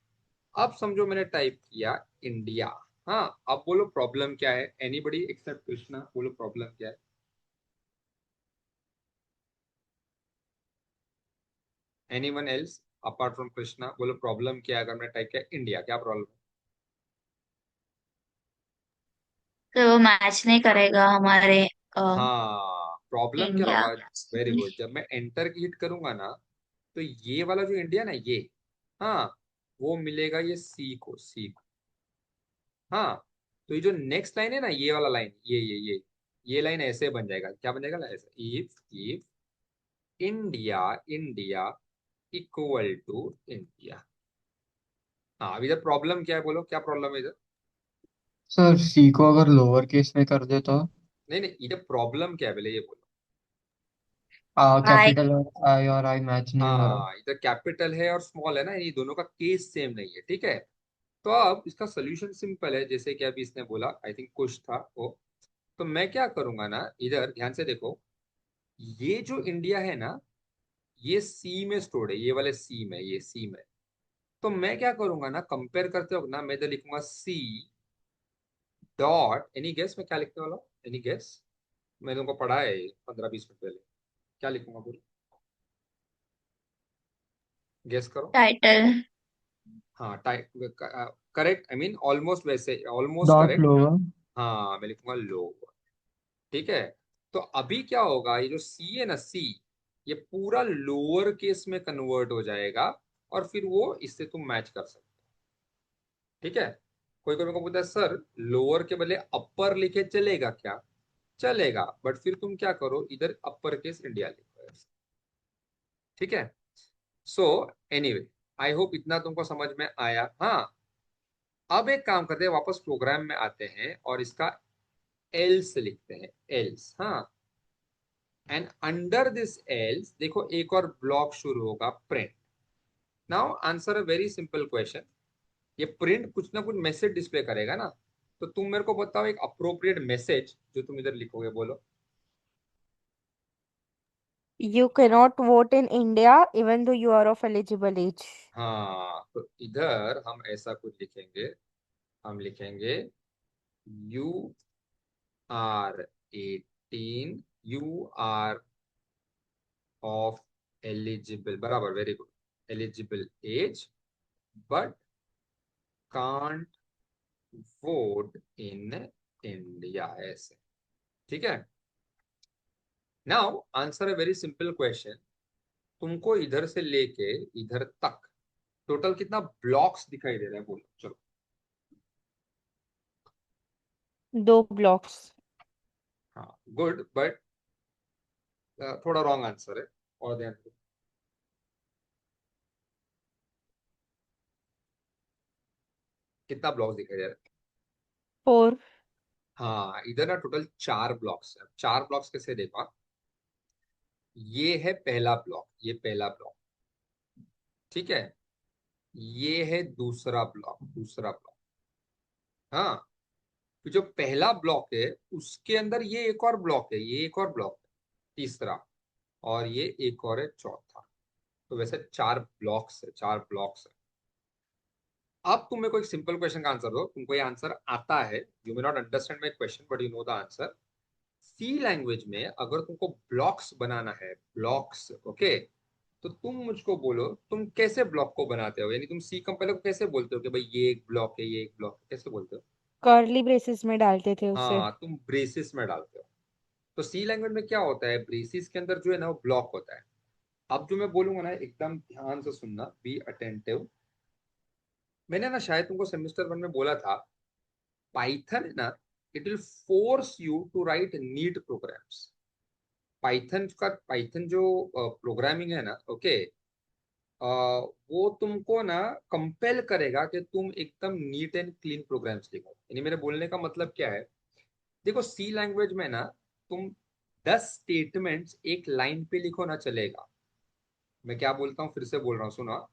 अब समझो मैंने टाइप किया इंडिया। हाँ, अब बोलो प्रॉब्लम क्या है, एनीबडी एक्सेप्ट कृष्णा, बोलो प्रॉब्लम क्या है। Anyone else apart from Krishna? बोलो प्रॉब्लम क्या है अगर मैं टाइप किया इंडिया, क्या प्रॉब्लम? तो वो मैच नहीं करेगा हमारे हाँ, प्रॉब्लम क्या इंडिया। होगा? Very good. जब मैं एंटर की हिट करूंगा ना, तो ये वाला जो इंडिया ना, ये, हाँ, वो मिलेगा ये सी को। हाँ, तो ये जो नेक्स्ट लाइन है ना, ये वाला लाइन, ये लाइन ऐसे बन जाएगा। क्या बन जाएगा? ऐसे, if India India equal to India. हाँ, अब इधर प्रॉब्लम क्या है? बोलो क्या प्रॉब्लम है इधर? सर सी को अगर लोअर केस में कर दे तो? नहीं नहीं, इधर प्रॉब्लम क्या है पहले ये बोलो। आई। कैपिटल आई और आई मैच नहीं हो रहा। हाँ, इधर कैपिटल है और स्मॉल है ना, ये दोनों का केस सेम नहीं है, ठीक है। तो अब इसका सोल्यूशन सिंपल है, जैसे कि अभी इसने बोला, आई थिंक कुछ था वो। तो मैं क्या करूंगा ना, इधर ध्यान से देखो, ये जो इंडिया है ना, ये सी में स्टोर्ड है, ये वाले सी में, ये सी में। तो मैं क्या करूंगा ना, कंपेयर करते हो ना, मैं इधर लिखूंगा सी डॉट, एनी गेस मैं क्या लिखने वाला हूँ? Any guess? मैंने तुमको पढ़ा है 15-20 मिनट पहले। क्या लिखूंगा बोलो, गेस करो। टाइटल। हाँ, type, correct, I mean almost, वैसे ऑलमोस्ट डॉट करेक्ट। लोअर। हाँ, मैं लिखूंगा लो। ठीक है। तो अभी क्या होगा, ये जो सी है ना, सी, ये पूरा लोअर केस में कन्वर्ट हो जाएगा, और फिर वो इससे तुम मैच कर सकते हो। ठीक है। कोई कोई मेरे को पूछता है, सर लोअर के बदले अपर लिखे चलेगा क्या? चलेगा, बट फिर तुम क्या करो, इधर अपर केस इंडिया लिखो ऐसे। ठीक है। सो एनीवे, आई होप इतना तुमको समझ में आया। हाँ, अब एक काम करते हैं, वापस प्रोग्राम में आते हैं और इसका एल्स लिखते हैं, एल्स। हाँ, एंड अंडर दिस एल्स देखो, एक और ब्लॉक शुरू होगा, print. Now answer a very simple question. ये प्रिंट कुछ ना कुछ मैसेज डिस्प्ले करेगा ना, तो तुम मेरे को बताओ एक अप्रोप्रिएट मैसेज जो तुम इधर लिखोगे, बोलो। You cannot vote in India even though you are of eligible age. हाँ, तो इधर हम ऐसा कुछ लिखेंगे, हम लिखेंगे you are 18, you are of eligible, बराबर, very good, eligible age, but can't vote in India, ऐसे। ठीक है। Now answer a very simple question. तुमको इधर से लेके इधर तक टोटल कितना ब्लॉक्स दिखाई दे रहा है, बोलो चलो। 2 blocks. हाँ, गुड, बट थोड़ा रॉन्ग आंसर है, और ध्यान दो। कितना ब्लॉक्स दिखाई दे रहा है? 4. हाँ, इधर ना टोटल 4 ब्लॉक्स है। 4 ब्लॉक्स कैसे देखो, ये है पहला ब्लॉक, ये पहला ब्लॉक, ठीक है। ये है दूसरा ब्लॉक, दूसरा ब्लॉक। हाँ, तो जो पहला ब्लॉक है उसके अंदर ये एक और ब्लॉक है, ये एक और ब्लॉक है, तीसरा, और ये एक और है, चौथा। तो वैसे 4 ब्लॉक्स है, 4 ब्लॉक्स है। अब तुम मेरे को एक सिंपल क्वेश्चन का आंसर दो, तुमको ये आंसर आता है, you may not understand my question but you know the answer. C language में अगर तुमको ब्लॉक्स बनाना है, ब्लॉक्स, ओके, तो तुम मुझको बोलो तुम कैसे ब्लॉक को बनाते हो, यानी तुम सी कंपाइलर को कैसे बोलते हो कि भाई ये एक ब्लॉक है, ये एक ब्लॉक है, कैसे बोलते हो? कर्ली ब्रेसेस में डालते थे उसे. हाँ, तुम ब्रेसिस में डालते हो। तो सी लैंग्वेज में क्या होता है, ब्रेसिस के अंदर जो है ना, वो ब्लॉक होता है। अब जो मैं बोलूंगा ना, एकदम ध्यान से सुनना, बी अटेंटिव। मैंने ना शायद तुमको सेमेस्टर 1 में बोला था, पाइथन है ना, it will force you to write neat programs. Python जो प्रोग्रामिंग है ना, ओके, वो तुमको ना कंपेल करेगा कि तुम एकदम नीट एंड क्लीन प्रोग्राम्स लिखो। यानी मेरे बोलने का मतलब क्या है, देखो सी लैंग्वेज में ना, तुम 10 स्टेटमेंट्स एक लाइन पे लिखो ना, चलेगा। मैं क्या बोलता हूँ, फिर से बोल रहा हूँ, सुनो।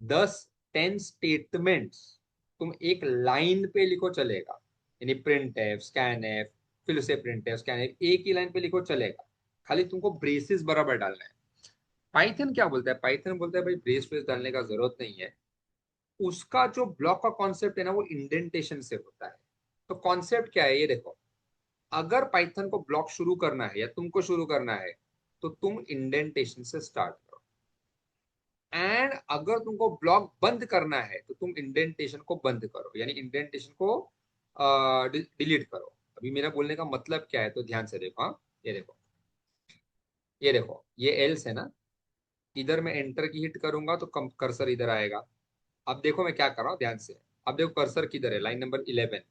10 10 स्टेटमेंट्स तुम एक लाइन पे लिखो, चलेगा। यानी प्रिंट एफ, स्कैन एफ, फिर से प्रिंट एफ, स्कैन एफ, एक ही लाइन पे लिखो, चलेगा। खाली तुमको ब्रेसेस बराबर डालना है। पाइथन क्या बोलता है, पाइथन बोलता है भाई ब्रेस ब्रेस डालने का जरूरत नहीं है। उसका जो ब्लॉक का कॉन्सेप्ट है ना, वो इंडेंटेशन से होता है। तो कॉन्सेप्ट क्या है ये देखो, अगर पाइथन को ब्लॉक शुरू करना है या तुमको शुरू करना है, तो तुम इंडेंटेशन से स्टार्ट करो। एंड अगर तुमको ब्लॉक बंद करना है तो तुम इंडेंटेशन को बंद करो, यानी इंडेंटेशन को डिलीट करो। अभी मेरा बोलने का मतलब क्या है तो ध्यान से देखो। हाँ, ये देखो, ये देखो, ये एल्स है ना, इधर मैं एंटर की हिट करूंगा तो कर्सर इधर आएगा। अब देखो मैं क्या कर रहा हूँ, ध्यान से। अब देखो कर्सर किधर है, लाइन नंबर 11।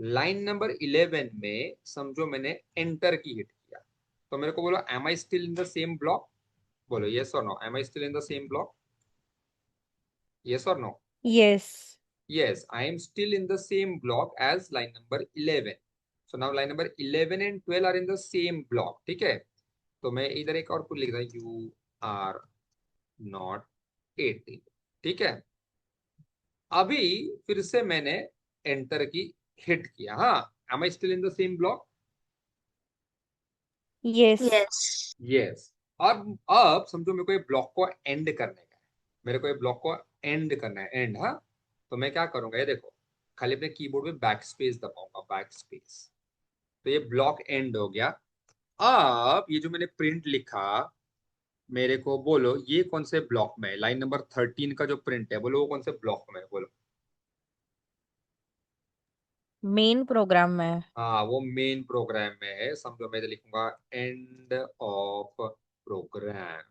लाइन नंबर 11 में समझो मैंने एंटर की हिट किया, तो मेरे को बोलो am I still in the same block? बोलो yes or no, am I still in the same block? Yes or no? Yes. Yes, I am still in the same block as line number 11. So now line number 11 and 12 are in the same block. ठीक है, तो मैं इधर एक और put लिख रहा हूँ, यू आर नॉट 18। ठीक है, अभी फिर से मैंने एंटर की हिट किया। हाँ, am I still in the same block? Yes. Yes. Yes. अब समझो मेरे को ये ब्लॉक को एंड करने का है, मेरे को ये ब्लॉक को एंड करना है, एंड। हाँ, तो मैं क्या करूंगा, ये देखो, खाली अपने कीबोर्ड पे बैक स्पेस दबाऊंगा, बैक स्पेस, तो ये ब्लॉक एंड हो गया। अब ये जो मैंने प्रिंट लिखा, मेरे को बोलो ये कौन से ब्लॉक में है? लाइन नंबर 13 का जो प्रिंट है, बोलो वो कौन से ब्लॉक में है, बोलो। मेन प्रोग्राम में। हाँ, वो मेन प्रोग्राम में है। समझो मैं इधर लिखूंगा एंड ऑफ प्रोग्राम।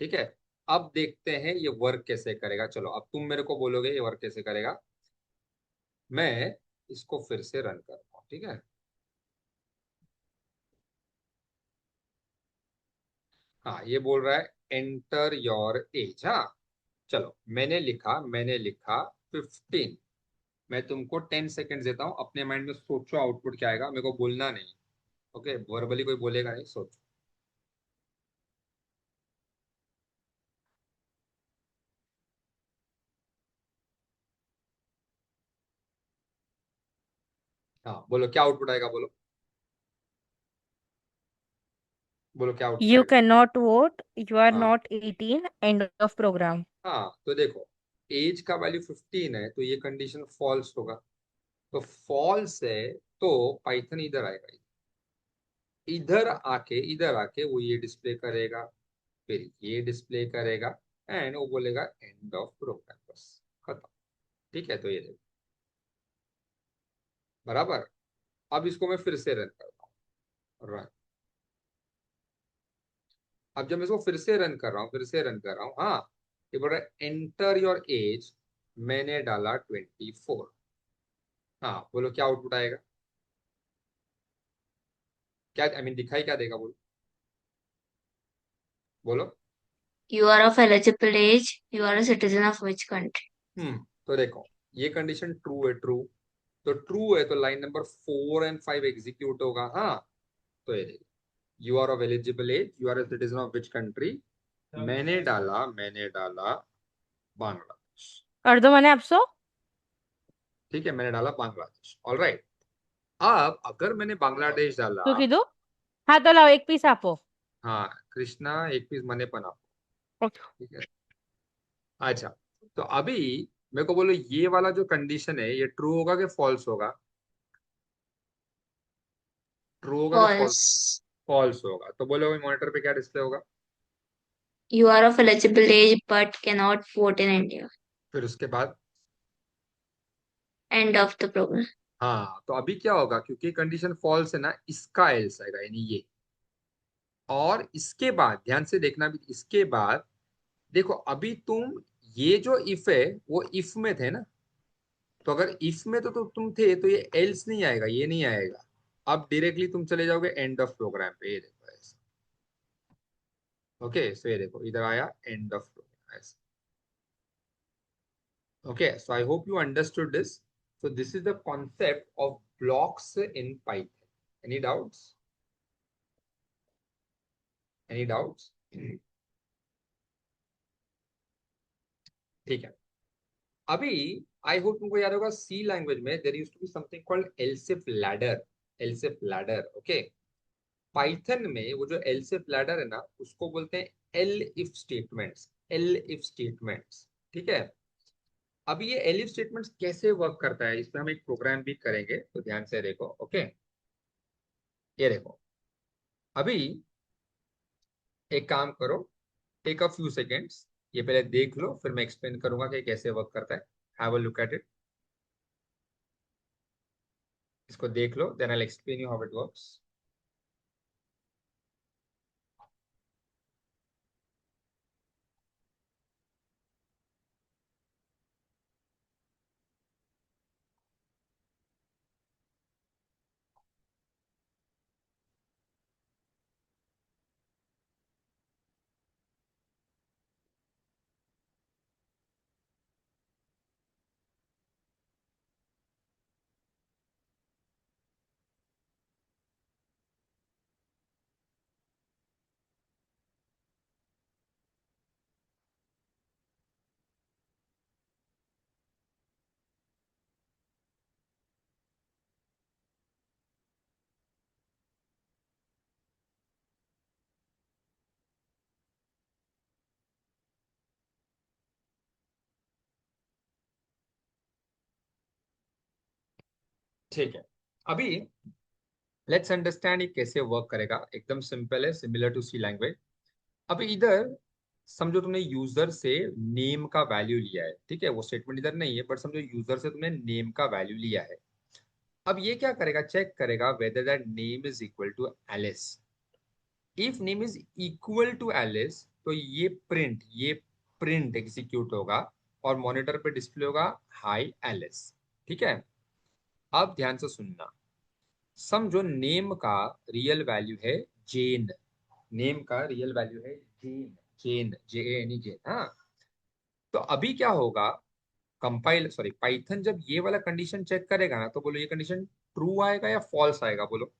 ठीक है, अब देखते हैं ये वर्क कैसे करेगा। चलो अब तुम मेरे को बोलोगे ये वर्क कैसे करेगा। मैं इसको फिर से रन करता हूँ, ठीक है। हाँ, ये बोल रहा है एंटर योर एज। हाँ, चलो मैंने लिखा 15। मैं तुमको 10 सेकेंड देता हूँ, अपने माइंड में सोचो आउटपुट क्या आएगा, मेरे को बोलना नहीं। ओके, वर्बली कोई बोलेगा नहीं, सोचो। हाँ, बोलो क्या आउटपुट आएगा, बोलो, बोलो क्या आउटपुट यू आएगा। Can not vote, you are हाँ, नॉट 18, एंड ऑफ प्रोग्राम। हाँ, तो देखो एज का वैल्यू 15 है तो ये कंडीशन फॉल्स होगा। तो फॉल्स है तो पाइथन इधर आएगा, इधर आके वो ये डिस्प्ले करेगा, फिर ये डिस्प्ले करेगा, एंड वो बोलेगा एंड ऑफ प्रोग्राम, बस खत्म। ठीक है, तो ये देखो बराबर। अब इसको मैं फिर से रन करता हूँ, रन। अब जब मैं इसको फिर से रन कर रहा हूँ, हाँ, ये बोल रहा है एंटर योर एज। मैंने डाला 24। हाँ, बोलो क्या आउटपुट आएगा, क्या आई मीन दिखाई क्या देगा, बोलो, बोलो। You are of eligible age, you are a citizen of which country? तो देखो ये कंडीशन ट्रू है, ट्रू, तो ट्रू है तो लाइन नंबर 4 और 5 एग्जीक्यूट होगा। हाँ, तो ये देखो, you are of eligible age, you are a citizen of which country. मैंने डाला बांग्लादेश। कर दो मैंने आपसे। ठीक है, मैंने डाला बांग्लादेश, ऑल राइट। अब अगर मैंने बांग्लादेश डाला, तो कीधु। हाँ तो लाओ एक पीस आपो। हाँ कृष्णा एक पीस मने पना, ओके। ठीक है। अच्छा, तो अभी मेरे को बोलो ये वाला जो कंडीशन है ये ट्रू होगा कि फॉल्स होगा? ट्रू होगा कि फॉल्स? फॉल्स। फॉल्स होगा, तो बोलो मॉनिटर पे क्या डिस्प्ले होगा? You are of eligible age but can not vote in India. फिर उसके बाद, एंड ऑफ द प्रोग्राम। हाँ, तो अभी क्या होगा, क्योंकि कंडीशन फॉल्स है ना, इसका एल्स आएगा, यानी ये। और इसके बाद ध्यान से देखना भी, इसके बाद देखो अभी तुम, ये जो इफ है वो इफ में थे ना, तो अगर इफ में तो तुम थे तो ये एल्स नहीं आएगा, ये नहीं आएगा। अब डायरेक्टली तुम चले जाओगे एंड ऑफ प्रोग्राम पे, ये देखो ऐसा। ओके, सो ये देखो इधर आया एंड ऑफ प्रोग्राम ऐसा। Okay, so I hope you understood this. So this is the concept of blocks in Python. Any doubts? Any doubts? ठीक है, अभी आई होप तुमको याद होगा सी लैंग्वेज में there used to be something called elif ladder. Elif ladder, okay. Python में वो जो एलसिफ लैडर है ना, उसको बोलते हैं L if statements, L if statements. ठीक है, अब ये एल इफ स्टेटमेंट्स कैसे वर्क करता है, इसमें हम एक प्रोग्राम भी करेंगे, तो ध्यान से देखो। ओके, ये देखो, अभी एक काम करो, टेक अ फ्यू सेकेंड्स, ये पहले देख लो, फिर मैं एक्सप्लेन करूंगा कि कैसे वर्क करता है। Have a look at it. इसको देख लो, then I will explain you how it works. ठीक है, अभी लेट्स अंडरस्टैंड ये कैसे वर्क करेगा। एकदम सिंपल है, सिमिलर टू सी लैंग्वेज। अभी इधर समझो तुमने यूजर से नेम का वैल्यू लिया है, ठीक है, वो स्टेटमेंट इधर नहीं है, बट समझो यूजर से तुमने नेम का वैल्यू लिया है। अब ये क्या करेगा, चेक करेगा whether that name is equal to Alice. If name is equal to Alice तो ये प्रिंट एग्जीक्यूट होगा और मॉनिटर पे डिस्प्ले होगा हाई एलिस। ठीक है, अब ध्यान से सुनना। समझो नेम का रियल वैल्यू है जेन। नेम का रियल वैल्यू है जेन। जेन, JANE, जेन। हाँ, तो अभी क्या होगा, कंपाइल सॉरी पाइथन जब ये वाला कंडीशन चेक करेगा ना, तो बोलो ये कंडीशन ट्रू आएगा या फॉल्स आएगा, बोलो।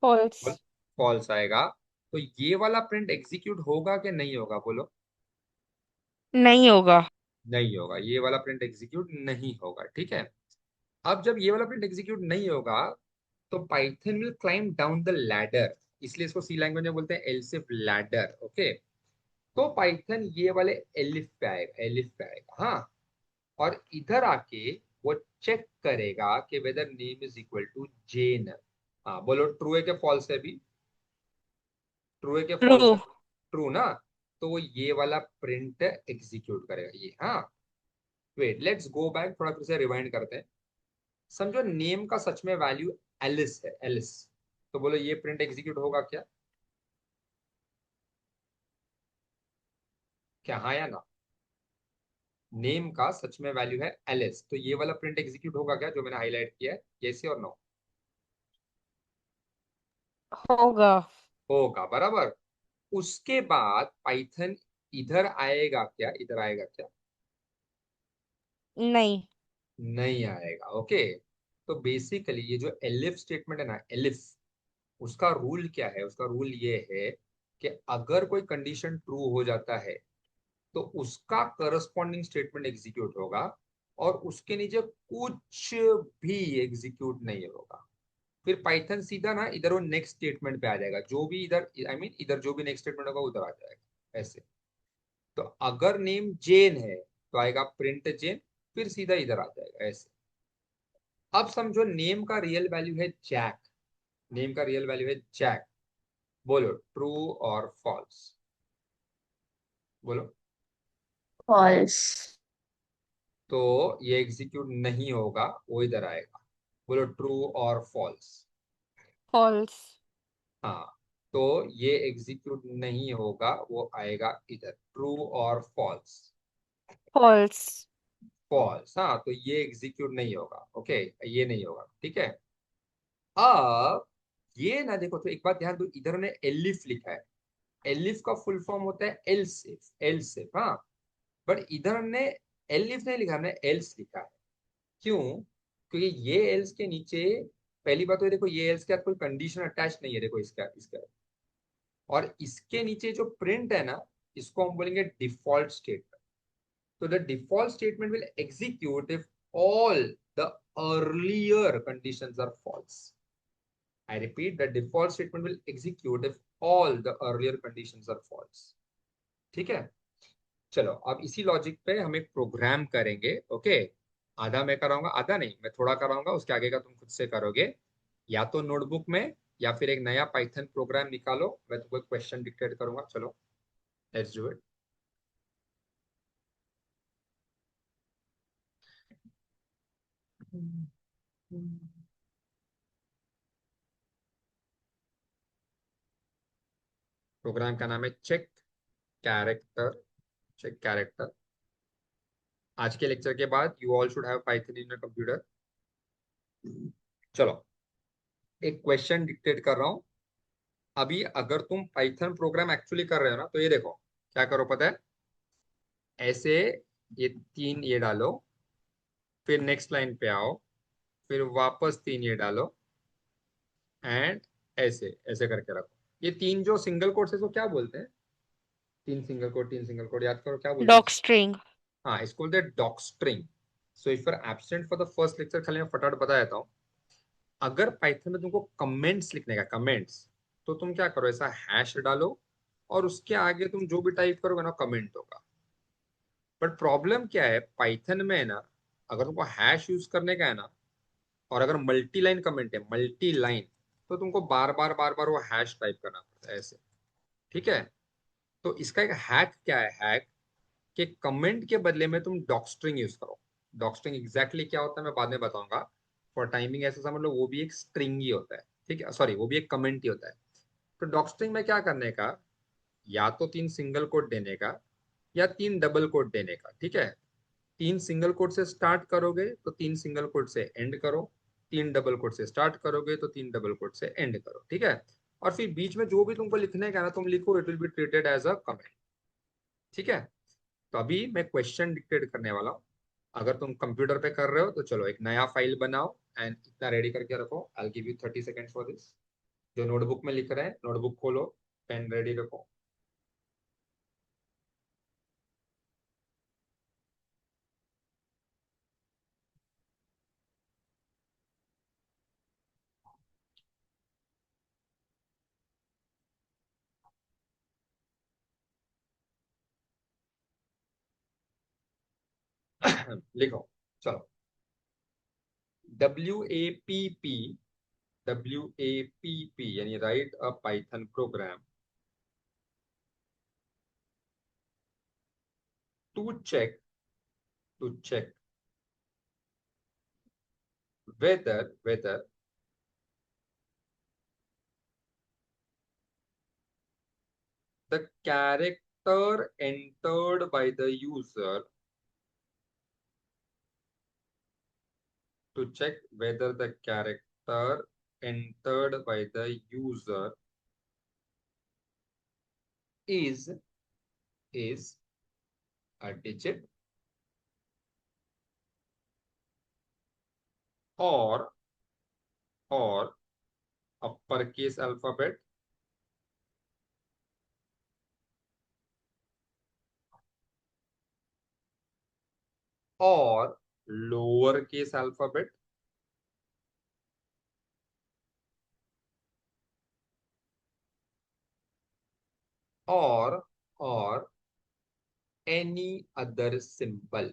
फॉल्स। फॉल्स आएगा। तो ये वाला प्रिंट एग्जीक्यूट होगा कि नहीं होगा, बोलो। नहीं होगा। नहीं होगा, ये वाला प्रिंट एग्जीक्यूट नहीं होगा। ठीक है, अब जब ये वाला प्रिंट एग्जीक्यूट नहीं होगा तो Python will climb down the ladder. इसलिए इसको सी लैंग्वेज में बोलते हैं एल्सिफ लैडर। ओके, तो पाइथन ये वाले एलिफ पे आएगा, एलिफ पे आएगा। हाँ, और इधर आके वो चेक करेगा कि whether name is equal to Jane. हाँ बोलो, ट्रू है क्या फॉल्स है अभी? ट्रू है क्या ट्रू। फॉल्स है? ट्रू ना, तो वो ये वाला प्रिंट एग्जीक्यूट करेगा ये। हाँ, वेट लेट्स गो बैक, थोड़ा फिर से रिवाइंड करते हैं। समझो नेम का सच में वैल्यू एलिस है, एलिस, तो बोलो ये प्रिंट एग्जीक्यूट होगा क्या? क्या हाँ या ना? नेम का सच में वैल्यू है एलिस, तो ये वाला प्रिंट एग्जीक्यूट होगा क्या जो मैंने हाईलाइट किया है? Yes or no? होगा। होगा, बराबर। उसके बाद पाइथन इधर आएगा क्या, इधर आएगा क्या? नहीं। नहीं आएगा। ओके, तो बेसिकली ये जो एलिफ स्टेटमेंट है ना, एलिफ, उसका रूल क्या है? उसका रूल ये है कि अगर कोई कंडीशन ट्रू हो जाता है तो उसका करस्पॉन्डिंग स्टेटमेंट एग्जीक्यूट होगा और उसके नीचे कुछ भी एग्जीक्यूट नहीं होगा। फिर पाइथन सीधा ना इधर वो नेक्स्ट स्टेटमेंट पे आ जाएगा, जो भी इधर आई मीन इधर जो भी नेक्स्ट स्टेटमेंट होगा उधर आ जाएगा, ऐसे। तो अगर नेम जेन है तो आएगा प्रिंट जेन, फिर सीधा इधर आ जाएगा, ऐसे। अब समझो नेम का रियल वैल्यू है जैक। नेम का रियल वैल्यू है जैक, बोलो ट्रू और फॉल्स, बोलो। फॉल्स। तो ये एग्जीक्यूट नहीं होगा, वो इधर आएगा। बोलो ट्रू और फॉल्स। फॉल्स। हाँ, तो ये एग्जीक्यूट नहीं होगा, वो आएगा इधर, ट्रू और फॉल्स। फॉल्स। फॉल्स, हाँ, तो ये एग्जीक्यूट नहीं होगा। ओके, ये नहीं होगा। ठीक है, अब ये ना देखो, तो एक बात ध्यान दो, इधर ने एलिफ लिखा है। एलिफ का फुल फॉर्म होता है एलसिफ, एलसिफ। हाँ, बट इधर हमने एलिफ नहीं लिखा, हमने एल्स लिखा है। क्यों? क्योंकि ये एल्स के नीचे, पहली बात तो ये देखो, ये एल्स के साथ कोई कंडीशन अटैच नहीं है, देखो इसका इसका। और इसके नीचे जो प्रिंट है ना, इसको हम बोलेंगे डिफॉल्ट स्टेटमेंट। तो the default statement will execute if all the earlier conditions are false. I repeat, the default statement will execute if all the earlier conditions are false. ठीक है, चलो अब इसी लॉजिक पे हम एक प्रोग्राम करेंगे। ओके, आधा मैं कराऊंगा, आधा नहीं, मैं थोड़ा कराऊंगा, उसके आगे का तुम खुद से करोगे, या तो नोटबुक में या फिर एक नया पाइथन प्रोग्राम निकालो, मैं तुमको एक क्वेश्चन डिक्टेट करूंगा। चलो लेट्स डू इट। प्रोग्राम का नाम है चेक कैरेक्टर। Check character. आज के लेक्चर के बाद you all should have Python in your computer. चलो, एक क्वेश्चन डिक्टेट कर रहा हूं। अभी अगर तुम पाइथन प्रोग्राम एक्चुअली कर रहे हो ना, तो ये देखो क्या करो पता है। ऐसे ये तीन ये डालो, फिर नेक्स्ट लाइन पे आओ, फिर वापस तीन ये डालो, एंड ऐसे ऐसे करके रखो। ये तीन जो सिंगल कोट्स है, इसको क्या बोलते हैं? तीन सिंगल कोट, तीन सिंगल कोट, याद करो क्या बोलते हैं डॉग इसको? स्ट्रिंग। हाँ, इसको बोलते हैं doc string. So if you are absent for the first lecture, खाली मैं फटाफट बता देता हूँ। अगर पाइथन में तुमको कमेंट्स लिखने का, कमेंट्स, तो तुम क्या करो, ऐसा हैश डालो और उसके आगे तुम जो भी टाइप करोगे ना, कमेंट होगा। बट प्रॉब्लम क्या है पाइथन में है ना, अगर तुमको हैश यूज करने का है ना, और अगर मल्टी लाइन कमेंट है, मल्टी लाइन, तो तुमको बार बार वो हैश टाइप करना पड़ता है ऐसे। ठीक है? तो इसका एक हैक क्या है, हैक कि कमेंट के बदले में तुम डॉक्स्ट्रिंग यूज करो। डॉक्स्ट्रिंग एग्जैक्टली क्या होता है मैं बाद में बताऊंगा। फॉर टाइमिंग ऐसे समझ लो, वो भी एक स्ट्रिंग ही होता है। ठीक है, सॉरी, वो भी एक कमेंट ही होता है। तो डॉक्स्ट्रिंग में क्या करने का, या तो तीन सिंगल कोट देने का, या तीन डबल कोट देने का। ठीक है? तीन सिंगल कोट से स्टार्ट करोगे तो तीन सिंगल कोट से एंड करो। तीन डबल कोट से स्टार्ट करोगे तो तीन डबल कोट से एंड करो। ठीक है? और फिर बीच में जो भी तुमको लिखने का ना, तुम लिखो, it will be treated as a comment. ठीक है? तो अभी मैं क्वेश्चन डिक्टेट करने वाला हूँ। अगर तुम कंप्यूटर पे कर रहे हो तो चलो एक नया फाइल बनाओ एंड इतना रेडी करके रखो। आई give you 30 seconds for this. जो नोटबुक में लिख रहे हैं, नोटबुक खोलो, पेन रेडी रखो। लिखो, चलो। WAPP, WAPP यानी write a Python program to check, to check whether the character entered by the user, to check whether the character entered by the user is is a digit or uppercase alphabet or lowercase alphabet or any other symbol.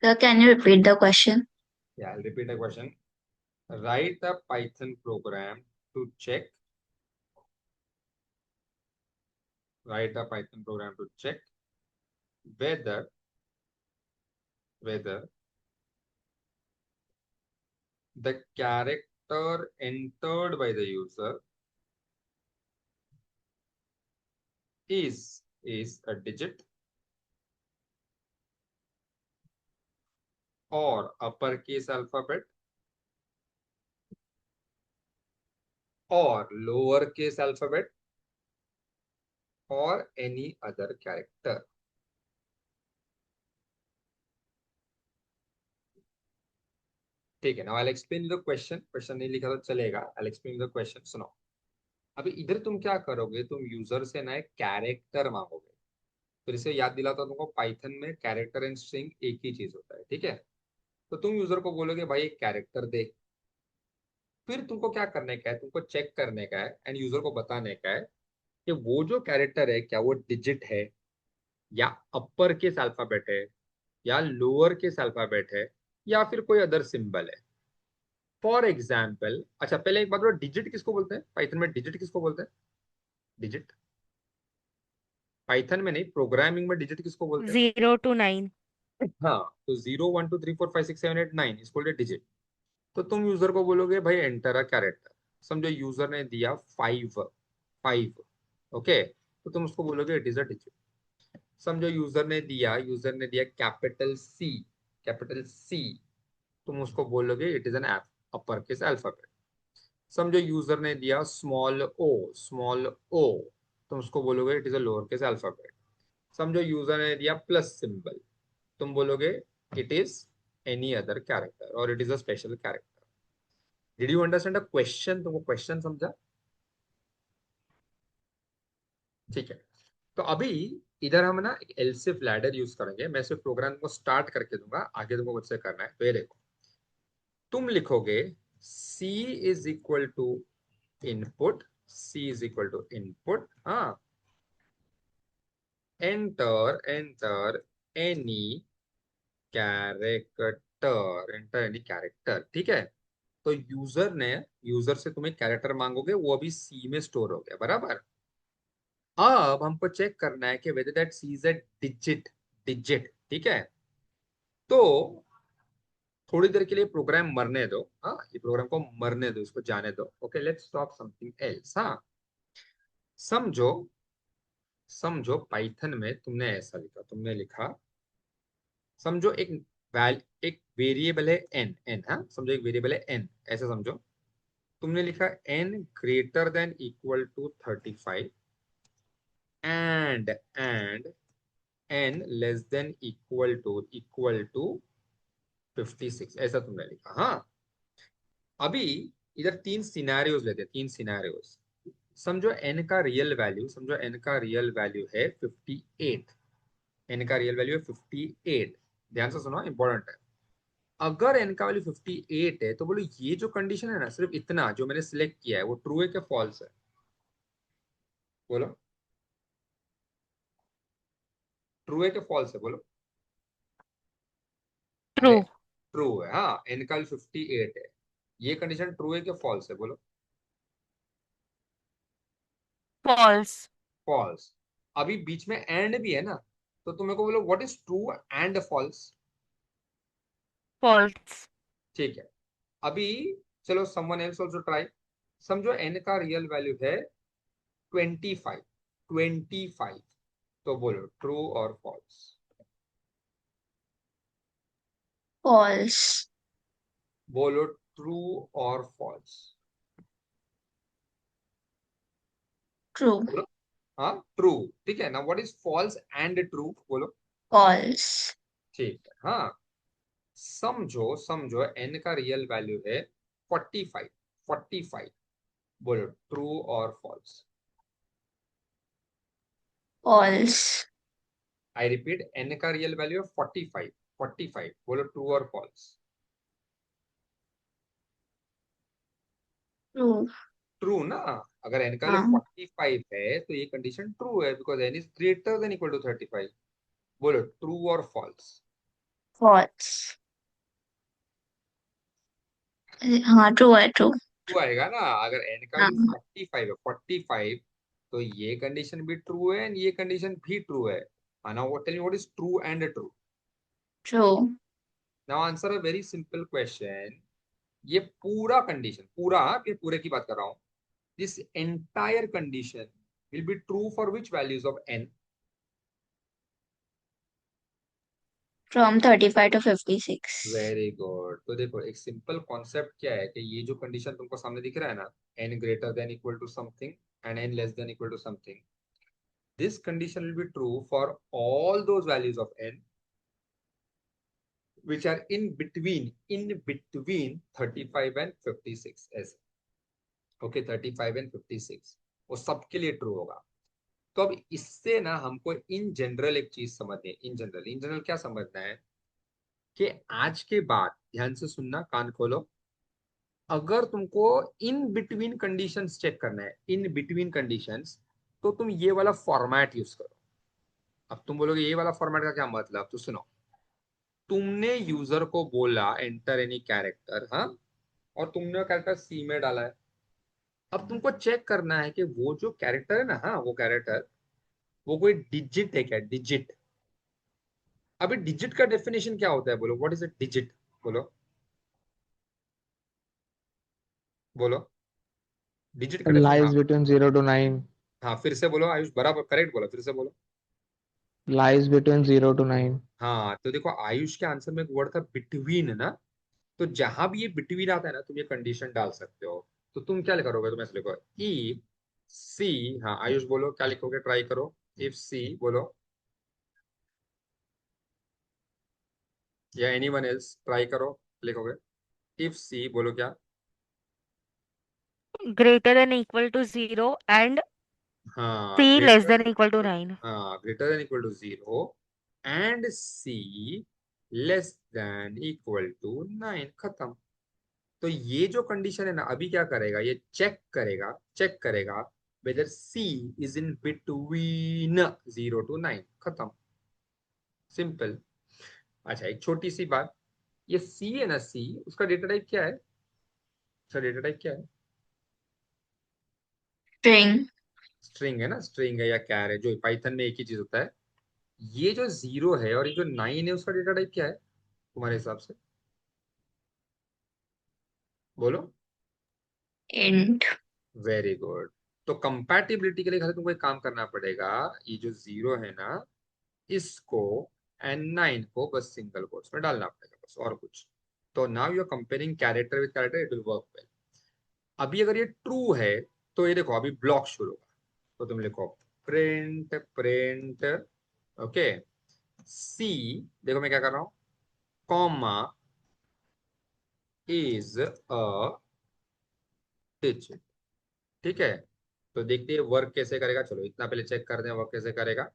So can you repeat the question? Yeah, I'll repeat the question. Write a Python program to check. Write a Python program to check whether the character entered by the user is a digit or uppercase alphabet or lowercase alphabet or any other character. ठीक है, now I'll explain the question. Question नहीं लिखा तो चलेगा, I'll explain the question. सुनो, अभी इधर तुम क्या करोगे, तुम यूजर से ना एक कैरेक्टर मांगोगे। फिर इसे याद दिलाता हूं तुमको, पाइथन में कैरेक्टर एंड स्ट्रिंग एक ही चीज होता है। ठीक है? तो तुम यूजर को बोलोगे भाई एक कैरेक्टर दे। फिर तुमको क्या करने का है, तुमको चेक करने का है एंड यूजर को बताने का है कि वो जो कैरेक्टर है क्या वो डिजिट है, या अपर केस अल्फाबेट है, या लोअर केस अल्फाबेट है, या फिर कोई अदर सिंबल है। फॉर एग्जाम्पल, अच्छा पहले एक बात बताओ, डिजिट किसको बोलते हैं पाइथन में? डिजिट किसको बोलते हैं? डिजिट पाइथन में नहीं, प्रोग्रामिंग में डिजिट किसको बोलते हैं? 0 to 9। हाँ, तो 0 1 2 3 4 5 6 7 8 9 इसको बोलते डिजिट। तो तुम यूजर को बोलोगे भाई एंटर अ कैरेक्टर। समझो यूजर ने दिया 5, 5, ओके, तो तुम उसको बोलोगे इट इज अ डिजिट। समझो यूजर ने दिया कैपिटल सी, तुम उसको बोलोगे it is an upper case alphabet. समझो यूजर ने दिया स्मॉल ओ, तुम उसको बोलोगे it is a lower case alphabet. समझो यूजर ने दिया प्लस सिंबल, तुम बोलोगे it is any other character और it is a special character. Did you understand the question? तुमको क्वेश्चन समझा? ठीक है। तो अभी इधर हम ना एक एलसिफ लैडर यूज करेंगे। मैं सिर्फ प्रोग्राम को स्टार्ट करके दूंगा, आगे तुमको मुझसे करना है। तो ये देखो, तुम लिखोगे c is equal to input, हाँ, एंटर एनी कैरेक्टर, ठीक है। तो यूजर से तुम एक कैरेक्टर मांगोगे, वो अभी सी में स्टोर हो गया, बराबर। अब हमको चेक करना है कि whether that c is a digit, ठीक है। तो थोड़ी देर के लिए प्रोग्राम मरने दो, हाँ, ये प्रोग्राम को मरने दो, इसको जाने दो। Okay, let's talk something else. हाँ, समझो समझो पाइथन में तुमने ऐसा लिखा, समझो एक वेरिएबल है एन, हाँ, समझो एक वेरिएबल है एन, ऐसा समझो। तुमने लिखा n greater than equal to 35 and n less than equal to 56, ऐसा तुमने लिखा। हाँ, अभी इधर तीन सिनेरियोज लेते हैं, तीन सिनेरियोज। समझो एन का रियल वैल्यू है 58। एन का रियल वैल्यू है 58। ध्यान से सुनो, इंपॉर्टेंट है। अगर एन का वैल्यू 58 है तो बोलो ये जो कंडीशन है ना, सिर्फ इतना जो मैंने सिलेक्ट किया है वो ट्रू है क्या फॉल्स है? बोलो, ट्रू है क्या फॉल्स है? बोलो। ट्रू। अरे ट्रू है, हाँ, एन का वैल्यू 58 है, ये कंडीशन ट्रू है क्या फॉल्स है? बोलो। फॉल्स। फॉल्स। अभी बीच में एंड भी है ना, तो तुम मेरे को बोलो what is true and false? False. ठीक है। अभी चलो समवन एल्स आल्सो ट्राई। समझो एन का रियल वैल्यू है 25, 25, तो बोलो ट्रू और फॉल्स? फॉल्स। बोलो ट्रू और फॉल्स? ट्रू। बोलो। हाँ, ट्रू। ठीक है ना, what is false and true? बोलो। फॉल्स। ठीक है, हाँ। समझो समझो एन का रियल वैल्यू है 45, 45, बोलो ट्रू और false? False. I repeat, n का रियल वैल्यू है 45, 45, बोलो ट्रू और फॉल्स? ट्रू। ट्रू ना। अगर एन का वैल्यू हाँ। 45 है तो ये कंडीशन ट्रू है, because n is greater than equal to 35। बोलो ट्रू और फॉल्स? फॉल्स। हाँ, ट्रू है, ट्रू। ट्रू आएगा ना। अगर एन का वैल्यू हाँ। 45 है, 45, तो ये कंडीशन भी ट्रू है एंड ये कंडीशन भी ट्रू है। Now tell me what is true and true? True. Now answer a very simple question. ये पूरा कंडीशन, पूरा, ये पूरे की बात कर रहा हूं, this entire condition will be true for which values of n? From 35 to 56। Very good. तो देखो एक सिंपल कॉन्सेप्ट क्या है कि ये जो कंडीशन तुमको सामने दिख रहा है ना, n greater than equal to something and n less than equal to something, this condition will be true for all those values of n which are in between 35 and 56, ऐसे। ओके, 35 एंड 56 वो सबके लिए true होगा। तो अब इससे ना हमको इन जनरल एक चीज समझनी है। इन जनरल क्या समझना है कि आज के बाद ध्यान से सुनना, कान खोलो। अगर तुमको इन बिटवीन कंडीशंस चेक करना है, इन बिटवीन कंडीशंस, तो तुम ये वाला फॉर्मेट यूज करो। अब तुम बोलोगे ये वाला फॉर्मेट का क्या मतलब? तो सुनो, तुमने यूजर को बोला एंटर एनी कैरेक्टर, हाँ, और तुमने कैरेक्टर सी में डाला है। अब तुमको चेक करना है कि वो जो कैरेक्टर है ना, हाँ वो कैरेक्टर वो कोई डिजिट है क्या, डिजिट। अभी डिजिट का डेफिनेशन क्या होता है, बोलो व्हाट इज अ डिजिट। बोलो बोलो, डिजिट का डेफिनेशन। हाँ लाइज बिटवीन 0 to 9। हाँ, फिर से बोलो आयुष, बराबर करेक्ट बोला, फिर से बोलो। Lies between 0 to 9। हाँ तो देखो आयुष के आंसर में एक वर्ड था बिटवीन ना, तो जहां भी ये बिटवीन आता है ना तुम ये कंडीशन डाल सकते हो। तो तुम क्या करोगे, तुम ऐसे लिखो ई सी। हाँ आयुष बोलो क्या लिखोगे, ट्राई करो। इफ सी बोलो, या एनीवन एल्स ट्राई करो, लिखोगे। इफ सी बोलो क्या। greater than equal to 0 and हाँ c less greater than than equal to equal, 9. हाँ greater than equal to 0 and c less than equal to 9, खत्म। तो ये जो कंडीशन है ना, अभी क्या करेगा, ये चेक करेगा weather C is in between 0 to 9, खत्म, सिंपल। अच्छा एक छोटी सी बात, ये सी है ना, सी उसका डेटा टाइप क्या है, उसका डेटा टाइप क्या है। स्ट्रिंग। स्ट्रिंग है ना, स्ट्रिंग है या कैर है, जो पाइथन में एक ही चीज होता है। ये जो 0 है और ये जो 9 है उसका डेटा टाइप क्या है तुम्हारे हिसाब से, बोलो। इंट। Very good. तो कंपैटिबिलिटी के लिए खाली तुमको एक काम करना पड़ेगा, ये जो 0 है ना इसको एंड 9 को बस सिंगल कोट्स में डालना पड़ेगा, बस और कुछ। तो now you are comparing character with character, it will work well. अभी अगर ये ट्रू है तो ये देखो अभी ब्लॉक शुरू होगा, तो तुम लिखो प्रिंट प्रिंट, ओके सी, देखो मैं क्या कर रहा हूं, कॉमा इज अ डिजिट, ठीक है। तो देखते हैं वर्क कैसे करेगा, चलो इतना पहले चेक करते हैं वर्क कैसे करेगा।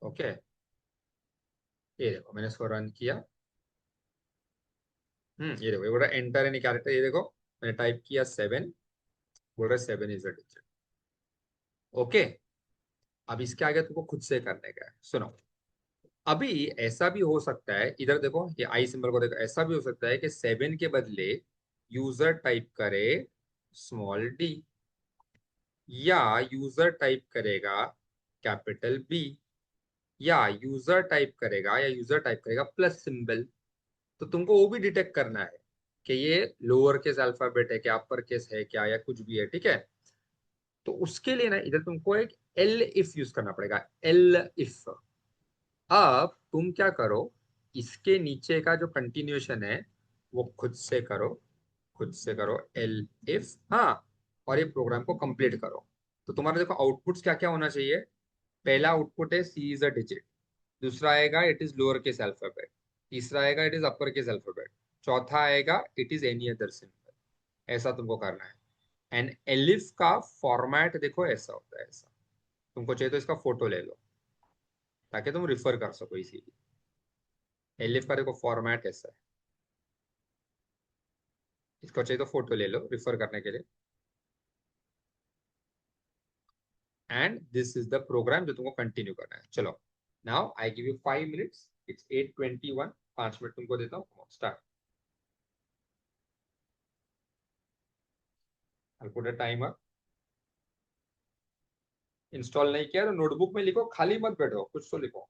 ओके ये देखो मैंने इसको रन किया। ये देखो ये बोल रहा है एंटर एनी कैरेक्टर, ये देखो मैंने टाइप किया 7, बोल रहा है 7 इज अ डिजिट। ओके अब इसके आगे तुमको खुद से करने का है, सुनो। अभी ऐसा भी हो सकता है, इधर देखो ये आई सिंबल को देखो, ऐसा भी हो सकता है कि 7 के बदले यूजर टाइप करे स्मॉल डी, या यूजर टाइप करेगा कैपिटल बी, या यूजर टाइप करेगा प्लस सिंबल। तो तुमको वो भी डिटेक्ट करना है कि ये लोअर केस अल्फाबेट है क्या, अपर केस है क्या, या कुछ भी है, ठीक है। तो उसके लिए ना इधर तुमको एक एल इफ यूज करना पड़ेगा, एल इफ। अब तुम क्या करो, इसके नीचे का जो कंटिन्यूएशन है वो खुद से करो एल इफ, हाँ, और ये प्रोग्राम को कंप्लीट करो। तो तुम्हारा देखो आउटपुट्स क्या क्या होना चाहिए। पहला आउटपुट है सी इज अ डिजिट, दूसरा आएगा it is lower case alphabet, तीसरा आएगा it is upper case alphabet, चौथा आएगा it is any other symbol. ऐसा तुमको करना है। एंड एलिफ का फॉर्मेट देखो ऐसा होता है, ऐसा। तुमको चाहिए तो इसका फोटो ले लो ताकि तुम रिफर कर सको इसीलिए। एलिफ का देखो फॉर्मेट ऐसा है, इसको चाहिए तो फोटो ले लो रिफर करने के लिए। And this is the program जो तुमको कंटिन्यू करना है, चलो। Now I give you 5 minutes, it's 8:21, 5 minute तुमको देता हूँ, start. I put a timer. Install नहीं किया तो नोटबुक में लिखो, खाली मत बैठो, कुछ तो लिखो।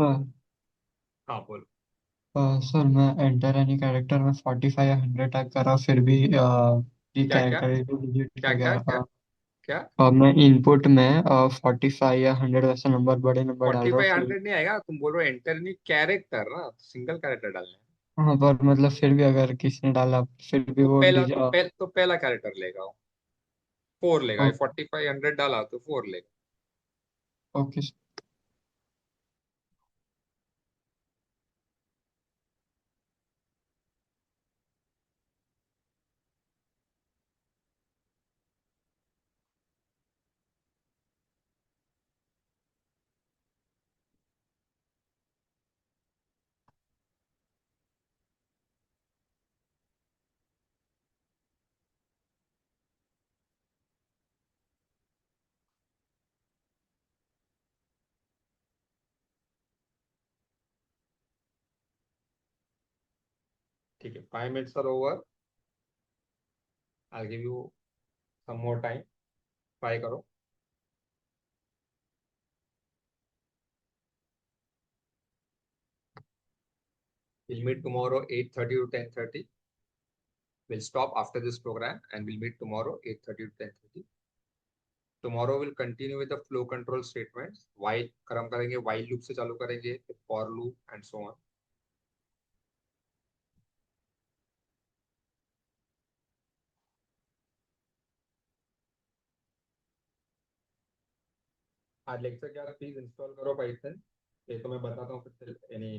हाँ बोलो। सर मैं एंटर एनी कैरेक्टर में 45 या 100 टाइप कर रहा हूँ, फिर भी ये क्या क्या कैरेक्टर डिलीट क्या हो क्या गया। क्या क्या मैं इनपुट में 45 या 100 वैसे नंबर, बड़े नंबर डाल फोर्टी रहा हूँ फाइव फिर। हंड्रेड नहीं आएगा, तुम बोल रहे हो एंटर नहीं कैरेक्टर ना, सिंगल कैरेक्टर डालना है। हाँ, पर मतलब फिर भी अगर किसी ने डाला फिर भी तो वो पहला तो पहला कैरेक्टर लेगा वो, 4 लेगा। ये ओके। 4500 डाला तो 4 लेगा। ओके। ठीक है, 5 minutes are over. I'll give you some more time. Try करो। We'll meet tomorrow 8:30 to 10:30. We'll stop after this program and we'll meet tomorrow 8:30 to 10:30. Tomorrow we'll continue with the flow control statements. While क्रम करेंगे, while loop से चालू करेंगे, फिर for loop and so on. आज lecture क्या, please install करो Python. ये तो मैं बताता हूँ फिर यानी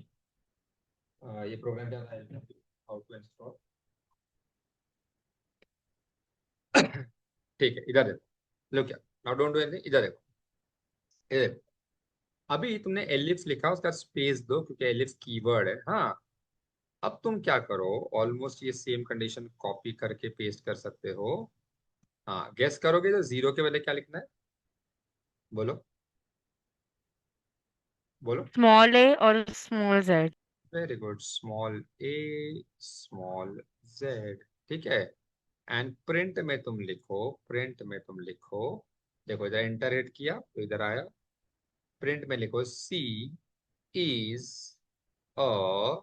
ये प्रोग्राम क्या था, हाउ टू इंस्टॉल। ठीक है, इधर देखो। लो क्या, नाउ डोंट डू एनीथिंग, इधर देखो। ये देखो, अभी तुमने एलिप्स लिखा, उसका स्पेस दो क्योंकि एलिप्स कीवर्ड है। हाँ, अब तुम क्या करो, ऑलमोस्ट ये सेम कंडीशन कॉपी करके पेस्ट कर सकते हो। हाँ, गेस करोगे तो जीरो के पहले क्या लिखना है, बोलो बोलो। Small A or small Z. Very good, small A small Z. ठीक है, एंड प्रिंट में तुम लिखो, प्रिंट में तुम लिखो, देखो इधर एंटर हिट किया तो इधर आया। प्रिंट में लिखो C is a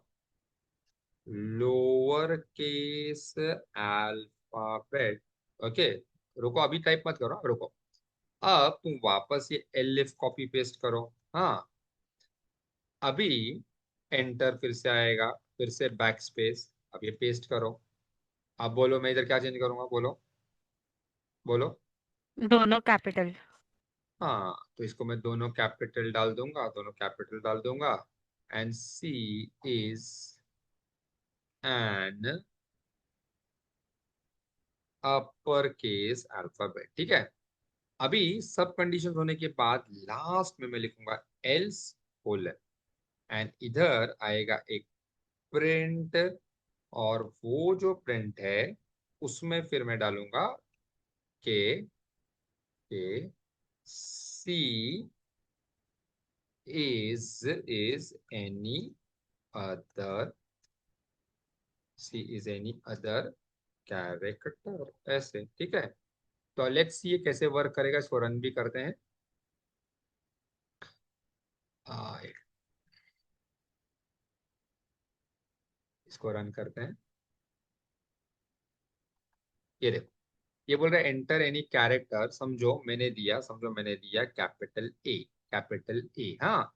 lower case alphabet. Okay, रुको अभी टाइप मत करो, रुको। अब तुम वापस ये एलिफ कॉपी पेस्ट करो। हाँ, अभी एंटर फिर से आएगा, फिर से बैक स्पेस, अब ये पेस्ट करो। अब बोलो मैं इधर क्या चेंज करूंगा, बोलो बोलो। दोनों कैपिटल। हाँ, तो इसको मैं दोनों कैपिटल डाल दूंगा, दोनों कैपिटल डाल दूंगा। And c is an upper case alphabet. ठीक है, अभी सब कंडीशन होने के बाद लास्ट में मैं लिखूंगा एल्स कोलन, एंड इधर आएगा एक प्रिंट, और वो जो प्रिंट है उसमें फिर मैं डालूंगा के C is any other, C is any other character, ऐसे। ठीक है, तो लेट्स सी ये कैसे वर्क करेगा, इसको रन भी करते हैं। आ, इसको रन करते हैं। ये देखो, ये बोल रहा है एंटर एनी कैरेक्टर, समझो मैंने दिया कैपिटल ए, कैपिटल ए। हाँ,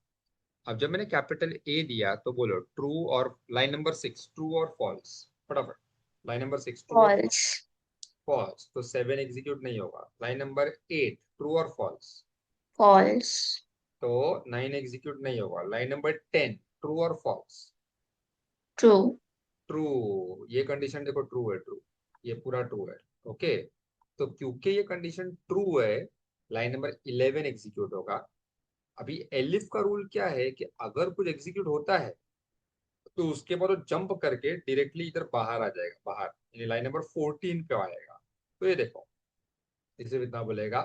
अब जब मैंने कैपिटल ए दिया तो बोलो ट्रू और लाइन नंबर 6, ट्रू और फॉल्स, फटाफट। लाइन नंबर 6 ट्रू और फॉल्स, फॉल्स। फॉल्स तो 7 एग्जीक्यूट नहीं होगा। लाइन नंबर 8 ट्रू और फॉल्स, फॉल्स। तो 9 एग्जीक्यूट नहीं होगा। लाइन नंबर 10 ट्रू और फॉल्स, ट्रू। ट्रू। ये कंडीशन देखो ट्रू है, ट्रू, ये पूरा ट्रू है। ओके, तो क्योंकि ये कंडीशन ट्रू है, लाइन नंबर 11 एग्जीक्यूट होगा। अभी एलिफ का रूल क्या है कि अगर कुछ एग्जीक्यूट होता है तो उसके बाद वो जंप करके डायरेक्टली इधर बाहर आ जाएगा, बाहर यानी लाइन नंबर 14 पे आएगा। तो ये देखो, इसे इतना बोलेगा,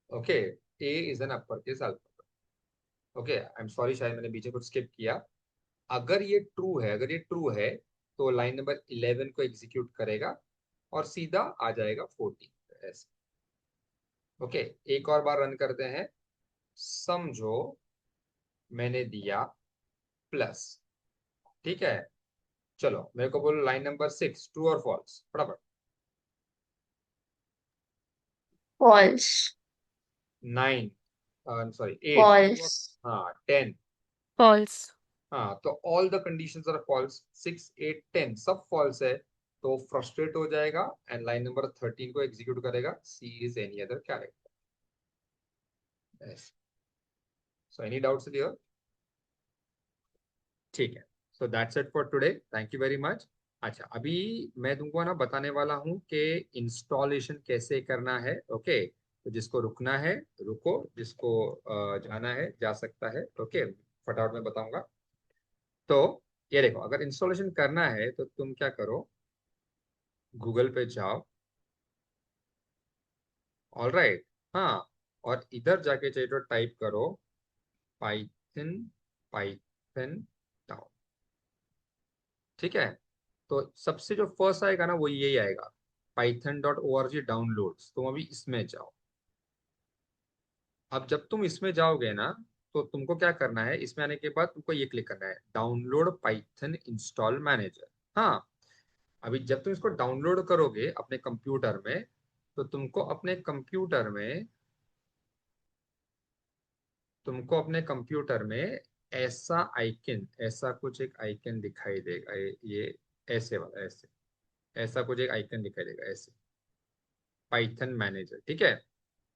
okay, A is an upper case alphabet. Okay, I am sorry, शायद मैंने बीच में कुछ स्किप किया। अगर ये ट्रू है, अगर ये ट्रू है तो लाइन नंबर 11 को एग्जीक्यूट करेगा और सीधा आ जाएगा 14 ऐसे। ओके, एक और बार रन करते हैं, समझो मैंने दिया प्लस, ठीक है। चलो मेरे को बोलो लाइन नंबर 6 ट्रू और फॉल्स फटाफट। फॉल्स। 9, सॉरी 8 ट्रू और, फॉल्स। हाँ 10। फॉल्स। हाँ तो all the conditions are false, 6 8 10 सब फॉल्स है, तो फ्रस्ट्रेट हो जाएगा एंड लाइन नंबर 13 को एग्जीक्यूट करेगा, C is any other character. So any doubts here? ठीक है, so that's it for today, thank you very much. अच्छा अभी मैं तुमको ना बताने वाला हूँ कि इंस्टॉलेशन कैसे करना है, ओके। तो जिसको रुकना है रुको, जिसको जाना है जा सकता है, ओके। फटाफट मैं बताऊंगा। तो ये देखो, अगर इंस्टॉलेशन करना है तो तुम क्या करो, गूगल पे जाओ, ऑल राइट, हाँ। और इधर जाके चाहिए तो टाइप करो पाइथन, पाइथन डाउन, ठीक है। तो सबसे जो फर्स्ट आएगा ना वो यही आएगा, python.org डाउनलोड्स, तुम अभी इसमें जाओ। अब जब तुम इसमें जाओगे ना, तो तुमको क्या करना है, इसमें आने के बाद तुमको ये क्लिक करना है, डाउनलोड पाइथन इंस्टॉल मैनेजर। हाँ, अभी जब तुम इसको डाउनलोड करोगे अपने कंप्यूटर में, तो तुमको अपने कंप्यूटर में ऐसा आइकन, ऐसा कुछ एक आइकन दिखाई देगा, ये ऐसे वाला, ऐसे ऐसा कुछ एक आइकन दिखाई देगा, ऐसे पाइथन मैनेजर, ठीक है।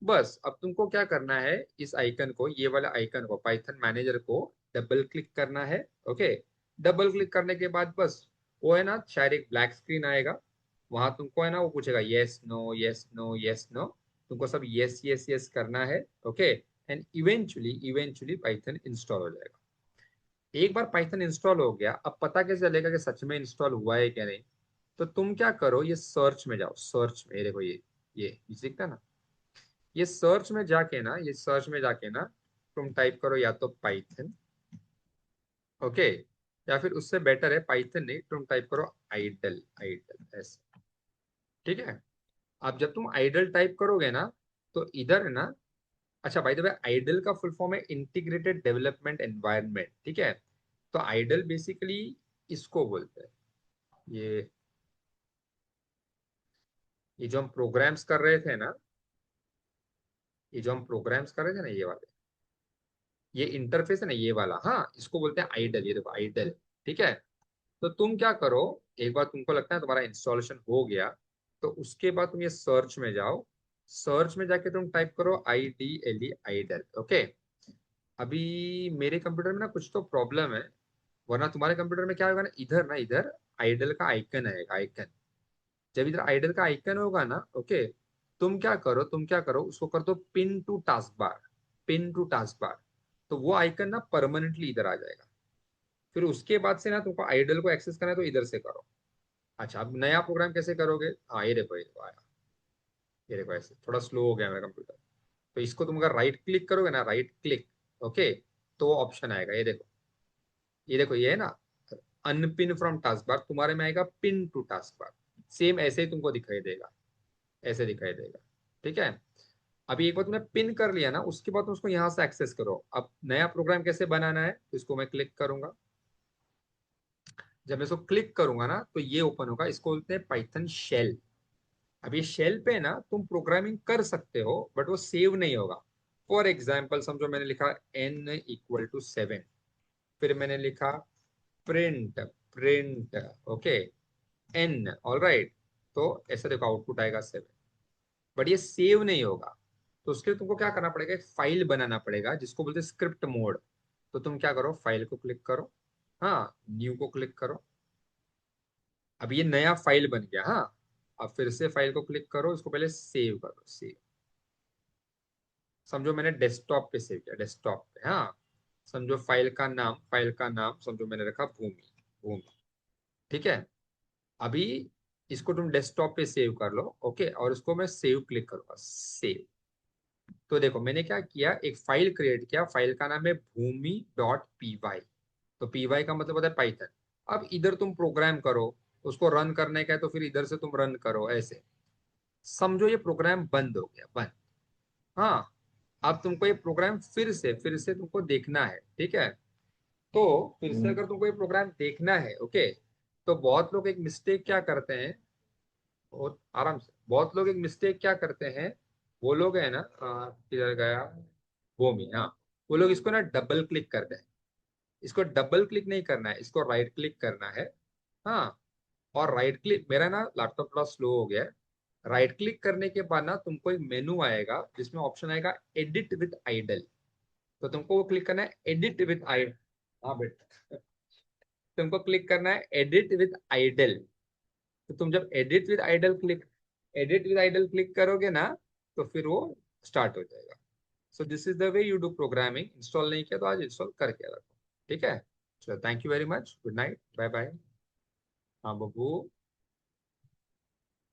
बस अब तुमको क्या करना है, इस आइकन को, ये वाला आइकन को, पाइथन मैनेजर को डबल क्लिक करना है, ओके। डबल क्लिक करने के बाद बस वो है ना, शायद एक ब्लैक स्क्रीन आएगा, वहां तुमको है ना वो पूछेगा yes no yes no yes no, तुमको सब यस यस यस करना है, okay. And eventually eventually Python install हो जाएगा। एक बार पाइथन इंस्टॉल हो गया, अब पता कैसे चलेगा कि सच में इंस्टॉल हुआ है क्या नहीं, तो तुम क्या करो, ये सर्च में जाओ, सर्च में, ये देखो ये दिखता है ना, ये सर्च में जाके ना तुम टाइप करो या तो पाइथन, ओके, या फिर उससे बेटर है पाइथन नहीं, तुम टाइप करो आइडल, आइडल ऐसे, ठीक है। अब जब तुम आइडल टाइप करोगे ना, तो इधर है ना, अच्छा बाय द वे आइडल का फुल फॉर्म है इंटीग्रेटेड डेवलपमेंट एनवायरनमेंट, ठीक है। तो आइडल बेसिकली इसको बोलते हैं, ये ये जो हम प्रोग्राम्स कर रहे थे ना, ये जो हम प्रोग्राम्स कर रहे थे ना, ये वाले, ये इंटरफेस है ना ये वाला, हाँ इसको बोलते हैं आइडल, ये देखो आइडल, ठीक है। तो तुम क्या करो, एक बार तुमको लगता है तुम्हारा इंस्टॉलेशन हो गया, तो उसके बाद तुम ये सर्च में जाओ, सर्च में जाके तुम टाइप करो IDLE, आइडल, ओके। अभी मेरे कंप्यूटर में ना कुछ तो प्रॉब्लम है, वरना तुम्हारे कंप्यूटर में क्या होगा ना, इधर आइडल का आइकन आएगा, आइकन। जब इधर आइडल का आइकन होगा ना, ओके, तुम क्या करो उसको कर दो pin to taskbar, pin to taskbar, तो वो आइकन ना परमानेंटली इधर आ जाएगा। फिर उसके बाद से ना तुमको आइडल को एक्सेस करना है तो इधर से करो। अच्छा अब नया प्रोग्राम कैसे करोगे, हाँ ये देखो आया, ये देखो ऐसे, थोड़ा स्लो हो गया मेरा कंप्यूटर। तो इसको तुम अगर राइट क्लिक करोगे ना, राइट क्लिक, ओके, तो ऑप्शन आएगा, ये देखो, ये देखो, ये है ना अनपिन फ्रॉम टास्क बार, तुम्हारे में आएगा pin to taskbar, same ऐसे ही तुमको दिखाई देगा, ऐसे दिखाई देगा, ठीक है। अभी एक बार तुमने पिन कर लिया ना, उसके बाद तुम उसको यहाँ से एक्सेस करो। अब नया प्रोग्राम कैसे बनाना है, तो इसको मैं क्लिक करूंगा, जब मैं इसको क्लिक करूंगा ना तो ये ओपन होगा, इसको बोलते हैं पाइथन शेल। अब ये शेल पे ना तुम प्रोग्रामिंग कर सकते हो, बट वो सेव नहीं होगा। फॉर एग्जाम्पल समझो मैंने लिखा n = 7, फिर मैंने लिखा print, print, okay, n, all right, तो ऐसा देखो आउटपुट आएगा 7, बट ये सेव नहीं होगा। तो उसके लिए तुमको क्या करना पड़ेगा, एक फाइल बनाना पड़ेगा जिसको बोलते हैं स्क्रिप्ट मोड। तो तुम क्या करो, फाइल को क्लिक करो, हाँ न्यू को क्लिक करो, अब ये नया फाइल बन गया, हाँ। अब फिर से फाइल को क्लिक करो, इसको पहले सेव करो, सेव, समझो मैंने डेस्कटॉप पे सेव किया, डेस्कटॉप पे, हाँ। समझो फाइल का नाम समझो मैंने रखा भूमि, भूमि, ठीक है। अभी इसको तुम डेस्कटॉप पे सेव कर लो, ओके, और इसको मैं सेव क्लिक करूंगा, सेव। तो देखो मैंने क्या किया, एक फाइल क्रिएट किया, फाइल का नाम है भूमि.py, तो py का मतलब होता है पाइथन। अब इधर तुम प्रोग्राम करो, उसको रन करने का है तो फिर इधर से तुम रन करो, ऐसे समझो ये प्रोग्राम बंद हो गया, बंद, हाँ। अब तुमको ये प्रोग्राम फिर से तुमको देखना है, ठीक है। तो फिर से अगर तुमको ये प्रोग्राम देखना है, ओके, तो बहुत लोग एक मिस्टेक क्या करते हैं, और आराम से, बहुत लोग एक मिस्टेक क्या करते हैं, वो लोग है ना, किधर गया, वो में, हाँ, वो लोग इसको ना डबल क्लिक करते हैं। इसको डबल क्लिक नहीं करना है, इसको राइट क्लिक करना है। हाँ, और राइट क्लिक, मेरा ना लैपटॉप थोड़ा स्लो हो गया है। राइट क्लिक करने के बाद ना तुमको एक मेनू आएगा जिसमें ऑप्शन आएगा एडिट विद आइडल। तो तुमको वो क्लिक करना है, एडिट विद आइडल। हाँ बेटा, तुमको क्लिक करना है एडिट विद आइडल। तो तुम जब एडिट विद आइडल क्लिक करोगे ना, तो फिर वो स्टार्ट हो जाएगा। So this is the way you do programming. Install नहीं किया तो आज इंस्टॉल करके रखो, ठीक है। चलो, thank you very much, good night, bye bye. हाँ बब्बू,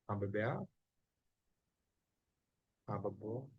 हाँ बब्बिया, हाँ बब्बू।